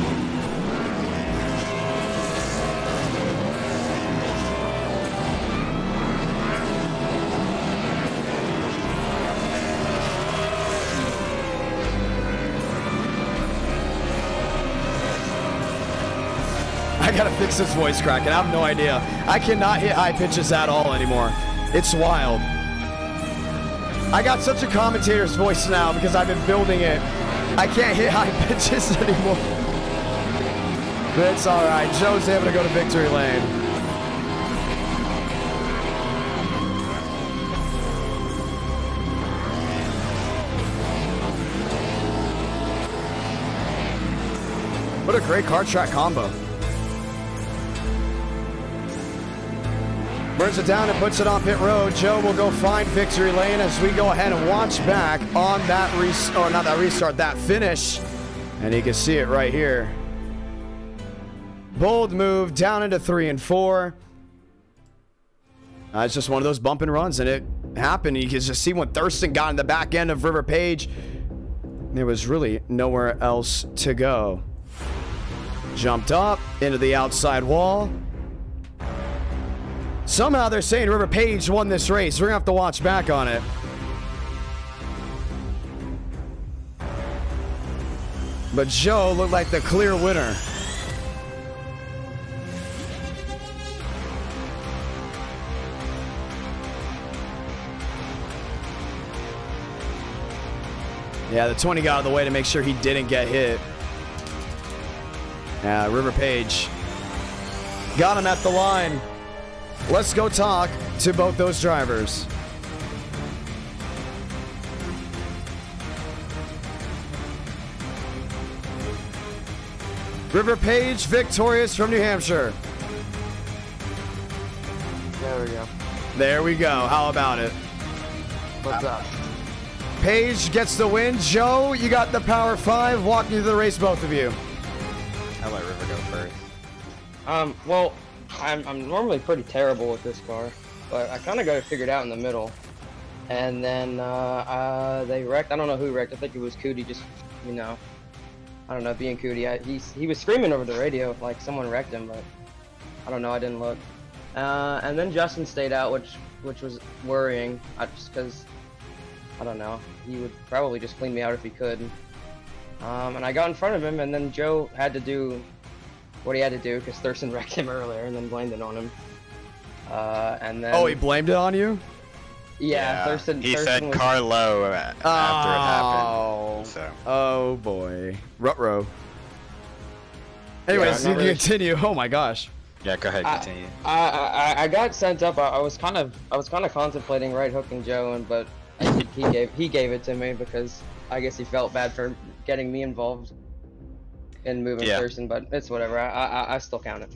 I gotta fix this voice crack, and I have no idea. I cannot hit high pitches at all anymore. It's wild. I got such a commentator's voice now because I've been building it. I can't hit high pitches anymore. But it's all right. Joe's able to go to victory lane. What a great car track combo. Burns it down and puts it on pit road. Joe will go find victory lane as we go ahead and watch back on that that finish. And you can see it right here. Bold move down into 3 and 4. It's just one of those bump and runs, and it happened. You can just see when Thurston got in the back end of River Page, there was really nowhere else to go. Jumped up into the outside wall. Somehow they're saying River Page won this race. We're going to have to watch back on it. But Joe looked like the clear winner. Yeah, the 20 got out of the way to make sure he didn't get hit. Yeah, River Page got him at the line. Let's go talk to both those drivers. River Page victorious from New Hampshire. There we go. There we go. How about it? What's up? Page gets the win. Joe, you got the Power 5. Walk me through the race, both of you. I'll let River go first. Well, I'm normally pretty terrible with this car, but I kind of got it figured out in the middle. And then they wrecked. I don't know who wrecked. I think it was Cootie. Just, you know, I don't know, being Cootie. He was screaming over the radio like someone wrecked him, but I don't know. I didn't look. And then Justin stayed out, which was worrying, just because I don't know. He would probably just clean me out if he could. And I got in front of him, and then Joe had to do what he had to do because Thurston wrecked him earlier, and then blamed it on him. And then He blamed it on you? yeah, Thurston. He Thurston said was, Carlo after it happened. So. Oh boy. Ruh-roh. Anyways, Yeah, you can continue. Oh my gosh. Yeah, go ahead, continue. I got sent up. I was kind of contemplating right hooking Joe, but I think he gave it to me because I guess he felt bad for getting me involved in moving Thurston, but it's whatever. I still count it.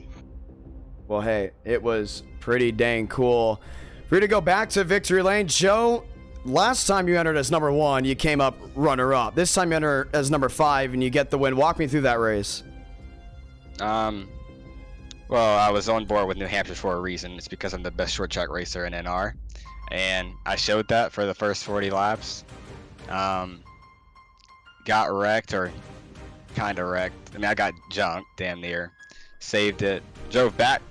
Well, hey, it was pretty dang cool. For you to go back to victory lane, Joe, last time you entered as number 1, you came up runner-up. This time you enter as number 5, and you get the win. Walk me through that race. Well, I was on board with New Hampshire for a reason. It's because I'm the best short track racer in NR, and I showed that for the first 40 laps. Got wrecked, or kind of wrecked. I mean, I got junked, damn near. Saved it. Drove back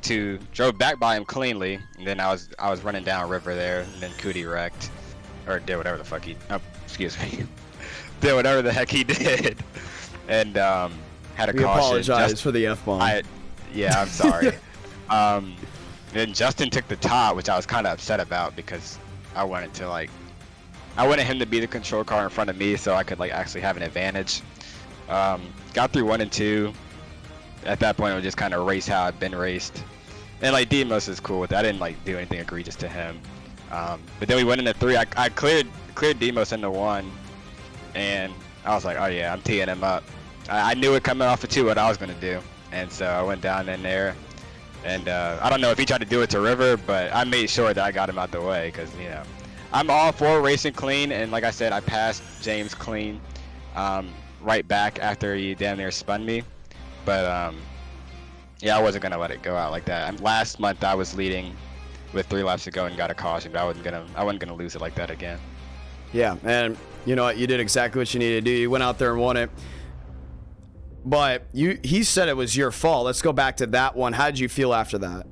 by him cleanly, and then I was running down river there, and then Cootie wrecked, or did whatever the fuck he. Oh, excuse me. Did whatever the heck he did, and had a We caution. apologize for the F-bomb. Yeah, I'm sorry. Then Justin took the top, which I was kind of upset about because I wanted him to be the control car in front of me so I could actually have an advantage. Got through 1 and 2. At that point, it was just kind of race how I've been raced. And Demos is cool with that. I didn't do anything egregious to him. But then we went into 3. I cleared Demos into 1, and I was like, oh yeah, I'm teeing him up. I knew it coming off of 2 what I was gonna do. And so I went down in there, and I don't know if he tried to do it to River, but I made sure that I got him out the way because, you know, I'm all for racing clean, and like I said, I passed James clean right back after he damn near spun me. But yeah, I wasn't gonna let it go out like that. Last month I was leading with 3 laps to go and got a caution, but I wasn't gonna lose it like that again. Yeah, and you know what? You did exactly what you needed to do. You went out there and won it. But he said it was your fault. Let's go back to that one. How did you feel after that?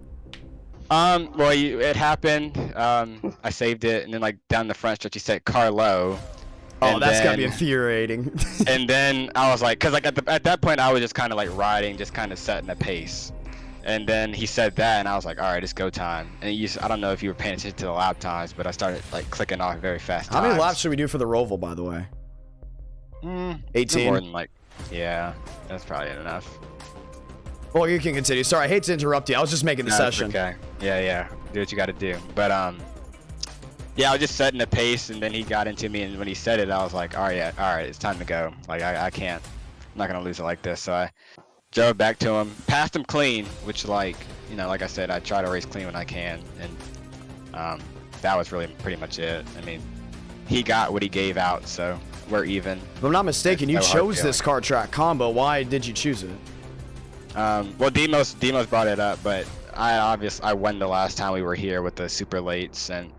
Well, it happened. I saved it, and then down the front stretch, he said Carlo. Oh, that's gotta be infuriating. And then I was like, cause at that point I was just kind of riding, just kind of setting a pace. And then he said that, and I was like, all right, it's go time. And I don't know if you were paying attention to the lap times, but I started clicking off very fast. How many laps should we do for the ROVAL, by the way? 18. More than yeah, that's probably enough. Well, you can continue. Sorry, I hate to interrupt you. I was just making the session. Okay. Yeah. Do what you got to do. But yeah, I was just setting the pace, and then he got into me, and when he said it, I was like, all right, it's time to go. I can't. I'm not gonna lose it like this. So I drove back to him, passed him clean, which like I said, I try to race clean when I can, and that was really pretty much it. I mean, he got what he gave out, so we're even. If I'm not mistaken, you chose this car track combo. Why did you choose it? Well, Demos brought it up, but I won the last time we were here with the super lates, and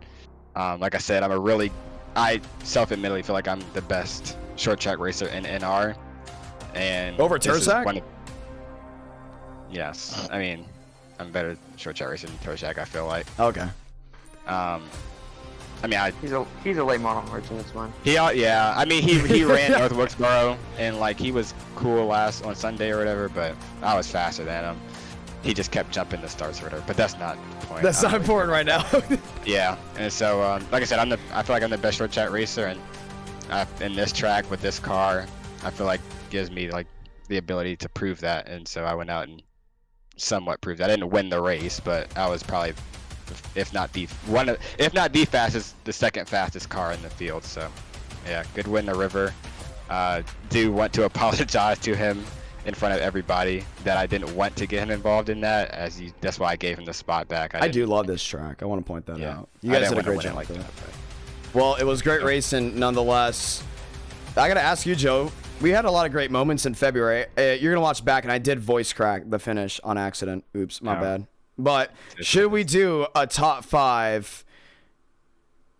like I said, I self-admittedly feel like I'm the best short track racer in NR. And over Turzak? Yes, I mean, I'm better short track racer than Turzak, I feel like. Okay. I mean, he's a late model merchant. It's fine. Yeah. I mean, he ran North Wilkesboro, and he was cool on Sunday or whatever, but I was faster than him. He just kept jumping the starts or whatever, but that's not the point. That's not important right now. Yeah, and so like I said, I feel like I'm the best short track racer, and in this track with this car, I feel like gives me like the ability to prove that, and so I went out and somewhat proved that. I didn't win the race, but I was probably, if not the fastest, the second fastest car in the field. So yeah, good win the river. Do want to apologize to him in front of everybody that I didn't want to get him involved in that, that's why I gave him the spot back. I do love this track. I want to point that out. You I guys didn't did a wanna great job win it with like that. that, Well, it was great racing nonetheless. I got to ask you, Joe. We had a lot of great moments in February. You're going to watch back, and I did voice crack the finish on accident. Oops, my bad. But should we do a top 5,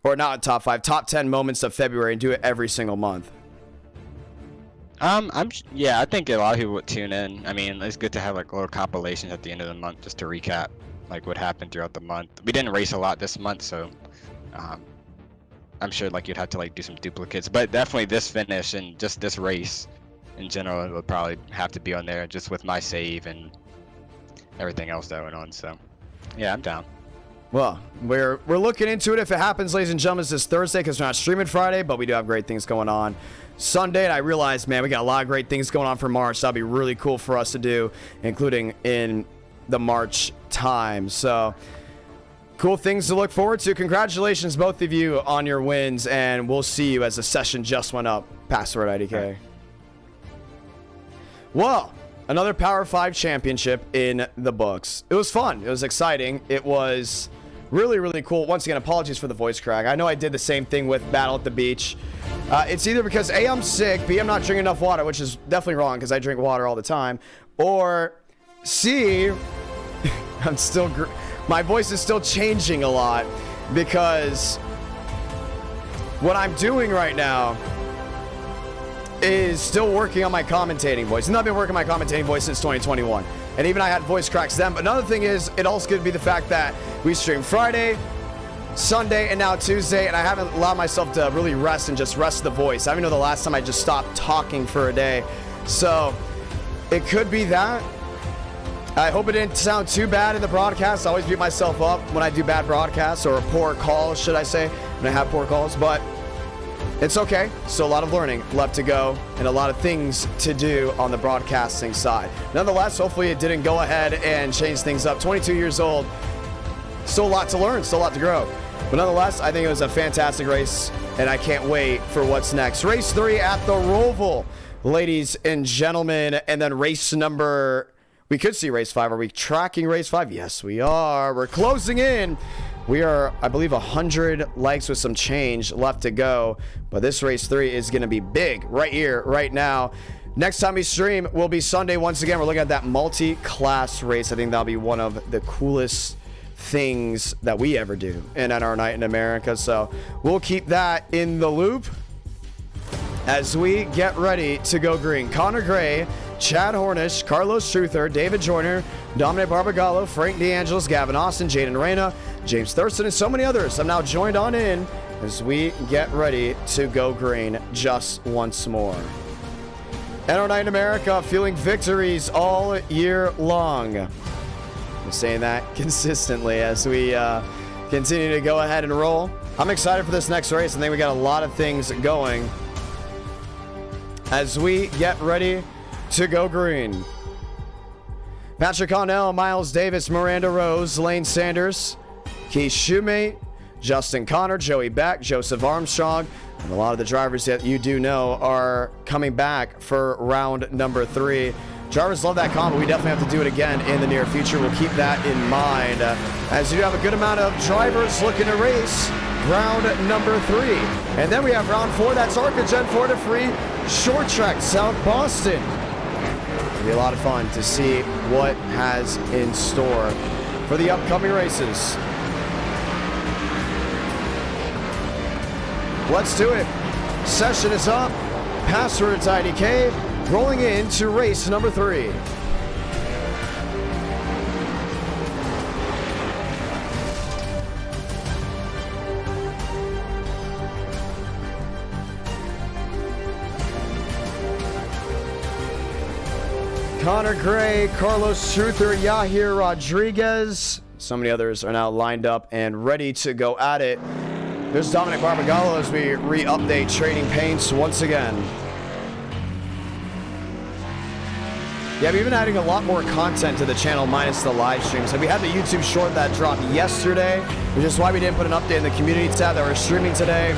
or not a top 5, top 10 moments of February and do it every single month? Yeah, I think a lot of people would tune in. I mean, it's good to have like little compilations at the end of the month just to recap like what happened throughout the month. We didn't race a lot this month, so I'm sure like you'd have to like do some duplicates, but definitely this finish and just this race in general would probably have to be on there, just with my save and everything else that went on. So yeah, I'm down. Well, we're looking into it if it happens, ladies and gentlemen. It's this Thursday because we're not streaming Friday, but we do have great things going on Sunday. And I realized, man, we got a lot of great things going on for March. That'll be really cool for us to do, including in the March time. So cool things to look forward to. Congratulations, both of you, on your wins, and we'll see you as the session just went up. Password IDK. Well, another Power 5 championship in the books. It was fun. It was exciting. It was really, really cool. Once again, apologies for the voice crack. I know I did the same thing with Battle at the Beach. It's either because A, I'm sick, B, I'm not drinking enough water, which is definitely wrong because I drink water all the time, or C, I'm still... my voice is still changing a lot because what I'm doing right now is still working on my commentating voice. And I've been working on my commentating voice since 2021. And even I had voice cracks then. But another thing is, it also could be the fact that we stream Friday, Sunday, and now Tuesday, and I haven't allowed myself to really rest and just rest the voice. I don't even know the last time I just stopped talking for a day. So it could be that. I hope it didn't sound too bad in the broadcast. I always beat myself up when I do bad broadcasts, or poor calls, should I say, when I have poor calls. But it's okay. Still a lot of learning left to go and a lot of things to do on the broadcasting side. Nonetheless, hopefully it didn't go ahead and change things up. 22 years old, still a lot to learn, still a lot to grow. But nonetheless, I think it was a fantastic race, and I can't wait for what's next. Race 3 at the ROVAL, ladies and gentlemen, and then race number... We could see race 5. Are we tracking race 5? Yes, we are. We're closing in. We are, I believe, 100 likes with some change left to go. But this race 3 is going to be big right here, right now. Next time we stream will be Sunday once again. We're looking at that multi-class race. I think that'll be one of the coolest things that we ever do in NR Night in America. So we'll keep that in the loop as we get ready to go green. Connor Gray, Chad Hornish, Carlos Truther, David Joyner, Dominic Barbagallo, Frank DeAngelis, Gavin Austin, Jaden Reyna, James Thurston, and so many others. I'm now joined on in as we get ready to go green just once more. NR Night in America, feeling victories all year long. I'm saying that consistently as we continue to go ahead and roll. I'm excited for this next race. I think we got a lot of things going as we get ready to go green. Patrick Connell, Miles Davis, Miranda Rose, Lane Sanders, Keith Shoemate, Justin Connor, Joey Beck, Joseph Armstrong, and a lot of the drivers that you do know are coming back for round number 3. Drivers love that combo. We definitely have to do it again in the near future. We'll keep that in mind as you have a good amount of drivers looking to race round number 3. And then we have round 4. That's ARCA Gen 4 to free short track, South Boston. It'll be a lot of fun to see what has in store for the upcoming races. Let's do it. Session is up. Passwords IDK. Rolling into race number 3. Connor Gray, Carlos Truther, Yahir Rodriguez. So many others are now lined up and ready to go at it. There's Dominic Barbagallo as we re-update Trading Paints once again. Yeah, we've been adding a lot more content to the channel minus the live streams. And we had the YouTube short that dropped yesterday, which is why we didn't put an update in the community tab that we're streaming today.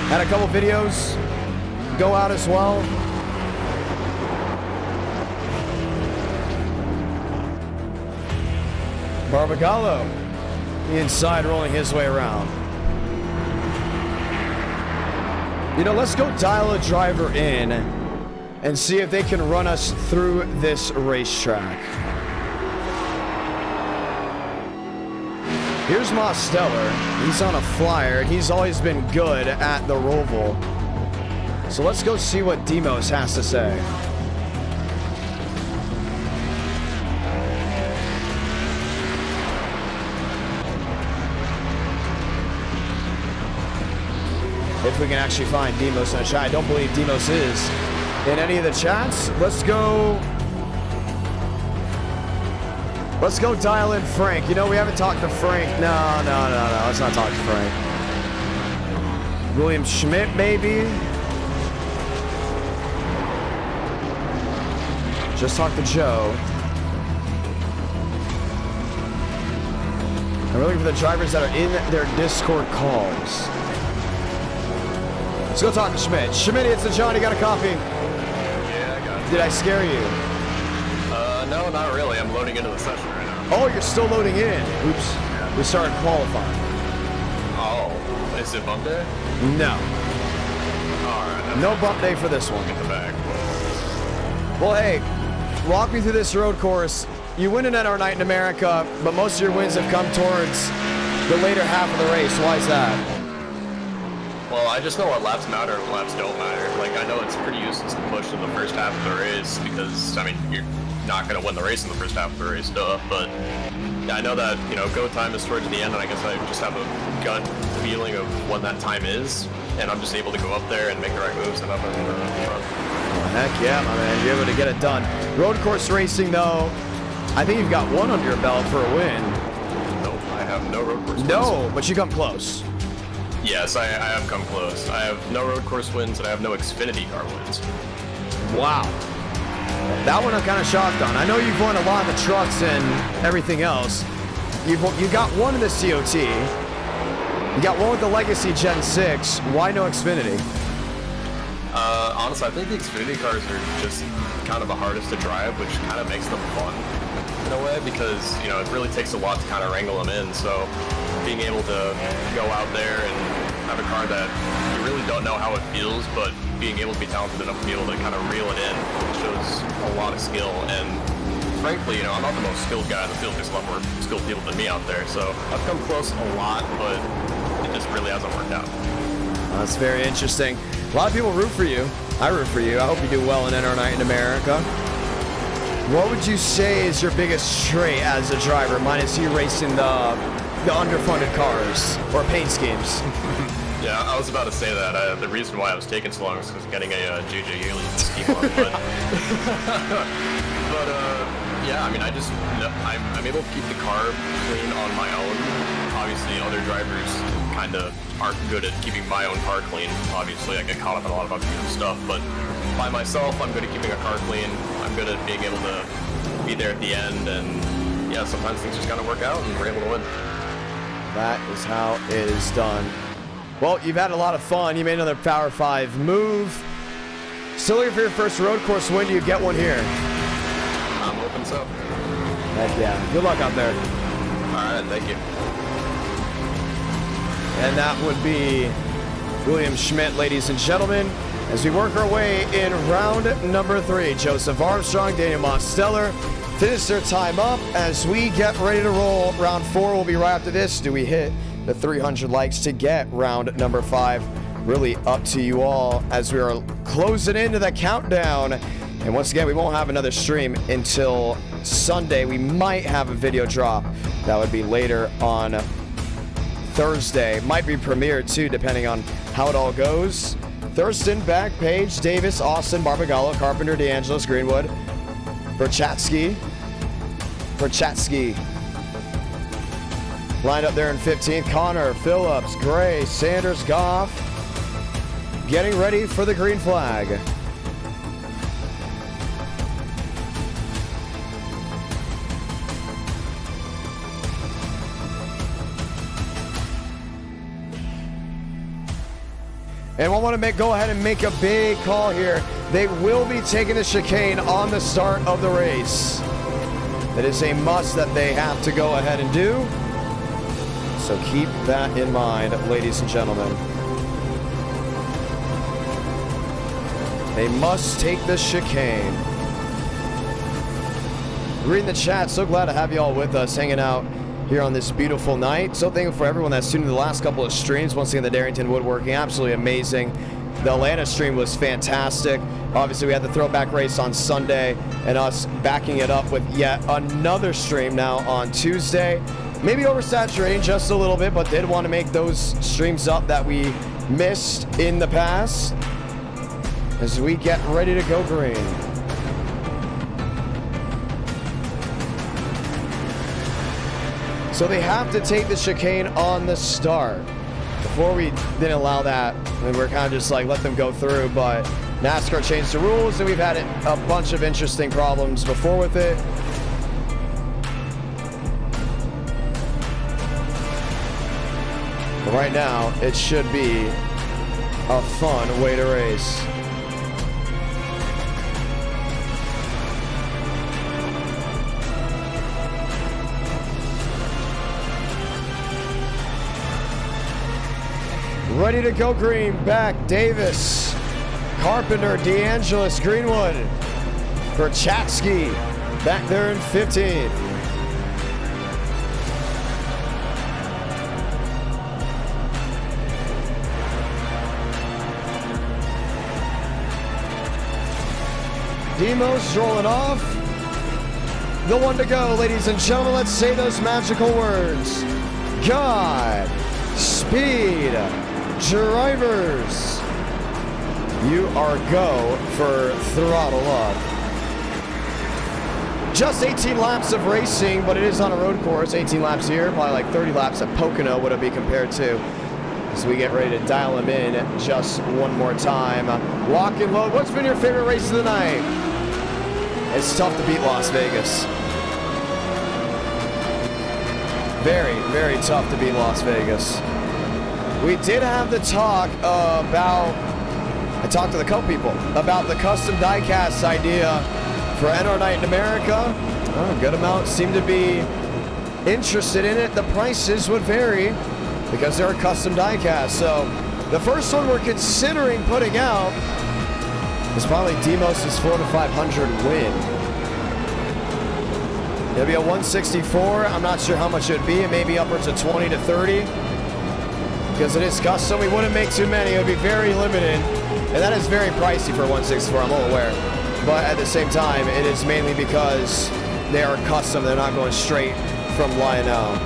Had a couple videos go out as well. Barbagallo, the inside rolling his way around. You know, let's go dial a driver in and see if they can run us through this racetrack. Here's Mosteller. He's on a flyer, and he's always been good at the ROVAL. So let's go see what Demos has to say. If we can actually find Demos in the chat. I don't believe Demos is in any of the chats. Let's go dial in Frank. You know, we haven't talked to Frank. No. Let's not talk to Frank. William Schmidt, maybe. Just talk to Joe. And we're looking for the drivers that are in their Discord calls. Let's go talk to Schmidt. Schmidt, it's the John. You got a copy? Yeah, I got it. Did I scare you? No, not really. I'm loading into the session right now. Oh, you're still loading in. Oops. We started qualifying. Oh, is it bump day? No. Alright. No bump day for this one. In the back. Well, hey, walk me through this road course. You win an NR Night in America, but most of your wins have come towards the later half of the race. Why is that? Well, I just know what laps matter and what laps don't matter. Like, I know it's pretty useless to push in the first half of the race because, I mean, you're not going to win the race in the first half of the race, duh. But I know that, you know, go time is towards the end, and I guess I just have a gut feeling of when that time is, and I'm just able to go up there and make the right moves and up in the front. Well, heck yeah, my man. You're able to get it done. Road course racing, though, I think you've got one under your belt for a win. Nope, I have no road course wins. No, but you come close. Yes, I have come close. I have no road course wins, and I have no Xfinity car wins. Wow. That one I'm kind of shocked on. I know you've won a lot of the trucks and everything else. You got one in the COT. You got one with the Legacy Gen 6. Why no Xfinity? Honestly, I think the Xfinity cars are just kind of the hardest to drive, which kind of makes them fun in a way because, you know, it really takes a lot to kind of wrangle them in. So being able to go out there and have a car that you really don't know how it feels, but being able to be talented enough to be able to kind of reel it in shows a lot of skill. And frankly, you know, I'm not the most skilled guy in the field. There's a lot more skilled people than me out there. So I've come close a lot, but it just really hasn't worked out. That's very interesting. A lot of people root for you. I root for you. I hope you do well in NR Night in America. What would you say is your biggest trait as a driver, minus you racing the underfunded cars or paint schemes? Yeah, I was about to say that. The reason why I was taking so long was because getting a JJ Yaley scheme on. Yeah, I mean, I'm able to keep the car clean on my own. Obviously, other drivers kind of aren't good at keeping my own car clean. Obviously, I get caught up in a lot of other stuff, but by myself, I'm good at keeping a car clean. I'm good at being able to be there at the end, and yeah, sometimes things just gotta work out, and we're able to win. That is how it is done. Well, you've had a lot of fun. You made another Power 5 move. Still looking for your first road course win. Do you get one here? I'm hoping so. Heck yeah. Good luck out there. All right, thank you. And that would be William Schmidt, ladies and gentlemen, as we work our way in round number 3. Joseph Armstrong, Daniel Mosteller finish their time up as we get ready to roll. Round 4 will be right after this. Do we hit the 300 likes to get round number 5? Really up to you all as we are closing into the countdown. And once again, we won't have another stream until Sunday. We might have a video drop. That would be later on Thursday. Might be premiered too, depending on how it all goes. Thurston, Beck, Page, Davis, Austin, Barbagallo, Carpenter, DeAngelis, Greenwood, Berchatsky. lined up there in 15th. Connor, Phillips, Gray, Sanders, Goff, getting ready for the green flag. And I want to go ahead and make a big call here. They will be taking the chicane on the start of the race. It is a must that they have to go ahead and do. So keep that in mind, ladies and gentlemen. They must take the chicane. Reading the chat, so glad to have you all with us, hanging out here on this beautiful night. So thankful for everyone that's tuned in the last couple of streams. Once again, the Darrington Woodworking, absolutely amazing. The Atlanta stream was fantastic. Obviously, we had the throwback race on Sunday and us backing it up with yet another stream now on Tuesday. Maybe oversaturating just a little bit, but did want to make those streams up that we missed in the past as we get ready to go green. So they have to take the chicane on the start. Before we didn't allow that, and we're kind of just like, let them go through, but NASCAR changed the rules, and we've had a bunch of interesting problems before with it. But right now, it should be a fun way to race. Ready to go green, back, Davis, Carpenter, DeAngelis, Greenwood, Perchatsky, back there in 15th. Demos rolling off. The one to go, ladies and gentlemen. Let's say those magical words. God, speed, drivers. You are go for throttle up. Just 18 laps of racing, but it is on a road course. 18 laps here, probably like 30 laps at Pocono would it be compared to. As we get ready to dial them in just one more time. Lock and load. What's been your favorite race of the night? It's tough to beat Las Vegas. Very, very tough to beat Las Vegas. We did have the talk about, I talked to the Cup people, about the custom diecast idea for NR Night in America. Oh, a good amount seem to be interested in it. The prices would vary because they're a custom diecast. So the first one we're considering putting out is probably Demos' 400 to 500 win. It'll be a 164. I'm not sure how much it would be. It may be upwards of 20 to 30. Because it is custom, we wouldn't make too many. It would be very limited. And that is very pricey for 164, I'm well aware. But at the same time, it is mainly because they are custom. They're not going straight from Lionel.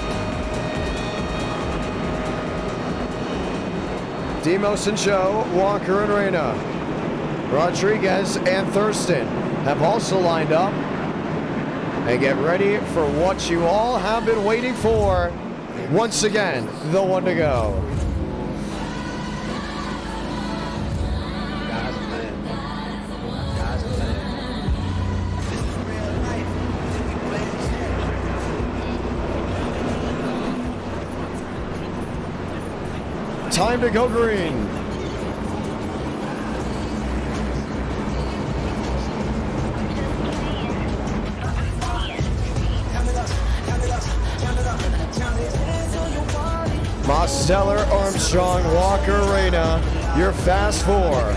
Demos and Joe, Walker and Reyna, Rodriguez and Thurston have also lined up. And get ready for what you all have been waiting for. Once again, the one to go. Time to go green. Mosteller, Armstrong, Walker, Reyna, your fast four.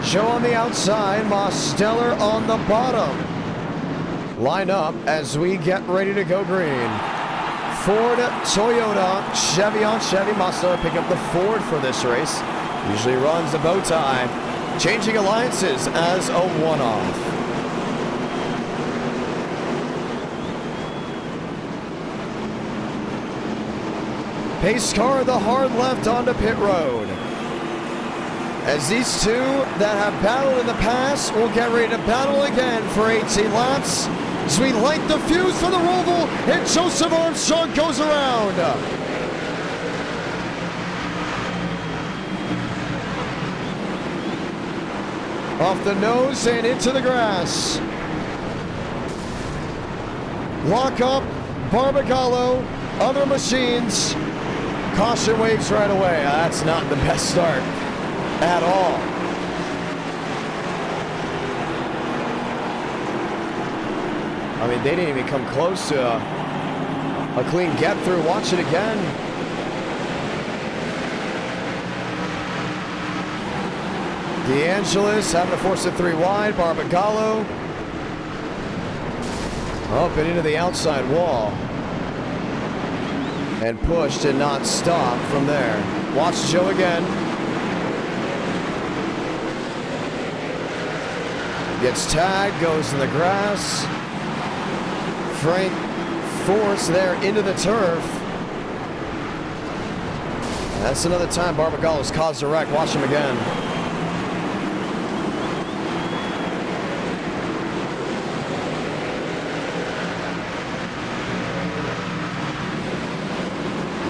Joe on the outside, Mosteller on the bottom. Line up as we get ready to go green. Ford, Toyota, Chevy on Chevy. Mosteller pick up the Ford for this race. Usually runs the bow tie. Changing alliances as a one-off. Pace car the hard left onto pit road. As these two that have battled in the past will get ready to battle again for 18 laps. As we light the fuse for the ROVAL, and Joseph Armstrong goes around. Off the nose and into the grass. Lock up, Barbagallo, other machines. Caution waves right away. That's not the best start at all. I mean, they didn't even come close to a clean get through. Watch it again. DeAngelis having to force it 3 wide. Barbagallo up and into the outside wall. And pushed and not stopped from there. Watch Joe again. Gets tagged, goes in the grass. Frank forced there into the turf. That's another time Barbagallo's caused a wreck. Watch him again.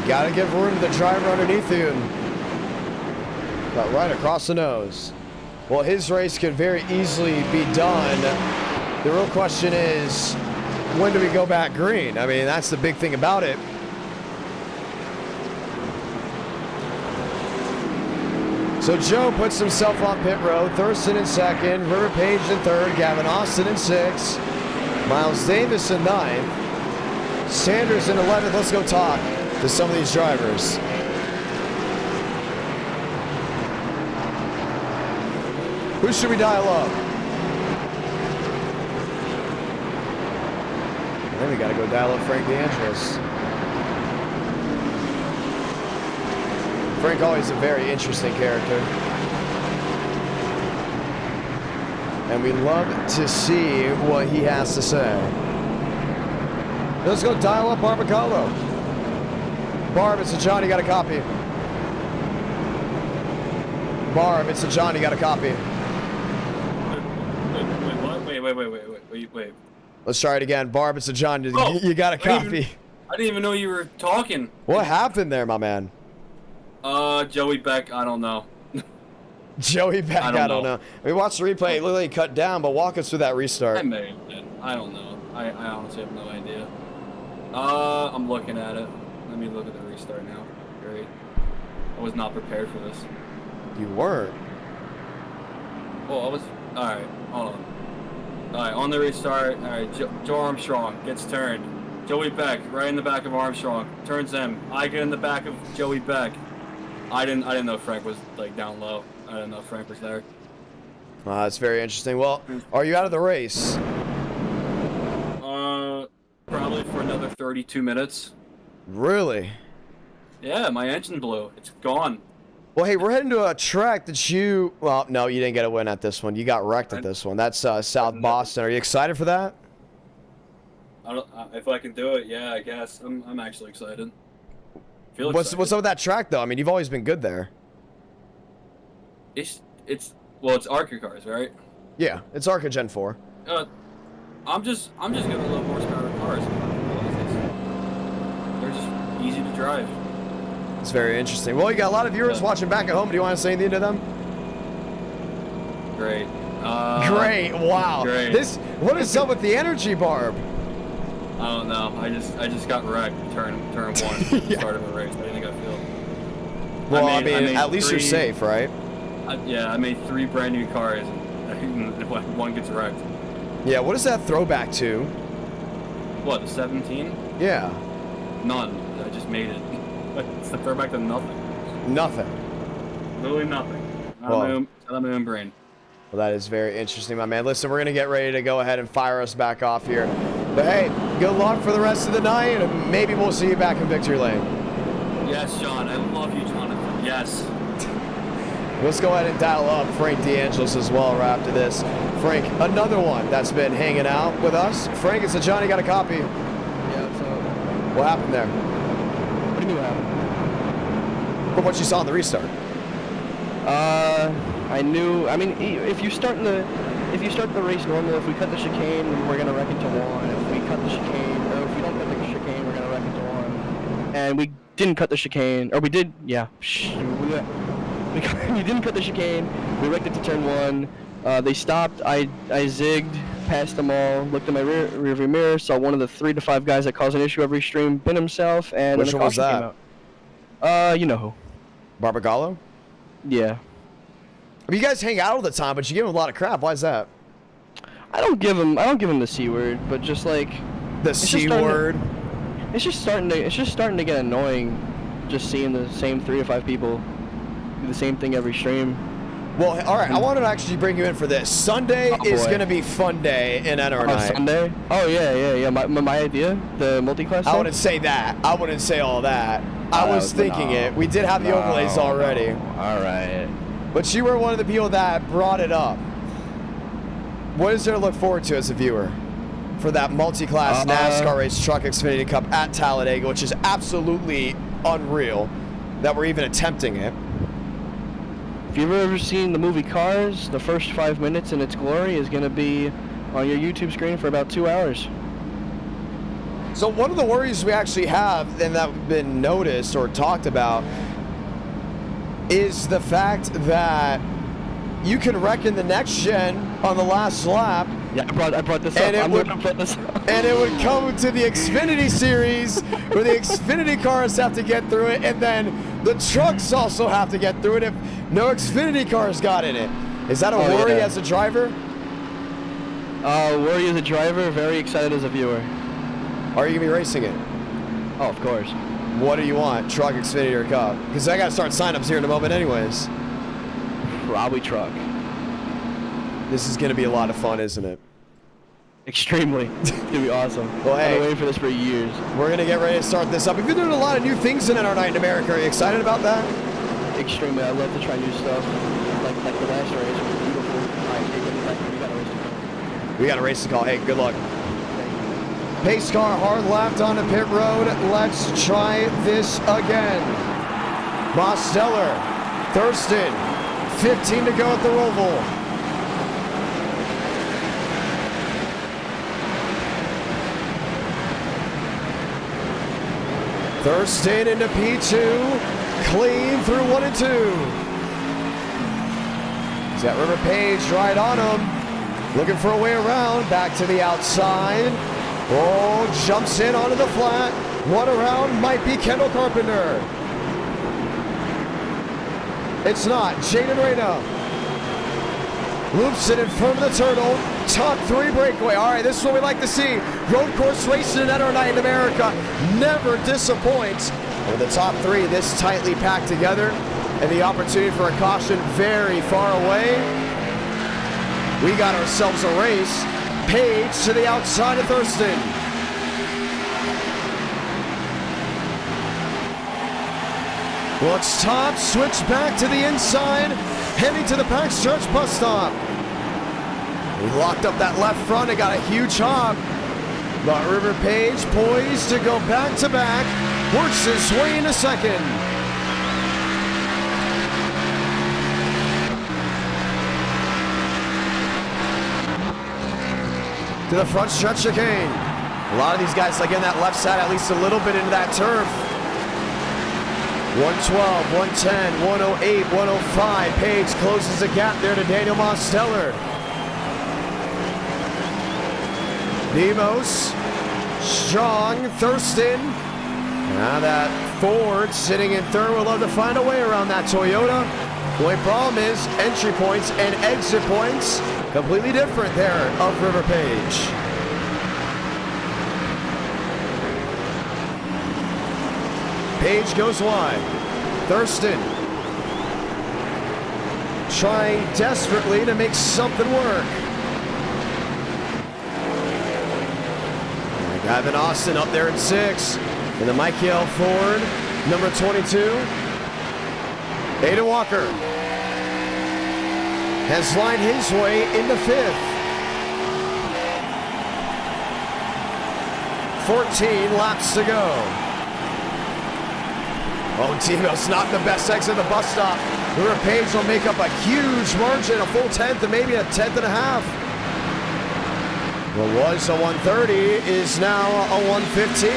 You gotta give room to the driver underneath you. Got right across the nose. Well, his race could very easily be done. The real question is, when do we go back green? I mean, that's the big thing about it. So Joe puts himself on pit road. Thurston in second, River Page in third, Gavin Austin in sixth, Miles Davis in ninth, Sanders in 11th. Let's go talk to some of these drivers. Who should we dial up? Then we gotta go dial up Frank DeAngelis. Frank always a very interesting character. And we love to see what he has to say. Let's go dial up Barbagallo. Barb, it's a John, you got a copy. Barb, it's a John, you got a copy. Wait. Let's try it again. Barb, it's a John, you got a copy. I didn't even know you were talking. What happened there, my man? Joey Beck, I don't know. Joey Beck, I don't know. We watched the replay, it literally cut down, but walk us through that restart. I may have been. I don't know. I honestly have no idea. I'm looking at it. Let me look at the restart now. Great. I was not prepared for this. You weren't? Well, I was... Alright, hold on. Alright, on the restart. Alright, Joe Armstrong gets turned. Joey Beck, right in the back of Armstrong. Turns him. I get in the back of Joey Beck. I didn't know Frank was, like, down low. I didn't know Frank was there. That's very interesting. Well, are you out of the race? Probably for another 32 minutes. Really? Yeah, my engine blew. It's gone. Well, hey, we're heading to a track that you... Well, no, you didn't get a win at this one. You got wrecked at this one. That's South Boston. Are you excited for that? If I can do it, yeah, I guess. I'm actually excited. What's up with that track, though? I mean, you've always been good there. It's it's ARCA cars, right? Yeah, it's ARCA Gen 4. I'm just good with low horsepower cars. They're just easy to drive. It's very interesting. Well, you got a lot of viewers watching back at home. Do you want to say anything to them? Great. Great. Wow. Great. What is up with the energy, Barb? I don't know. I just got wrecked. Turn one. Yeah. Start of a race. What do you think I feel? Well, I mean, at least you're safe, right? Yeah, I made 3 brand new cars, and one gets wrecked. Yeah. What is that throwback to? What, the 17? Yeah. None. I just made it. It's the throwback to nothing. Nothing. Literally nothing. Out of my own brain. Well, that is very interesting, my man. Listen, we're going to get ready to go ahead and fire us back off here. But hey, good luck for the rest of the night, and maybe we'll see you back in victory lane. Yes, John. I love you, Jonathan. Yes. Let's go ahead and dial up Frank DeAngelis as well right after this. Frank, another one that's been hanging out with us. Frank, it's a Johnny got a copy. Yeah, what's up? What happened there? What do you mean what happened? from what you saw in the restart? I knew. I mean, if you start the race normal, if we cut the chicane, we're gonna wreck into 1. If we cut the chicane, or if we don't cut the chicane, we're gonna wreck into 1. And we didn't cut the chicane, or we did. Yeah. We didn't cut the chicane. We wrecked it to turn 1. They stopped. I zigged past them all. Looked at my rearview mirror. Saw one of the 3 to 5 guys that cause an issue every stream bin himself, and Which then the one was caution that? came out. You know who? Barbagallo? Yeah. I mean, you guys hang out all the time, but you give him a lot of crap. Why is that? I don't give him the C word, but just like The C word? It's just starting to get annoying, just seeing the same 3 to 5 people do the same thing every stream. Well, all right. I wanted to actually bring you in for this. Sunday is going to be fun day in NR Night. Sunday? Oh yeah. My idea, the multi-class. I wouldn't say that. I wouldn't say all that. I was thinking it. We did have the overlays already. All right. But you were one of the people that brought it up. What is there to look forward to as a viewer for that multi-class NASCAR Race Truck Xfinity Cup at Talladega, which is absolutely unreal that we're even attempting it? If you've ever seen the movie Cars, the first 5 minutes in its glory is going to be on your YouTube screen for about 2 hours. So one of the worries we actually have, and that have been noticed or talked about, is the fact that you can wreck in the next gen on the last lap. Yeah, I brought this up. And it would come to the Xfinity Series, where the Xfinity cars have to get through it, and then the trucks also have to get through it if no Xfinity cars got in it. Is that a worry as a driver? Worry as a driver, very excited as a viewer. Are you going to be racing it? Oh, of course. What do you want, truck, Xfinity, or Cup? Because I got to start signups here in a moment anyways. Probably truck. This is going to be a lot of fun, isn't it? Extremely. It's going to be awesome. Well, hey, I've been waiting for this for years. We're going to get ready to start this up. We've been doing a lot of new things in NR Night in America. Are you excited about that? Extremely. I love to try new stuff. Like the last race was beautiful. All right, we got a race to call. We got a race to call. Hey, good luck. Pace car hard left on the pit road. Let's try this again. Mosteller, Thurston, 15 to go at the ROVAL. Thurston into P2, clean through 1 and 2. He's got River Page right on him, looking for a way around, back to the outside. Oh, jumps in onto the flat. One around might be Kendall Carpenter. It's not. Jaden Reyna loops it in front of the turtle. Top 3 breakaway. All right, this is what we like to see. Road course racing at NR Night in America never disappoints. With the top 3 this tightly packed together and the opportunity for a caution very far away, we got ourselves a race. Page to the outside of Thurston. Looks top, switch back to the inside, heading to the backstretch bus stop. He locked up that left front and got a huge hop. But River Page poised to go back to back, works his way into second. To the front stretch chicane. A lot of these guys like in that left side at least a little bit into that turf. 112, 110, 108, 105. Page closes the gap there to Daniel Mosteller. Nemos, Strong, Thurston. Now that Ford sitting in third will love to find a way around that Toyota. The only problem is entry points and exit points completely different there of River Page. Page goes wide. Thurston trying desperately to make something work. Gavin Austin up there at 6. And the Michael Ford, number 22. Aiden Walker has lined his way into 5th. 14 laps to go. Oh, Demos not the best exit of the bus stop. River Page will make up a huge margin, a full 10th and maybe a 10th and a half. What was a 130 is now a 115.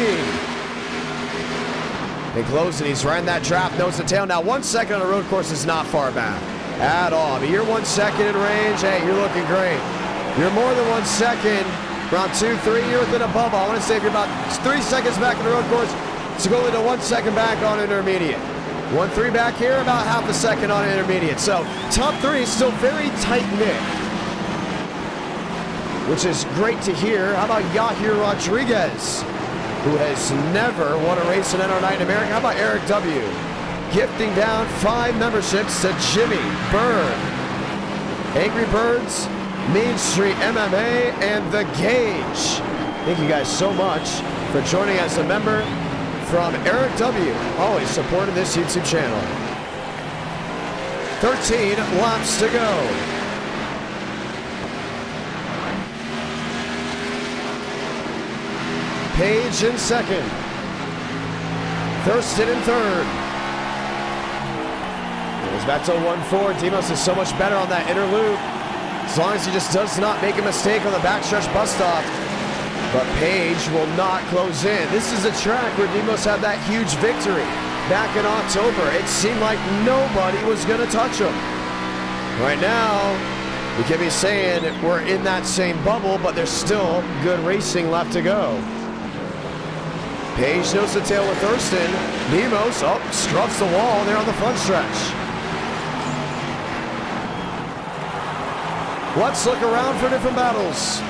They close it. He's right in that draft, nose to tail. Now 1 second on a road course is not far back at all. But you're 1 second in range. Hey, you're looking great. You're more than 1 second. Round 2, 3, you're within a bubble. I want to say if you're about 3 seconds back in the road course, it's going to 1 second back on intermediate. 1-3 back here, about half a second on intermediate. So top 3 is still very tight-knit, which is great to hear. How about Yahir Rodriguez, who has never won a race in NR9 in America? How about Eric W? Gifting down 5 memberships to Jimmy Bird, Angry Birds, Mean Street MMA, and The Gauge. Thank you guys so much for joining as a member. From Eric W, always supporting this YouTube channel. 13 laps to go. Page in second. Thurston in third. Goes back to 1-4. Demos is so much better on that inner loop, as long as he just does not make a mistake on the backstretch bus stop. But Page will not close in. This is a track where Demos had that huge victory back in October. It seemed like nobody was going to touch him. Right now, we can be saying we're in that same bubble, but there's still good racing left to go. Page nose to tail with Thurston. Demos, scrubs the wall there on the front stretch. Let's look around for different battles.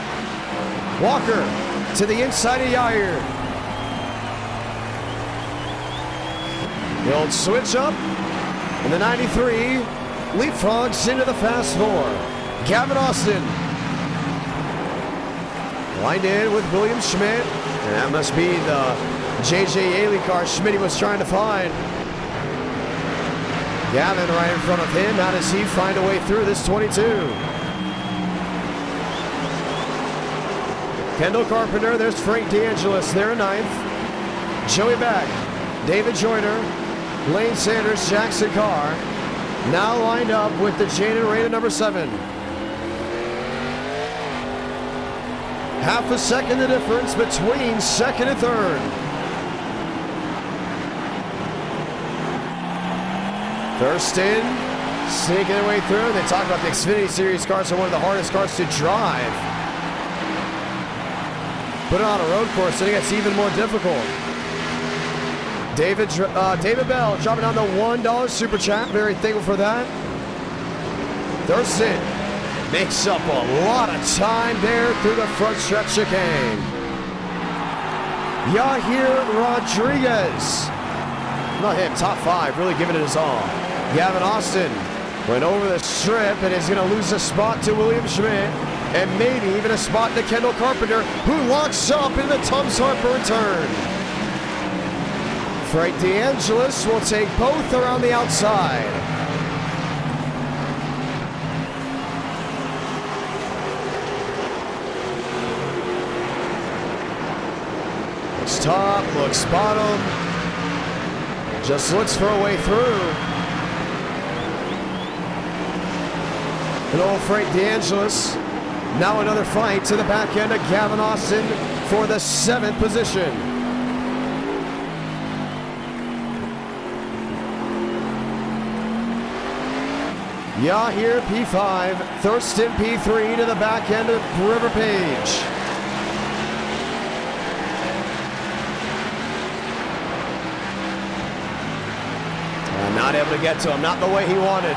Walker to the inside of Yair. The old switch up, and the 93 leapfrogs into the fast 4. Gavin Austin lined in with William Schmidt, and that must be the JJ Yaley car Schmidt was trying to find. Gavin right in front of him. How does he find a way through this 22? Kendall Carpenter, there's Frank DeAngelis there in 9th. Joey Beck, David Joyner, Lane Sanders, Jackson Carr, now lined up with the Jane and Rain at number 7. Half a second the difference between second and third. Thurston sneaking their way through. They talk about the Xfinity Series cars are one of the hardest cars to drive. Put it on a road course, I think it's even more difficult. David Bell dropping down the $1 super chat. Very thankful for that. Thurston makes up a lot of time there through the front stretch chicane. Yahir Rodriguez. Not him, top 5, really giving it his all. Gavin Austin went over the strip and is going to lose a spot to William Schmidt. And maybe even a spot to Kendall Carpenter, who locks up in the Tubbs Harper return. Frank DeAngelis will take both around the outside. Looks top, looks bottom. Just looks for a way through. And old Frank DeAngelis. Now another fight to the back end of Gavin Austin for the 7th position. Yahir P5, Thurston P3 to the back end of River Page. Not able to get to him, not the way he wanted.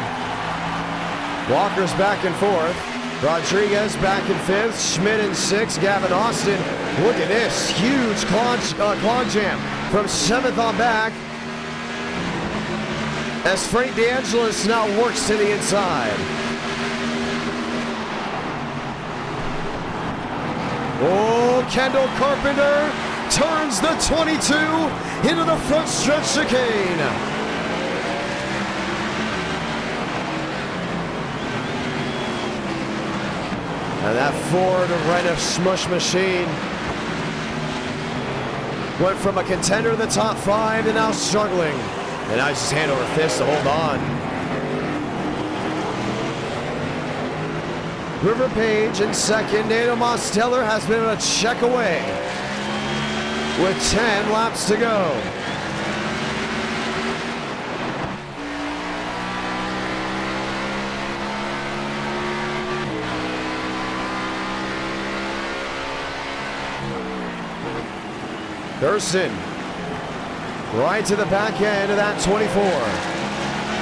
Walker's back and forth. Rodriguez back in 5th, Schmidt in 6th, Gavin Austin. Look at this, huge clog jam from 7th on back as Frank DeAngelis now works to the inside. Oh, Kendall Carpenter turns the 22 into the front stretch chicane. And that Ford Rena Smush machine went from a contender in the top 5 to now struggling. And now he's just hand over fist to hold on. River Page in second. Daniel Mosteller has been able to check away with 10 laps to go. Thurston right to the back end of that 24.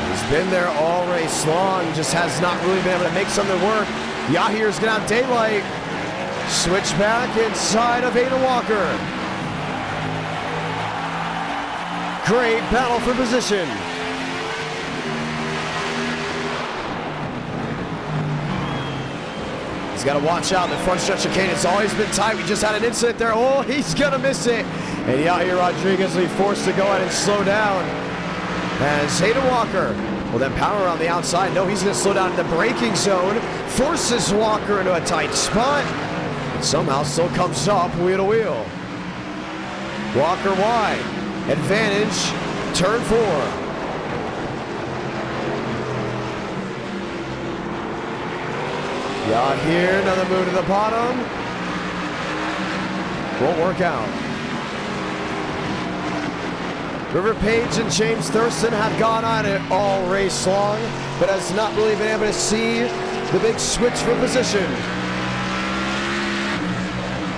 He's been there all race long, just has not really been able to make something work. Yahir's gonna have daylight. Switch back inside of Aiden Walker. Great battle for position. He's got to watch out. The front stretch chicane, it's always been tight. We just had an incident there. Oh, he's going to miss it. And Yahir Rodriguez will be forced to go ahead and slow down. As Aiden Walker will then power on the outside. No, he's going to slow down in the braking zone. Forces Walker into a tight spot. And somehow still comes up wheel to wheel. Walker wide. Advantage. Turn 4. Yahir, another move to the bottom. Won't work out. River Page and James Thurston have gone on it all race long, but has not really been able to see the big switch for position.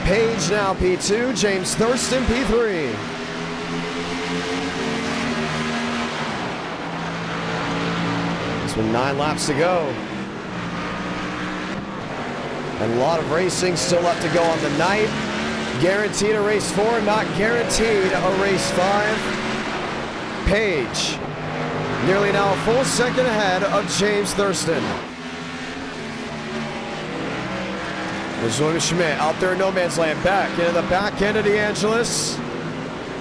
Page now P2, James Thurston P3. It's been 9 laps to go. And a lot of racing still left to go on the night. Guaranteed a race 4, not guaranteed a race 5. Page, nearly now a full second ahead of James Thurston. There's William Schmidt out there in no man's land. Back into the back end of DeAngelis.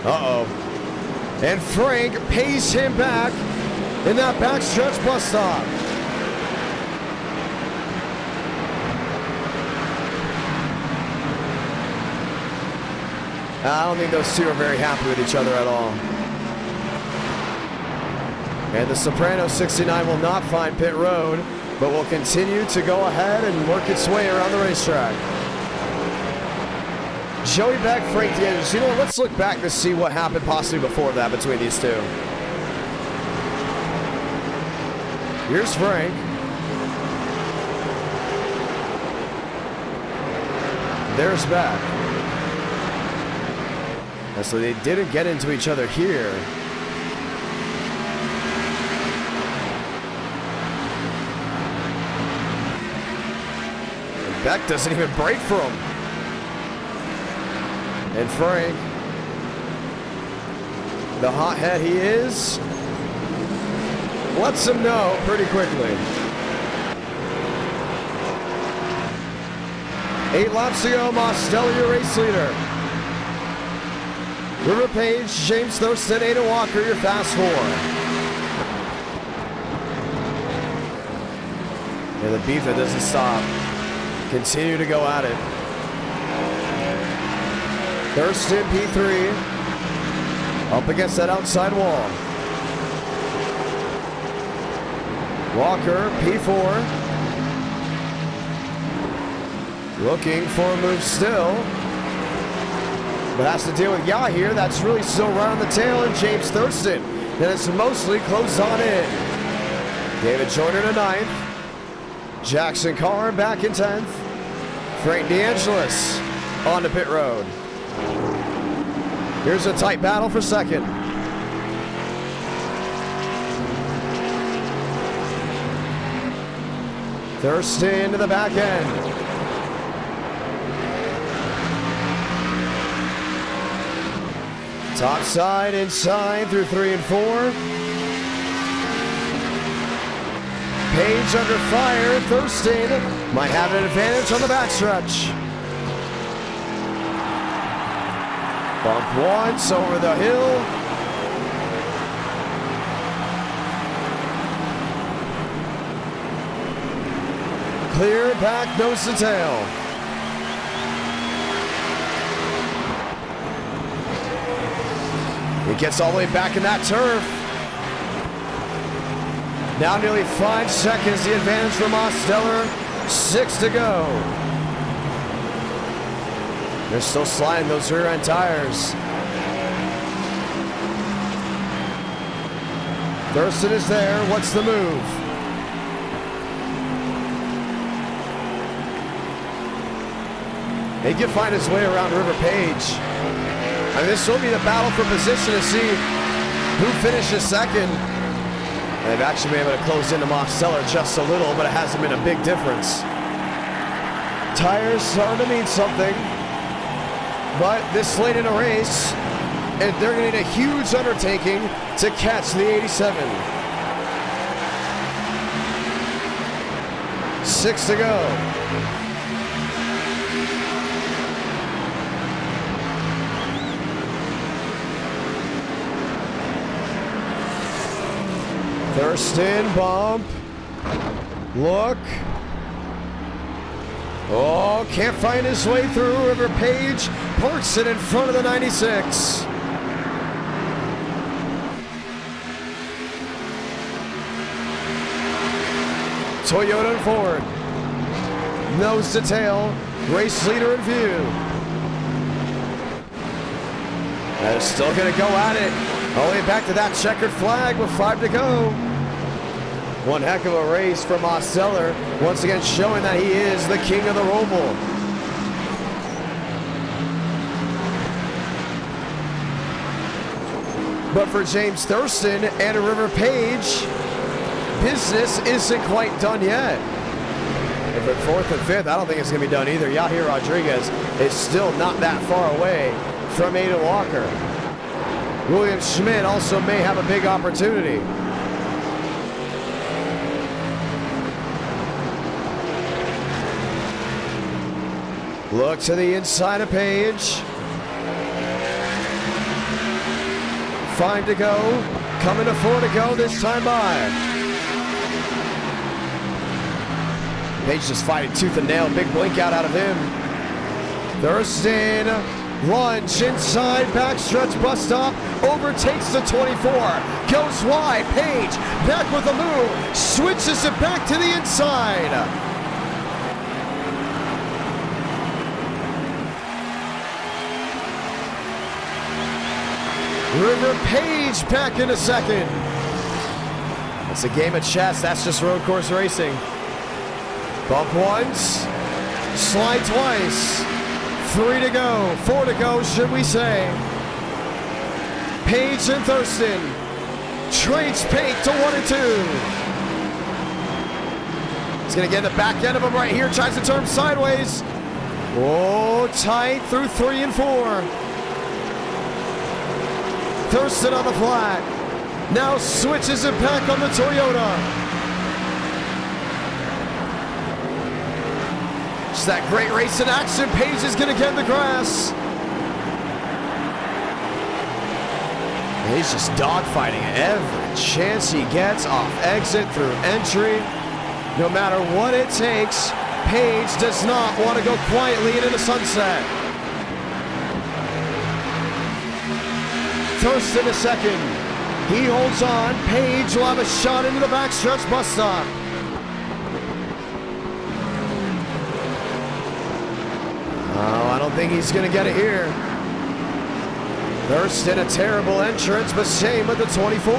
Uh-oh. And Frank pays him back in that backstretch bus stop. I don't think those two are very happy with each other at all. And the Soprano 69 will not find pit road, but will continue to go ahead and work its way around the racetrack. Joey Beck, Frank DeAngelis. You know what? Let's look back to see what happened possibly before that between these two. Here's Frank. There's Beck. And so they didn't get into each other here. And Beck doesn't even brake for him. And Frank, the hothead he is, lets him know pretty quickly. 8 laps to go, Mosteller, your race leader. River Page, James Thurston, Aiden Walker, your fast 4. And the beef that doesn't stop. Continue to go at it. Thurston, P3. Up against that outside wall. Walker, P4. Looking for a move still. But has to deal with Yahir. That's really still right on the tail. And James Thurston. Then it's mostly closed on in. David Joyner to 9th. Jackson Carr back in 10th. Frank DeAngelis on to pit road. Here's a tight battle for second. Thurston to the back end. Top side, inside through 3 and 4. Page under fire. Thurston might have an advantage on the backstretch. Bump once over the hill. Clear back, nose to tail. He gets all the way back in that turf. Now nearly 5 seconds, the advantage for Mosteller. 6 to go. They're still sliding those rear end tires. Thurston is there. What's the move? He can find his way around River Page. I mean, this will be the battle for position to see who finishes second. And they've actually been able to close into Mosteller just a little, but it hasn't been a big difference. Tires starting to mean something. But this late in a race, and they're going to need a huge undertaking to catch the 87. 6 to go. Thurston bump. Look. Oh, can't find his way through. River Page parks it in front of the 96. Toyota and Ford. Nose to tail. Race leader in view. They're still going to go at it. All the way back to that checkered flag with 5 to go. One heck of a race for Mosteller. Once again showing that he is the king of the ROVAL. But for James Thurston and River Page, business isn't quite done yet. If at 4th and 5th, I don't think it's going to be done either. Yahir Rodriguez is still not that far away from Aiden Walker. William Schmidt also may have a big opportunity. Look to the inside of Page. 5 to go. Coming to 4 to go this time by. Page just fighting tooth and nail. Big blink out of him. Thurston. Lunge inside. Backstretch bus stop. Overtakes the 24. Goes wide. Page back with a move. Switches it back to the inside. River Page back in a second. It's a game of chess. That's just road course racing. Bump once. Slide twice. 3 to go. 4 to go, should we say. Page and Thurston. Trades paint to 1 and 2. He's going to get in the back end of him right here. Tries to turn sideways. Oh, tight through 3 and 4. Thurston on the flat. Now switches it back on the Toyota. Just that great race in action. Page is going to get in the grass. And he's just dogfighting every chance he gets off exit through entry. No matter what it takes, Page does not want to go quietly into the sunset. Thurston a second. He holds on. Page will have a shot into the backstretch bus stop. Oh, I don't think he's going to get it here. Thurston, a terrible entrance, but same with the 24.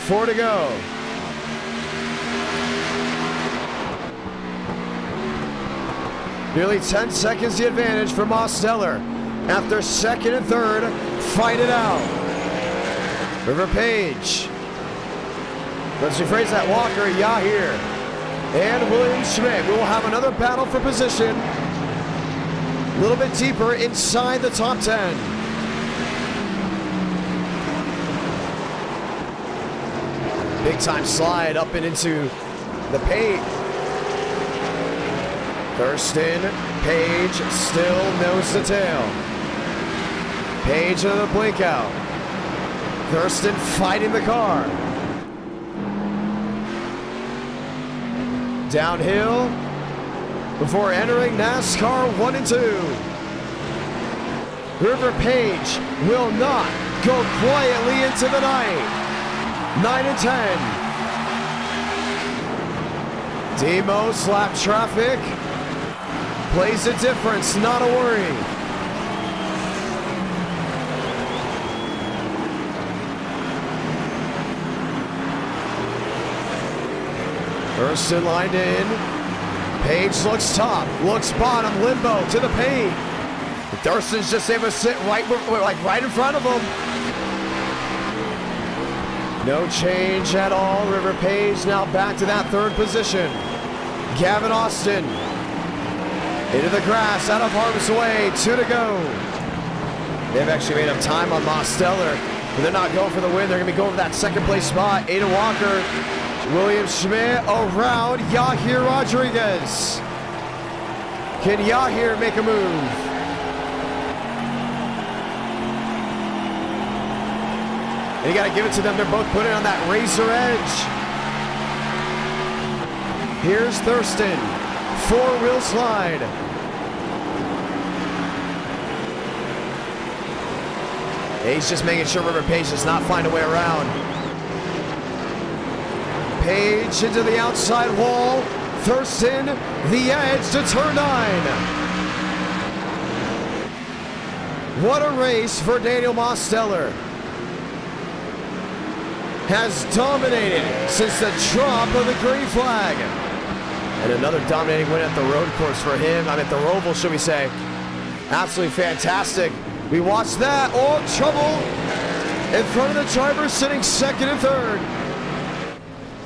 4 to go. Nearly 10 seconds the advantage for Mosteller. After 2nd and 3rd, fight it out. River Page. Let's rephrase that. Walker, Yahir, and William Schmidt. We will have another battle for position. A little bit deeper inside the top 10. Big time slide up and into the paint. Thurston, Page, still nose to tail. Page into the blink out. Thurston fighting the car. Downhill before entering NASCAR 1 and 2. River Page will not go quietly into the night. 9 and 10. Demo slap traffic. Plays a difference, not a worry. Thurston lined in. Page looks top, looks bottom, limbo to the paint. Thurston's just able to sit right in front of him. No change at all. River Page now back to that third position. Gavin Austin into the grass, out of harm's way. 2 to go. They've actually made up time on Mosteller, but they're not going for the win. They're going to be going for that second place spot. Aiden Walker, William Schmidt around Yahir Rodriguez. Can Yahir make a move? And you got to give it to them. They're both putting on that razor edge. Here's Thurston. 4-wheel slide. He's just making sure River Page does not find a way around. Page into the outside wall. Thurston, the edge to turn 9. What a race for Daniel Mosteller. Has dominated since the drop of the green flag. And another dominating win at the road course for him. I mean, at the ROVAL, should we say. Absolutely fantastic. We watched that. Oh, trouble in front of the driver sitting second and third.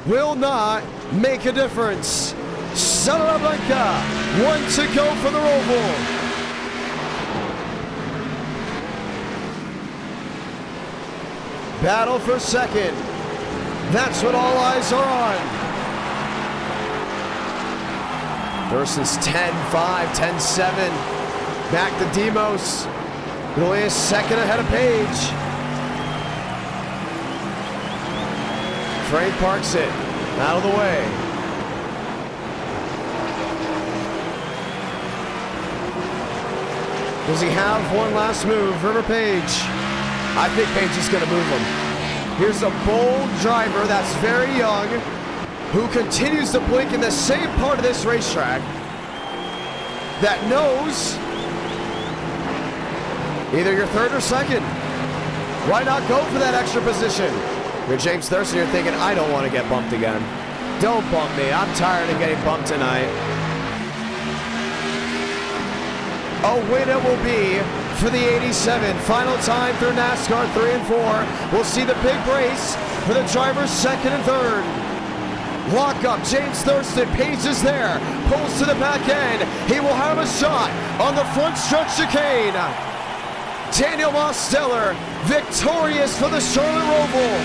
Will not make a difference. Salamanca, 1 to go for the ROVAL. Battle for second. That's what all eyes are on. Thurston's 10-5, 10-7. Back to Demos. Only a second ahead of Page. Frank parks it. Out of the way. Does he have one last move? River Page. I think Page is going to move him. Here's a bold driver that's very young, who continues to blink in the same part of this racetrack, that knows either you're third or second. Why not go for that extra position? You're James Thurston, you're thinking, I don't want to get bumped again. Don't bump me. I'm tired of getting bumped tonight. A win it will be for the 87. Final time through NASCAR 3 and 4. We'll see the big race for the drivers second and third. Lock up, James Thurston, Page is there, pulls to the back end. He will have a shot on the front stretch chicane. Daniel Mosteller, victorious for the Charlotte ROVAL.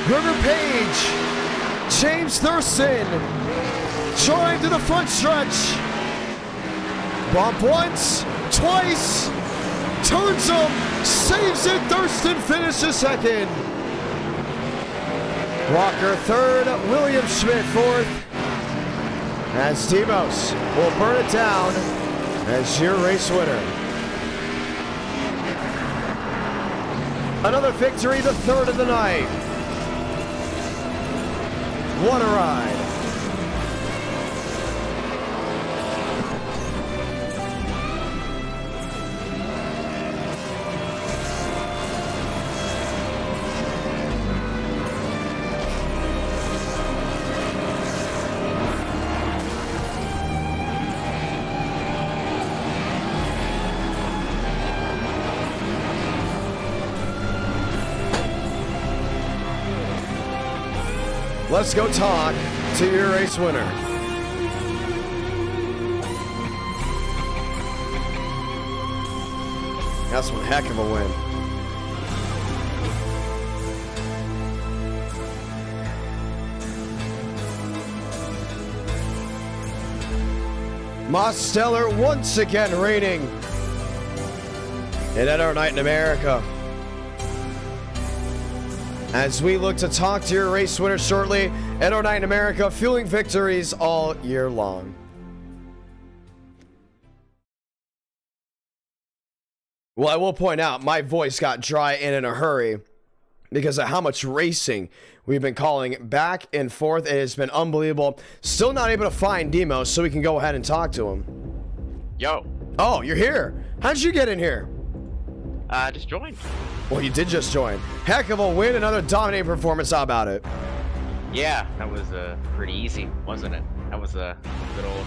River Page, James Thurston, trying to the front stretch. Bump once, twice, turns him, saves it. Thurston finishes second. Walker third, William Schmidt fourth. As Demos will burn it down as your race winner. Another victory, the third of the night. What a ride. Let's go talk to your race winner. That's one heck of a win. Mosteller once again reigning in NASCAR Night in America. As we look to talk to your race winner shortly, NASCAR Night in America, fueling victories all year long. Well, I will point out, my voice got dry and in a hurry because of how much racing we've been calling back and forth. It has been unbelievable. Still not able to find Demos, so we can go ahead and talk to him. Yo. Oh, you're here. How'd you get in here? Just joined. Well, you did just join. Heck of a win, another dominating performance. How about it? Yeah, that was pretty easy, wasn't it? That was a good old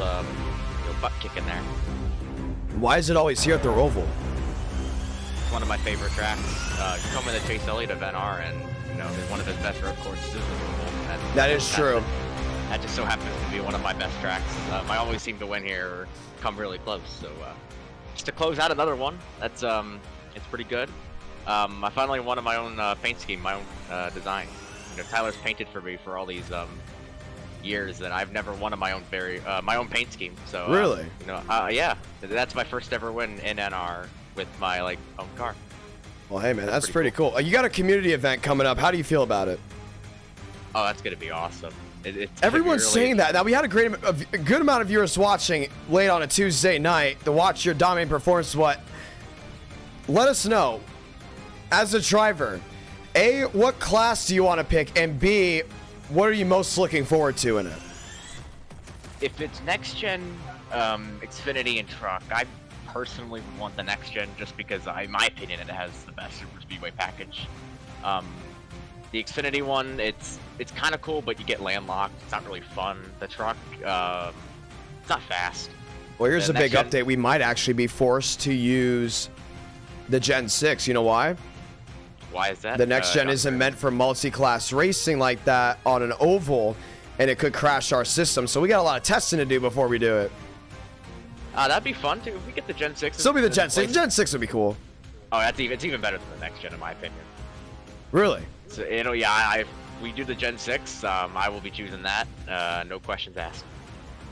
butt kick in there. Why is it always here at the ROVAL? It's one of my favorite tracks. You told me the Chase Elliott of NR, and one of his best road courses is the ROVAL. That is true. That just so happens to be one of my best tracks. I always seem to win here or come really close. So just to close out another one, that's it's pretty good. I finally won my own paint scheme, my own design. Tyler's painted for me for all these years, and I've never won my own my own paint scheme. So really, yeah, that's my first ever win in NR with my own car. Well, hey man, that's pretty cool. You got a community event coming up. How do you feel about it? Oh, that's gonna be awesome. Everyone's saying that. Now we had a good amount of viewers watching late on a Tuesday night to watch your dominating performance. Let us know, as a driver, A, what class do you want to pick, and B, what are you most looking forward to in it? If it's next-gen Xfinity and truck, I personally would want the next-gen just because, in my opinion, it has the best Super Speedway package. The Xfinity one, it's kind of cool, but you get landlocked. It's not really fun. The truck, it's not fast. Well, here's a big update. We might actually be forced to use the Gen 6. You know why? Why is that? The next gen isn't meant for multi-class racing like that on an oval, and it could crash our system. So we got a lot of testing to do before we do it. That'd be fun too. If we get the Gen 6. Still be the Gen 6. Gen 6 would be cool. Oh, it's even better than the next gen in my opinion. Really? So if we do the Gen 6, I will be choosing that. No questions asked.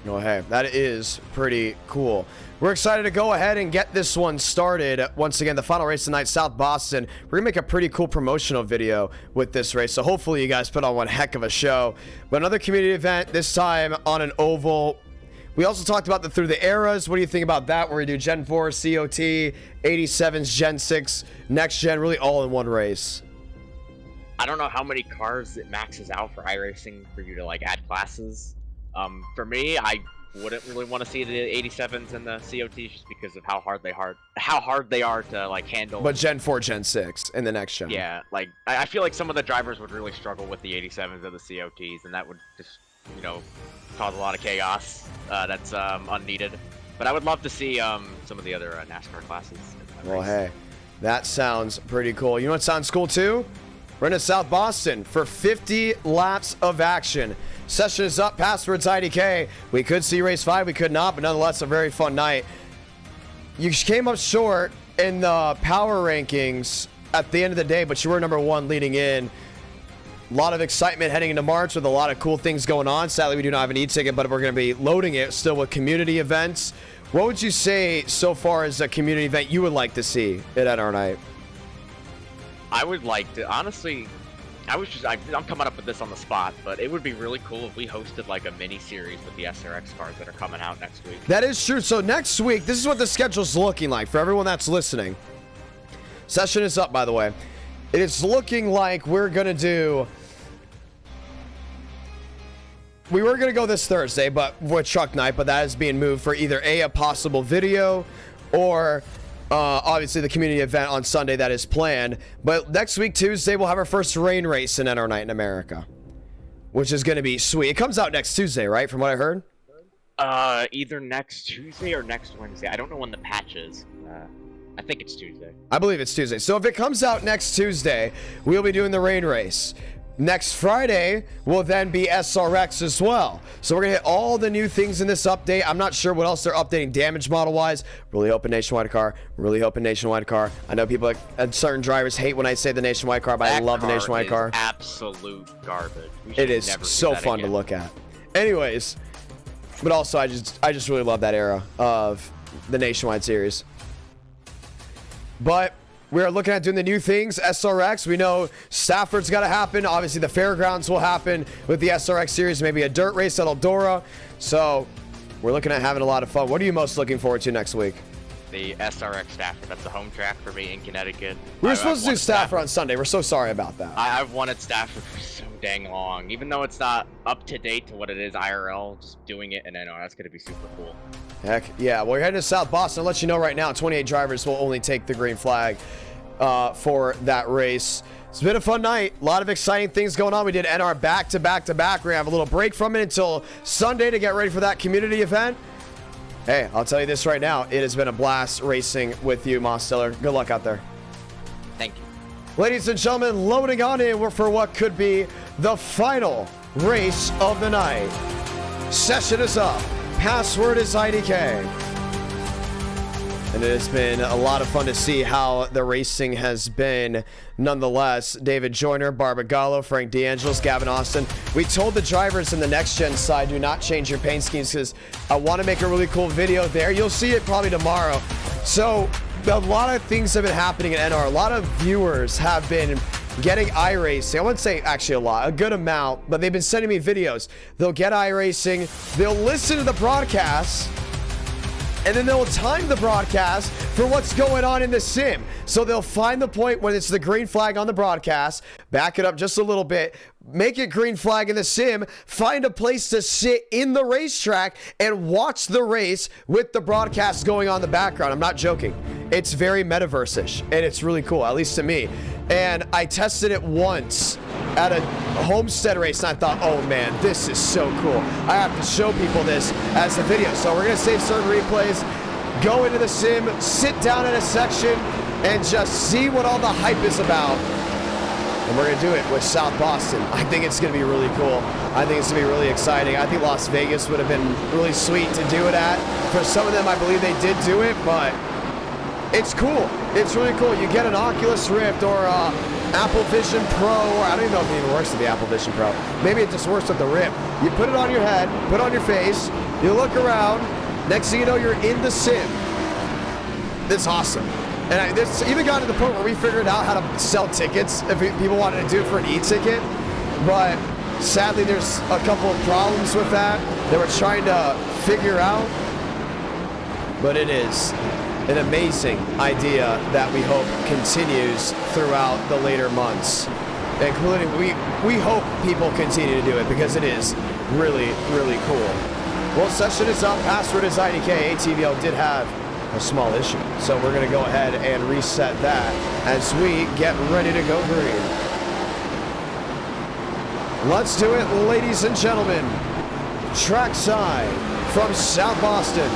Well, hey, that is pretty cool. We're excited to go ahead and get this one started. Once again, the final race tonight, South Boston. We're going to make a pretty cool promotional video with this race, so hopefully you guys put on one heck of a show. But another community event, this time on an oval. We also talked about through the eras. What do you think about that, where we do Gen 4, COT, 87s, Gen 6, Next Gen, really all in one race? I don't know how many cars it maxes out for iRacing for you to add classes. For me, I wouldn't really want to see the 87s and the COTs just because of how hard they are to handle. But Gen 4, Gen 6 in the next gen. Yeah, I feel like some of the drivers would really struggle with the 87s or the COTs, and that would just cause a lot of chaos. That's unneeded. But I would love to see some of the other NASCAR classes. Well, hey, that sounds pretty cool. You know what sounds cool too? We're in South Boston for 50 laps of action. Session is up. Passwords IDK. We could see race 5. We could not, but nonetheless, a very fun night. You came up short in the power rankings at the end of the day, but you were number 1 leading in. A lot of excitement heading into March with a lot of cool things going on. Sadly, we do not have an e-ticket, but we're going to be loading it still with community events. What would you say so far as a community event you would like to see at NR Night? I would like to, honestly, I'm coming up with this on the spot, but it would be really cool if we hosted a mini series with the SRX cars that are coming out next week. That is true. So next week, this is what the schedule's looking like for everyone that's listening. Session is up, by the way. It is looking like we're going to do... We were going to go this Thursday, but with truck night, but that is being moved for either a possible video or... obviously the community event on Sunday that is planned. But next week, Tuesday, we'll have our first rain race in NR Night in America, which is going to be sweet. It comes out next Tuesday, right? From what I heard? Either next Tuesday or next Wednesday. I don't know when the patch is. I think it's Tuesday. I believe it's Tuesday. So if it comes out next Tuesday, we'll be doing the rain race. Next Friday will then be SRX as well. So we're going to hit all the new things in this update. I'm not sure what else they're updating damage model-wise. Really hoping nationwide car. Really hoping nationwide car. I know people and certain drivers hate when I say the nationwide car, but I love the nationwide car. Absolute garbage. It is so fun to look at. Anyways, but also I just really love that era of the nationwide series. But we're looking at doing the new things, SRX. We know Stafford's got to happen. Obviously, the fairgrounds will happen with the SRX series. Maybe a dirt race at Eldora. So we're looking at having a lot of fun. What are you most looking forward to next week? the SRX Stafford. That's the home track for me in Connecticut. We were supposed to do Stafford on Sunday. We're so sorry about that. I've wanted Stafford for so dang long. Even though it's not up to date to what it is IRL, just doing it in NR, that's going to be super cool. Heck, yeah. Well, you're heading to South Boston. I'll let you know right now, 28 drivers will only take the green flag for that race. It's been a fun night. A lot of exciting things going on. We did NR back to back to back. We're going to have a little break from it until Sunday to get ready for that community event. Hey, I'll tell you this right now. It has been a blast racing with you, Mosteller. Good luck out there. Thank you. Ladies and gentlemen, loading on in for what could be the final race of the night. Session is up. Password is IDK. And it has been a lot of fun to see how the racing has been. Nonetheless, David Joyner, Barbara Gallo, Frank DeAngelis, Gavin Austin. We told the drivers in the next-gen side, do not change your paint schemes because I want to make a really cool video there. You'll see it probably tomorrow. So a lot of things have been happening in NR. A lot of viewers have been getting iRacing. I wouldn't say actually a lot, a good amount, but they've been sending me videos. They'll get iRacing. They'll listen to the broadcast. And then they'll time the broadcast for what's going on in the sim. So they'll find the point when it's the green flag on the broadcast, back it up just a little bit, make it green flag in the sim, find a place to sit in the racetrack and watch the race with the broadcast going on in the background. I'm not joking. It's very metaverse-ish, and it's really cool, at least to me. And I tested it once at a Homestead race, and I thought, oh man, this is so cool. I have to show people this as a video. So we're gonna save certain replays, go into the sim, sit down in a section, and just see what all the hype is about. And we're gonna do it with South Boston. I think it's gonna be really cool. I think it's gonna be really exciting. I think Las Vegas would have been really sweet to do it at. For some of them, I believe they did do it, but it's cool. It's really cool. You get an Oculus Rift or Apple Vision Pro, or I don't even know if it even works with the Apple Vision Pro. Maybe it just works with the Rift. You put it on your head, put it on your face, you look around, next thing you know, you're in the sim. It's awesome. And this even got to the point where we figured out how to sell tickets if people wanted to do it for an e-ticket. But sadly, there's a couple of problems with that we're trying to figure out. But it is an amazing idea that we hope continues throughout the later months, including we hope people continue to do it because it is really, really cool. Well, session is up. Password is IDK. ATVL did have a small issue, so we're going to go ahead and reset that as we get ready to go green. Let's do it, ladies and gentlemen. Trackside from South Boston.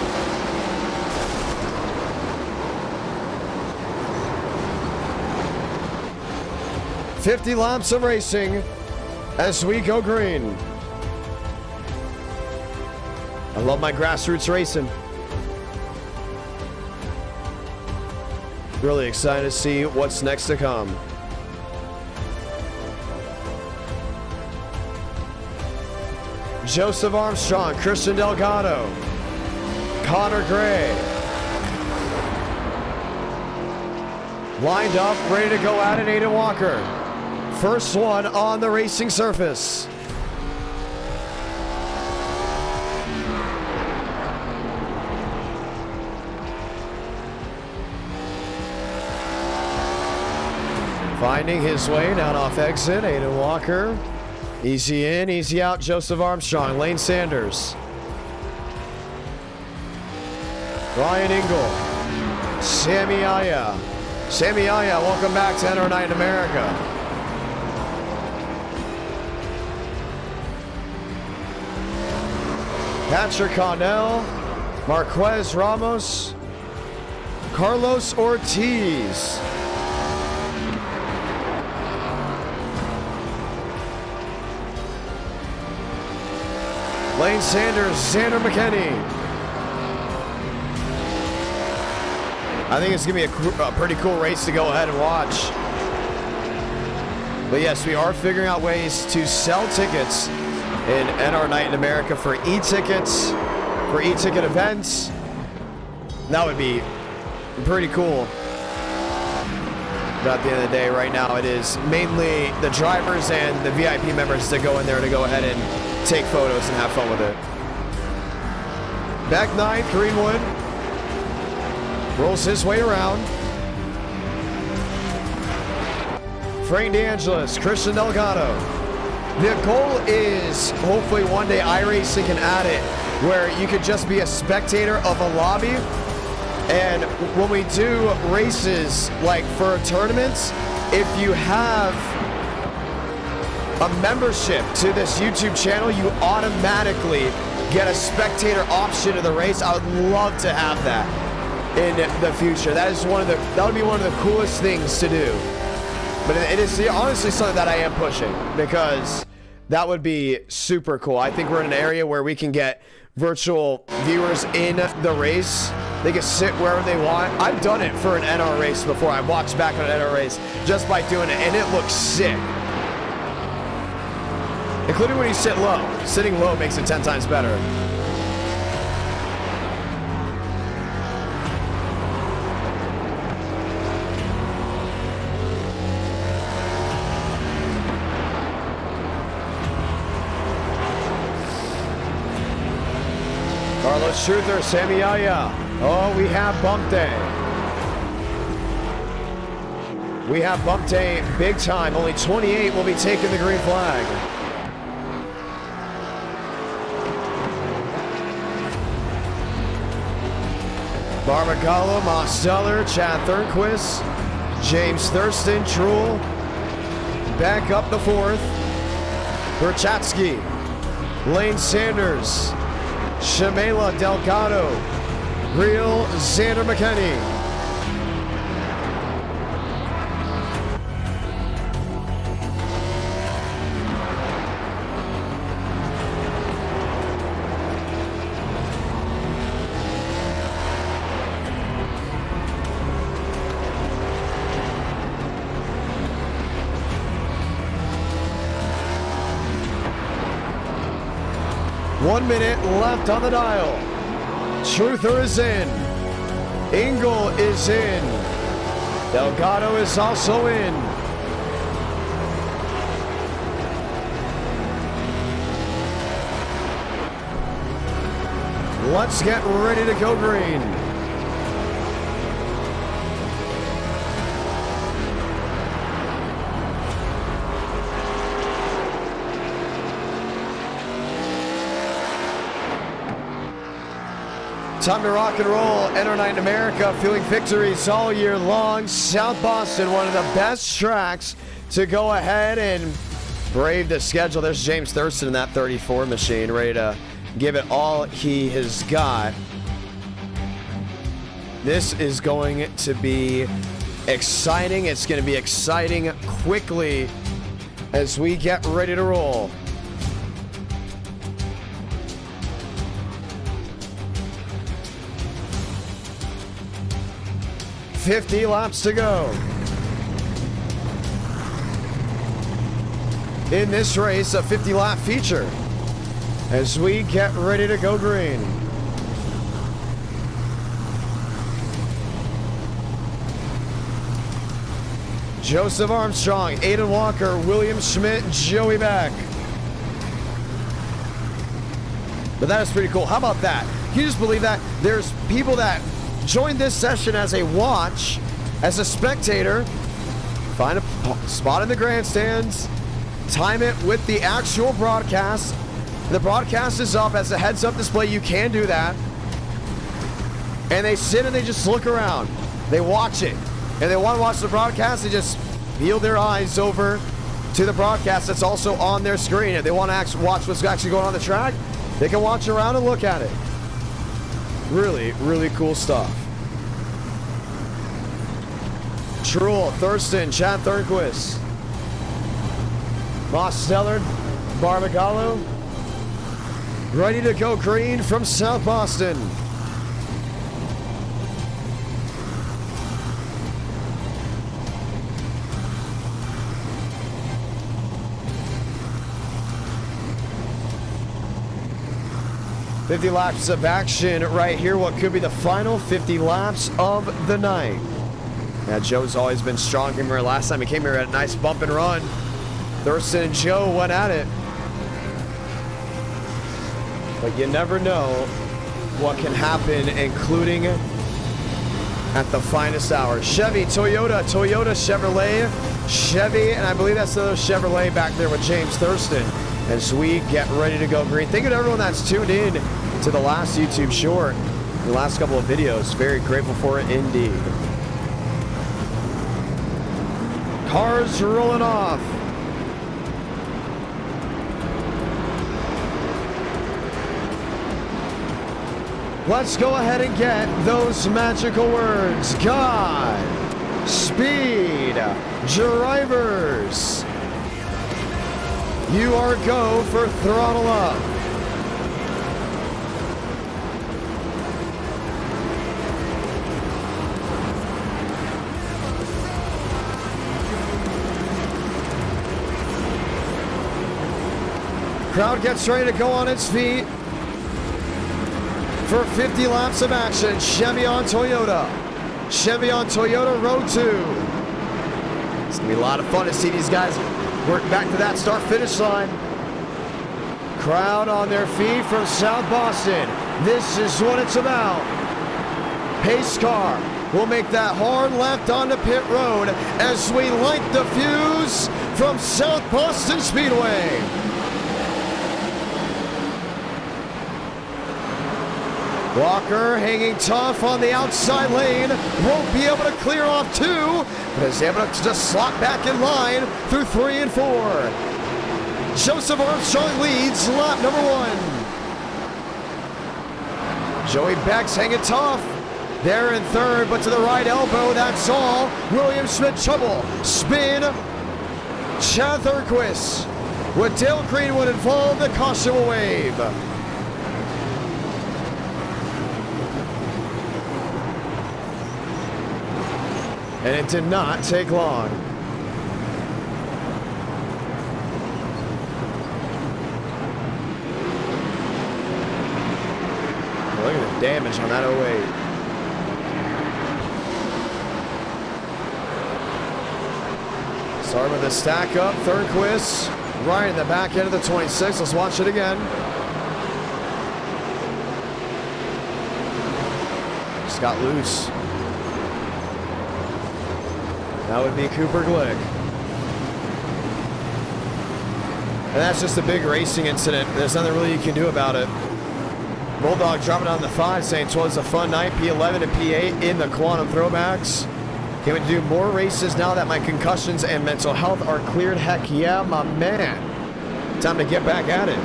"50 laps of racing as we go green." I love my grassroots racing. Really excited to see what's next to come. Joseph Armstrong, Christian Delgado, Connor Gray. Lined up, ready to go at it, Aiden Walker. First one on the racing surface. Finding his way down off exit, Aiden Walker. Easy in, easy out, Joseph Armstrong, Lane Sanders. Ryan Ingle. Sammy Aya. Sammy Aya, welcome back to NR Night in America. Patrick Connell, Marquez Ramos, Carlos Ortiz. Lane Sanders, Xander McKinney. I think it's going to be a pretty cool race to go ahead and watch. But yes, we are figuring out ways to sell tickets in NR Night in America for e-tickets, for e-ticket events. That would be pretty cool. But at the end of the day, right now, it is mainly the drivers and the VIP members that go in there to go ahead and take photos and have fun with it. Back 9, Greenwood. Rolls his way around. Frank DeAngelis, Christian Delgado. The goal is hopefully one day iRacing can add it where you could just be a spectator of a lobby. And when we do races, like for tournaments, if you have a membership to this YouTube channel, you automatically get a spectator option of the race. I would love to have that in the future. That would be one of the coolest things to do. But it is honestly something that I am pushing because that would be super cool. I think we're in an area where we can get virtual viewers in the race. They can sit wherever they want. I've done it for an NR race before. I watched back on an NR race just by doing it, and it looks sick. Including when you sit low. Sitting low makes it 10 times better. Carlos Truther, Sammy Yaya. Oh, we have bump day. We have bump day big time. Only 28 will be taking the green flag. Barbagallo, Mosteller, Chad Thurnquist, James Thurston, Truhl. Back up the fourth. Berchatsky, Lane Sanders, Shamela Delgado, Real Xander McKinney. One minute left on the dial. Truther is in. Engel is in. Delgado is also in. Let's get ready to go green. Time to rock and roll. Enter Night in America, feeling victories all year long. South Boston, one of the best tracks to go ahead and brave the schedule. There's James Thurston in that 34 machine, ready to give it all he has got. This is going to be exciting. It's going to be exciting quickly as we get ready to roll. $50 laps to go. In this race, a 50-lap feature as we get ready to go green. Joseph Armstrong, Aiden Walker, William Schmidt, Joey Beck. But that is pretty cool. How about that? Can you just believe that? There's people that join this session as a watch, as a spectator, find a spot in the grandstands, time it with the actual broadcast. The broadcast is up as a heads-up display. You can do that. And they sit and they just look around. They watch it. If they want to watch the broadcast, they just peel their eyes over to the broadcast that's also on their screen. If they want to watch what's actually going on the track, they can watch around and look at it. Really, really cool stuff. Truhl, Thurston, Chad Thurnquist, Mosteller, Barbagallo, ready to go green from South Boston. $50 laps of action right here. What could be the final 50 laps of the night. Yeah, Joe's always been strong. Remember last time he came here, had a nice bump and run. Thurston and Joe went at it. But you never know what can happen, including at the finest hour. Chevy, Toyota, Chevrolet, Chevy, and I believe that's the Chevrolet back there with James Thurston as we get ready to go green. Thank you to everyone that's tuned in to the last YouTube short, the last couple of videos. Very grateful for it indeed. Cars rolling off. Let's go ahead and get those magical words. God, speed, drivers. You are go for throttle up. Crowd gets ready to go on its feet for 50 laps of action. Chevy on Toyota. Chevy on Toyota, row 2. It's going to be a lot of fun to see these guys work back to that start-finish line. Crowd on their feet from South Boston. This is what it's about. Pace car will make that hard left onto pit road as we light the fuse from South Boston Speedway. Walker hanging tough on the outside lane, won't be able to clear off 2, but is able to just slot back in line through 3 and 4. Joseph Armstrong leads lap number 1. Joey Beck's hanging tough. There in 3rd, but to the right elbow, that's all. William Schmidt trouble. Spin. Chad Thurquist. With Dale Greenwood involved, the caution will wave. And it did not take long. Look at the damage on that 08. Start with the stack up, Thurquist, right in the back end of the 26. Let's watch it again. Just got loose. That would be Cooper Glick. And that's just a big racing incident. There's nothing really you can do about it. Bulldog dropping down the 5, saying it was a fun night. P11 and P8 in the Quantum Throwbacks. Can we do more races now that my concussions and mental health are cleared? Heck yeah, my man. Time to get back at it.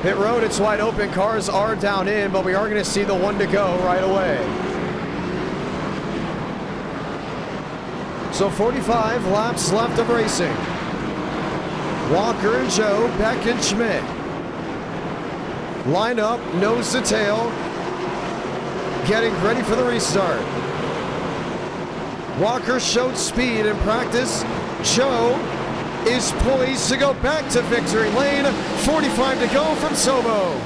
Pit road, it's wide open. Cars are down in, but we are going to see the 1 to go right away. So 45 laps left of racing. Walker and Joe, Beck and Schmidt. Line up, nose to tail. Getting ready for the restart. Walker showed speed in practice. Joe is poised to go back to victory lane. 45 to go from SOBO.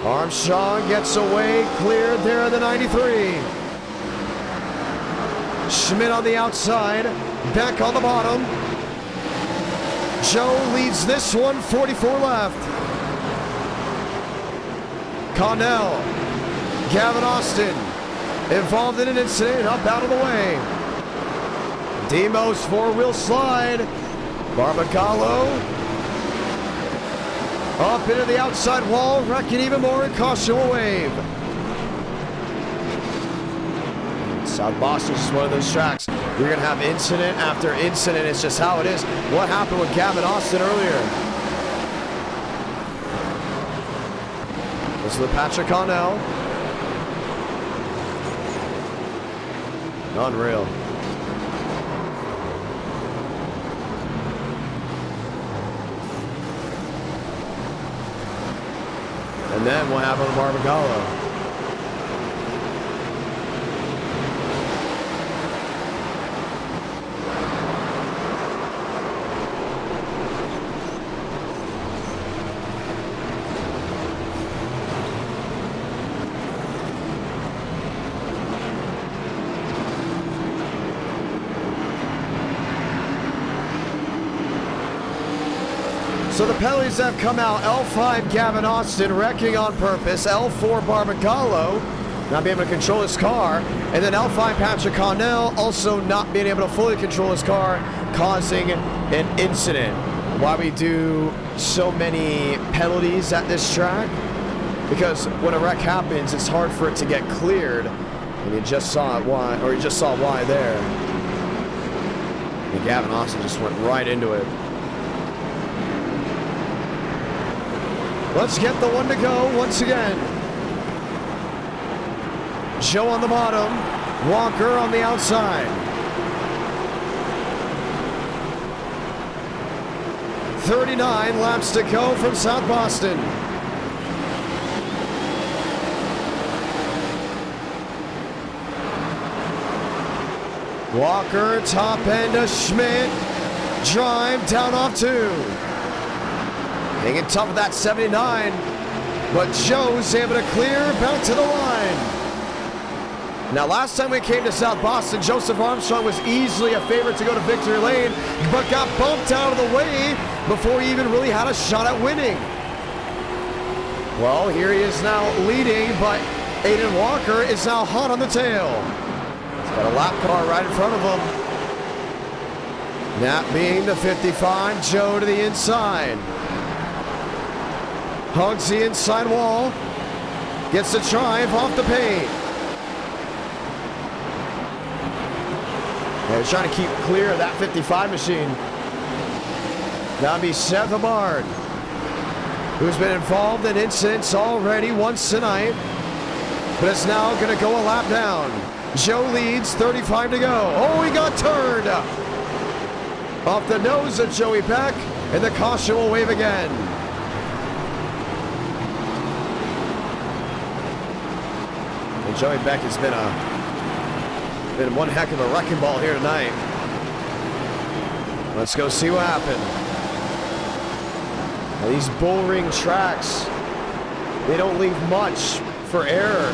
Armstrong gets away, cleared there at the 93. Schmidt on the outside, Beck on the bottom. Joe leads this one, 44 left. Connell, Gavin Austin, involved in an incident, up out of the way. Demos 4-wheel slide. Barbagallo up into the outside wall, wrecking even more, and caution will wave. South Boston is one of those tracks. We're going to have incident after incident. It's just how it is. What happened with Gavin Austin earlier? This is the Patrick Connell. Unreal. And then what happened with Barbagallo? So the penalties have come out. L5 Gavin Austin wrecking on purpose. L4 Barbagallo not being able to control his car. And then L5 Patrick Connell also not being able to fully control his car, causing an incident. Why we do so many penalties at this track? Because when a wreck happens, it's hard for it to get cleared. And you just saw it why, or you just saw why there. And Gavin Austin just went right into it. Let's get the one to go once again. Joe on the bottom, Walker on the outside. 39 laps to go from South Boston. Walker, top end of Schmidt. Drive down off 2. Hanging tough with that 79. But Joe's able to clear back to the line. Now, last time we came to South Boston, Joseph Armstrong was easily a favorite to go to victory lane, but got bumped out of the way before he even really had a shot at winning. Well, here he is now leading, but Aiden Walker is now hot on the tail. He's got a lap car right in front of him. That being the 55, Joe to the inside. Hugs the inside wall. Gets the drive off the paint. They're trying to keep clear of that 55 machine. That'll be Seth Abard, who's been involved in incidents already once tonight, but is now going to go a lap down. Joe leads, 35 to go. Oh, he got turned off the nose of Joey Beck, and the caution will wave again. And Joey Beck has been one heck of a wrecking ball here tonight. Let's go see what happened. Now, these bull ring tracks, they don't leave much for error.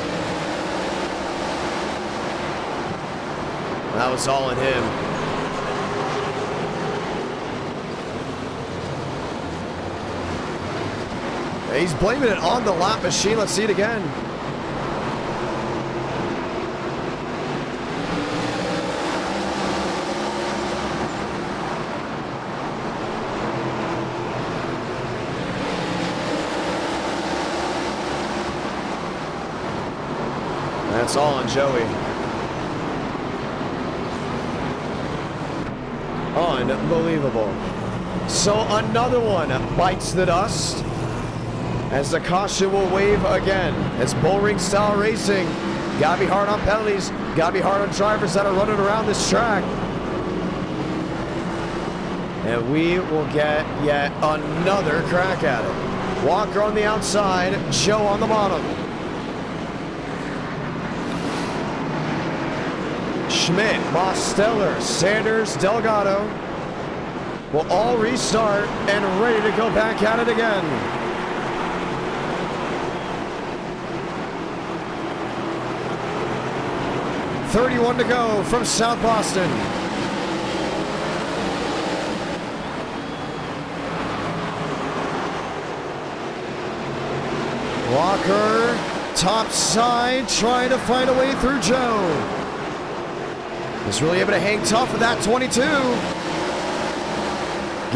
That was all in him. He's blaming it on the lap machine. Let's see it again. That's all on Joey. Unbelievable. So another one bites the dust as the caution will wave again. It's bullring style racing. Gotta be hard on penalties. Gotta be hard on drivers that are running around this track. And we will get yet another crack at it. Walker on the outside, Joe on the bottom. Schmidt, Mosteller, Sanders, Delgado will all restart and ready to go back at it again. .31 to go from South Boston. Walker, top side, trying to find a way through Joe. He's really able to hang tough with that 22.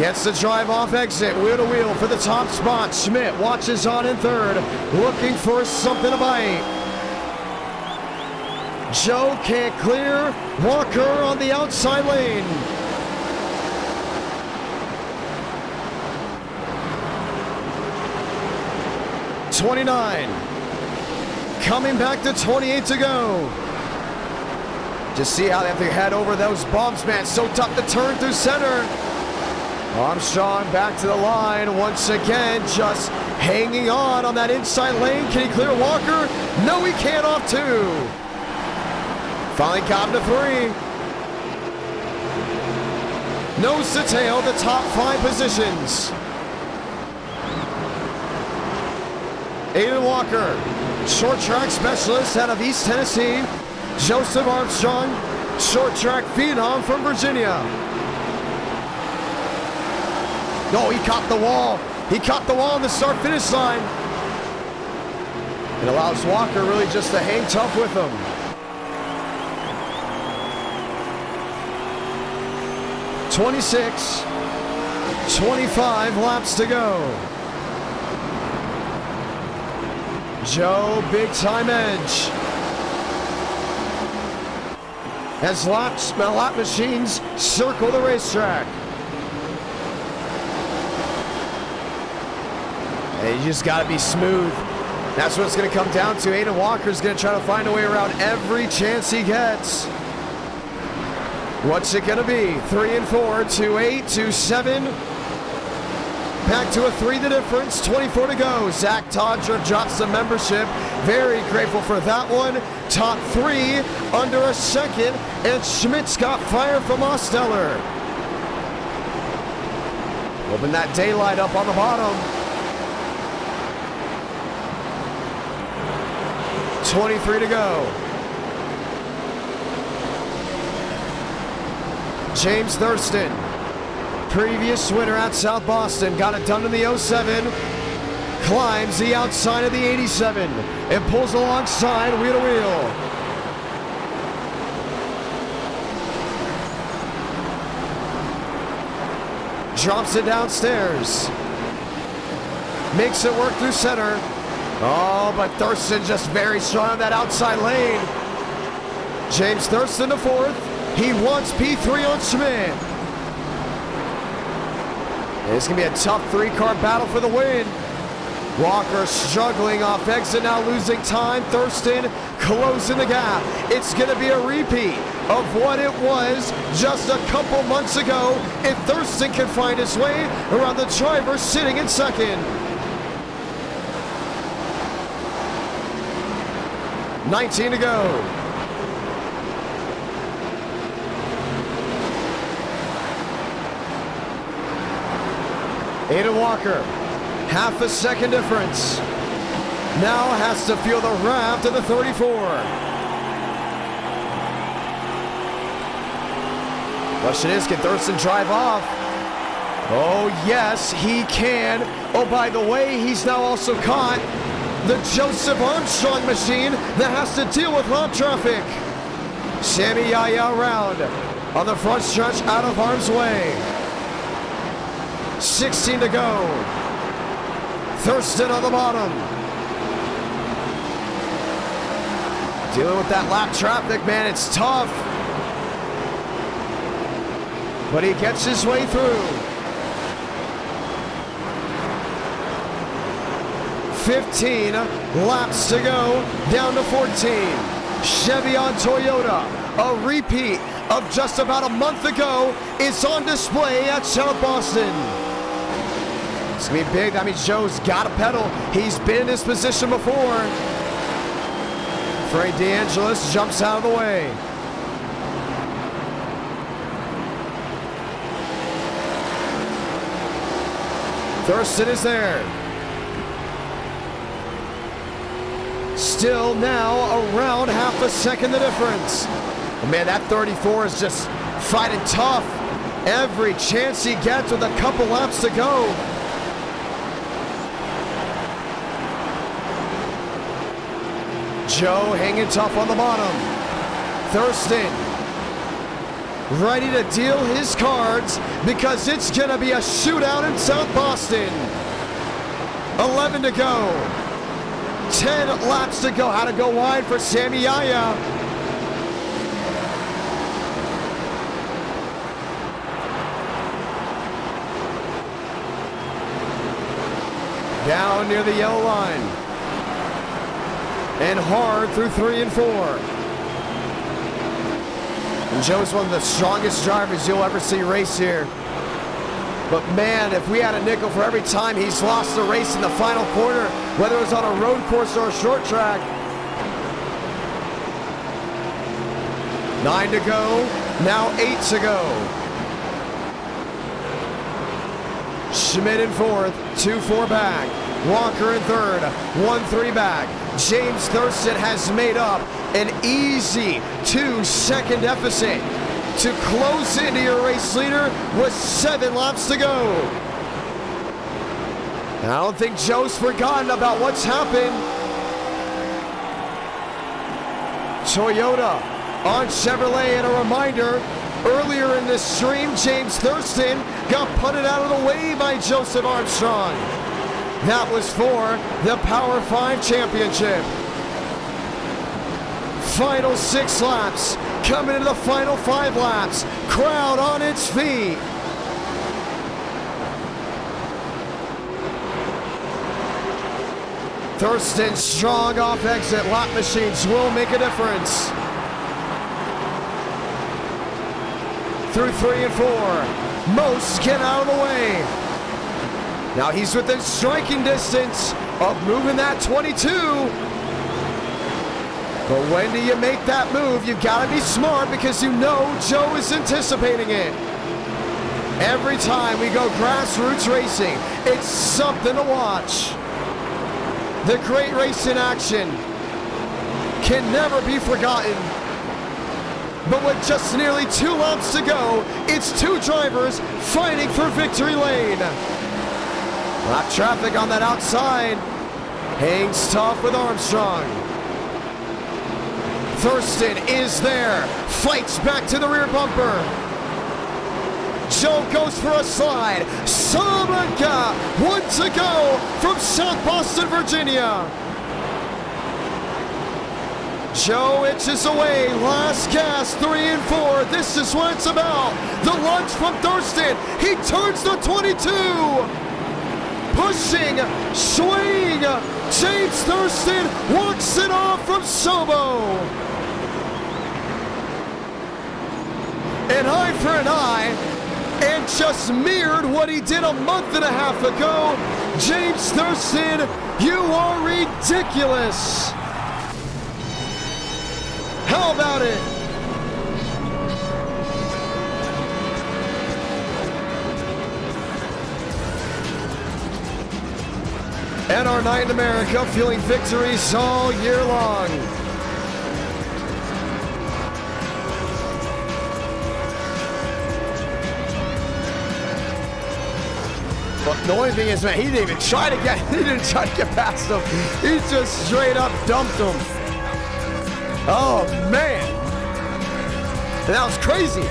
Gets the drive off exit, wheel to wheel for the top spot. Schmidt watches on in third, looking for something to bite. Joe can't clear. Walker on the outside lane. .29. Coming back to 28 to go. Just see how they have to head over those bumps, man. So tough to turn through center. Armstrong back to the line once again, just hanging on that inside lane. Can he clear Walker? No, he can't off 2. Finally got him to 3. Nose to tail, the top 5 positions. Aiden Walker, short track specialist out of East Tennessee. Joseph Armstrong, short track phenom from Virginia. No, he caught the wall. He caught the wall on the start-finish line. It allows Walker really just to hang tough with him. .26, 25 laps to go. Joe, big time edge. As lap machines circle the racetrack. And you just got to be smooth. That's what it's going to come down to. Aiden Walker's going to try to find a way around every chance he gets. What's it going to be? 3 and 4, 2-8, 2-7. Back to a 3 the difference, 24 to go. Zach Todger drops the membership. Very grateful for that one. Top 3 under a second, and Schmidt's got fire from Osteller. Open that daylight up on the bottom. 23 to go. James Thurston, previous winner at South Boston, got it done in the 07, climbs the outside of the 87, and pulls alongside wheel to wheel. Drops it downstairs. Makes it work through center. Oh, but Thurston just very strong on that outside lane. James Thurston to 4th. He wants P3 on Schmidt. It's going to be a tough 3-car battle for the win. Walker struggling off exit, now losing time. Thurston closing the gap. It's going to be a repeat of what it was just a couple months ago if Thurston can find his way around the driver sitting in second. 19 to go. Aiden Walker, half a second difference. Now has to feel the raft of the 34. Question is, can Thurston drive off? Oh yes, he can. Oh, by the way, he's now also caught the Joseph Armstrong machine that has to deal with lap traffic. Sammy Yaya around on the front stretch out of harm's way. 16 to go. Thurston on the bottom. Dealing with that lap traffic, man, it's tough. But he gets his way through. 15 laps to go, down to 14. Chevy on Toyota, a repeat of just about a month ago, is on display at South Boston. It's gonna be big. That means Joe's got to pedal. He's been in this position before. Frank DeAngelis jumps out of the way. Thurston is there. Still now around half a second the difference. Oh, man, that 34 is just fighting tough. Every chance he gets with a couple laps to go. Joe hanging tough on the bottom. Thurston ready to deal his cards because it's going to be a shootout in South Boston. 11 to go. 10 laps to go. How to go wide for Sammy Yaya. Down near the yellow line. And hard through 3 and 4. And Joe's one of the strongest drivers you'll ever see race here. But man, if we had a nickel for every time he's lost the race in the final quarter, whether it was on a road course or a short track. 9 to go, now 8 to go. Schmidt in 4th, 2-4 back. Walker in 3rd, 1-3 back. James Thurston has made up an easy 2-second deficit to close into your race leader with 7 laps to go. And I don't think Joe's forgotten about what's happened. Toyota on Chevrolet, and a reminder, earlier in this stream, James Thurston got punted out of the way by Joseph Armstrong. That was for the Power 5 Championship. Final 6 laps, coming into the final 5 laps. Crowd on its feet. Thurston strong off exit. Lap machines will make a difference. Through 3 and 4. Most get out of the way. Now he's within striking distance of moving that 22. But when do you make that move? You gotta be smart because you know Joe is anticipating it. Every time we go grassroots racing, it's something to watch. The great race in action can never be forgotten. But with just nearly 2 laps to go, it's 2 drivers fighting for victory lane. Lap traffic on that outside hangs tough with Armstrong. Thurston is there, fights back to the rear bumper. Joe goes for a slide. Salamanca, 1 to go from South Boston, Virginia. Joe inches away, last gas, 3 and 4. This is what it's about. The lunge from Thurston. He turns the 22. Pushing, swaying. James Thurston walks it off from SOBO. An eye for an eye, and just mirrored what he did a month and a half ago. James Thurston, you are ridiculous. How about it? And our night in America, fueling victories all year long. But the only thing is, man, he didn't even try to get past him. He just straight up dumped him. Oh, man. That was crazy.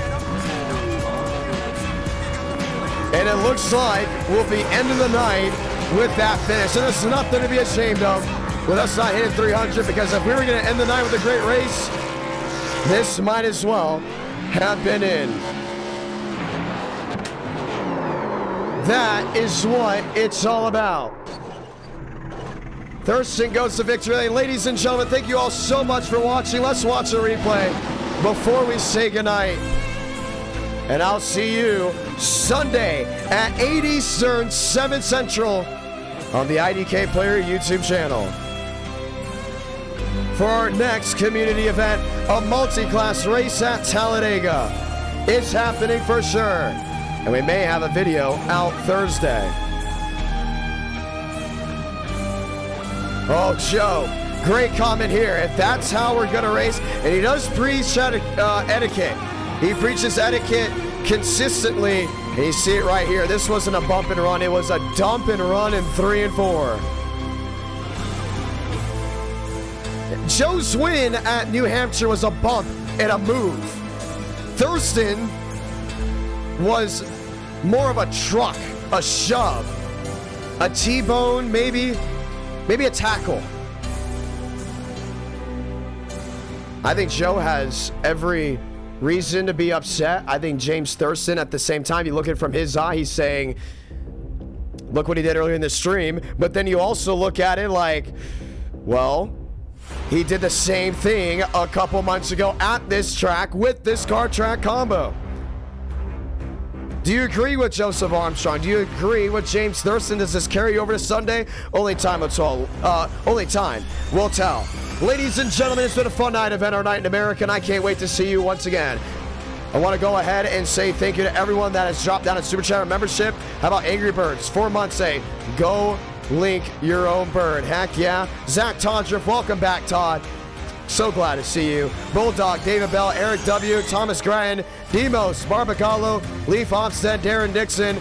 And it looks like we'll be ending the night with that finish. And there's nothing to be ashamed of with us not hitting 300, because if we were going to end the night with a great race, this might as well have been in. That is what it's all about. Thurston goes to victory. Ladies and gentlemen, thank you all so much for watching. Let's watch a replay before we say goodnight. And I'll see you Sunday at 8 Eastern, 7 Central on the IDK Player YouTube channel. For our next community event, a multi-class race at Talladega. It's happening for sure. And we may have a video out Thursday. Oh, Joe, great comment here. If that's how we're going to race, and he does preach etiquette. He preaches etiquette consistently, and you see it right here. This wasn't a bump and run. It was a dump and run in 3 and 4. Joe's win at New Hampshire was a bump and a move. Thurston was more of a truck, a shove, a T-bone, maybe a tackle. I think Joe has every reason to be upset. I think James Thurston, at the same time, you look at it from his eye, he's saying, look what he did earlier in the stream. But then you also look at it like, well, he did the same thing a couple months ago at this track with this car track combo. Do you agree with Joseph Armstrong? Do you agree with James Thurston? Does this carry over to Sunday? Only time will tell. Ladies and gentlemen, it's been a fun night of NR Night in America, and I can't wait to see you once again. I want to go ahead and say thank you to everyone that has dropped down a Super Chat membership. How about Angry Birds? 4 months, say, go link your own bird. Heck yeah. Zach Tondriff, welcome back, Todd. So glad to see you. Bulldog, David Bell, Eric W., Thomas Grattan, Demos, Barbagallo, Leaf Ofsted, Darren Dixon.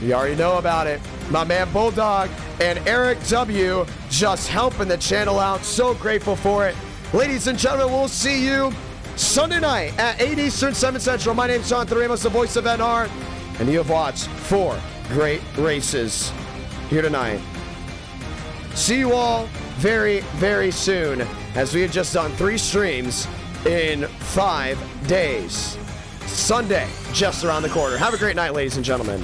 You already know about it. my man Bulldog, and Eric W. just helping the channel out. So grateful for it. Ladies and gentlemen, we'll see you Sunday night at 8 Eastern, 7 Central. My name's Jonathan Ramos, the voice of NR, and you have watched 4 great races here tonight. See you all very, very soon, as we have just done 3 streams in 5 days. Sunday, just around the corner. Have a great night, ladies and gentlemen.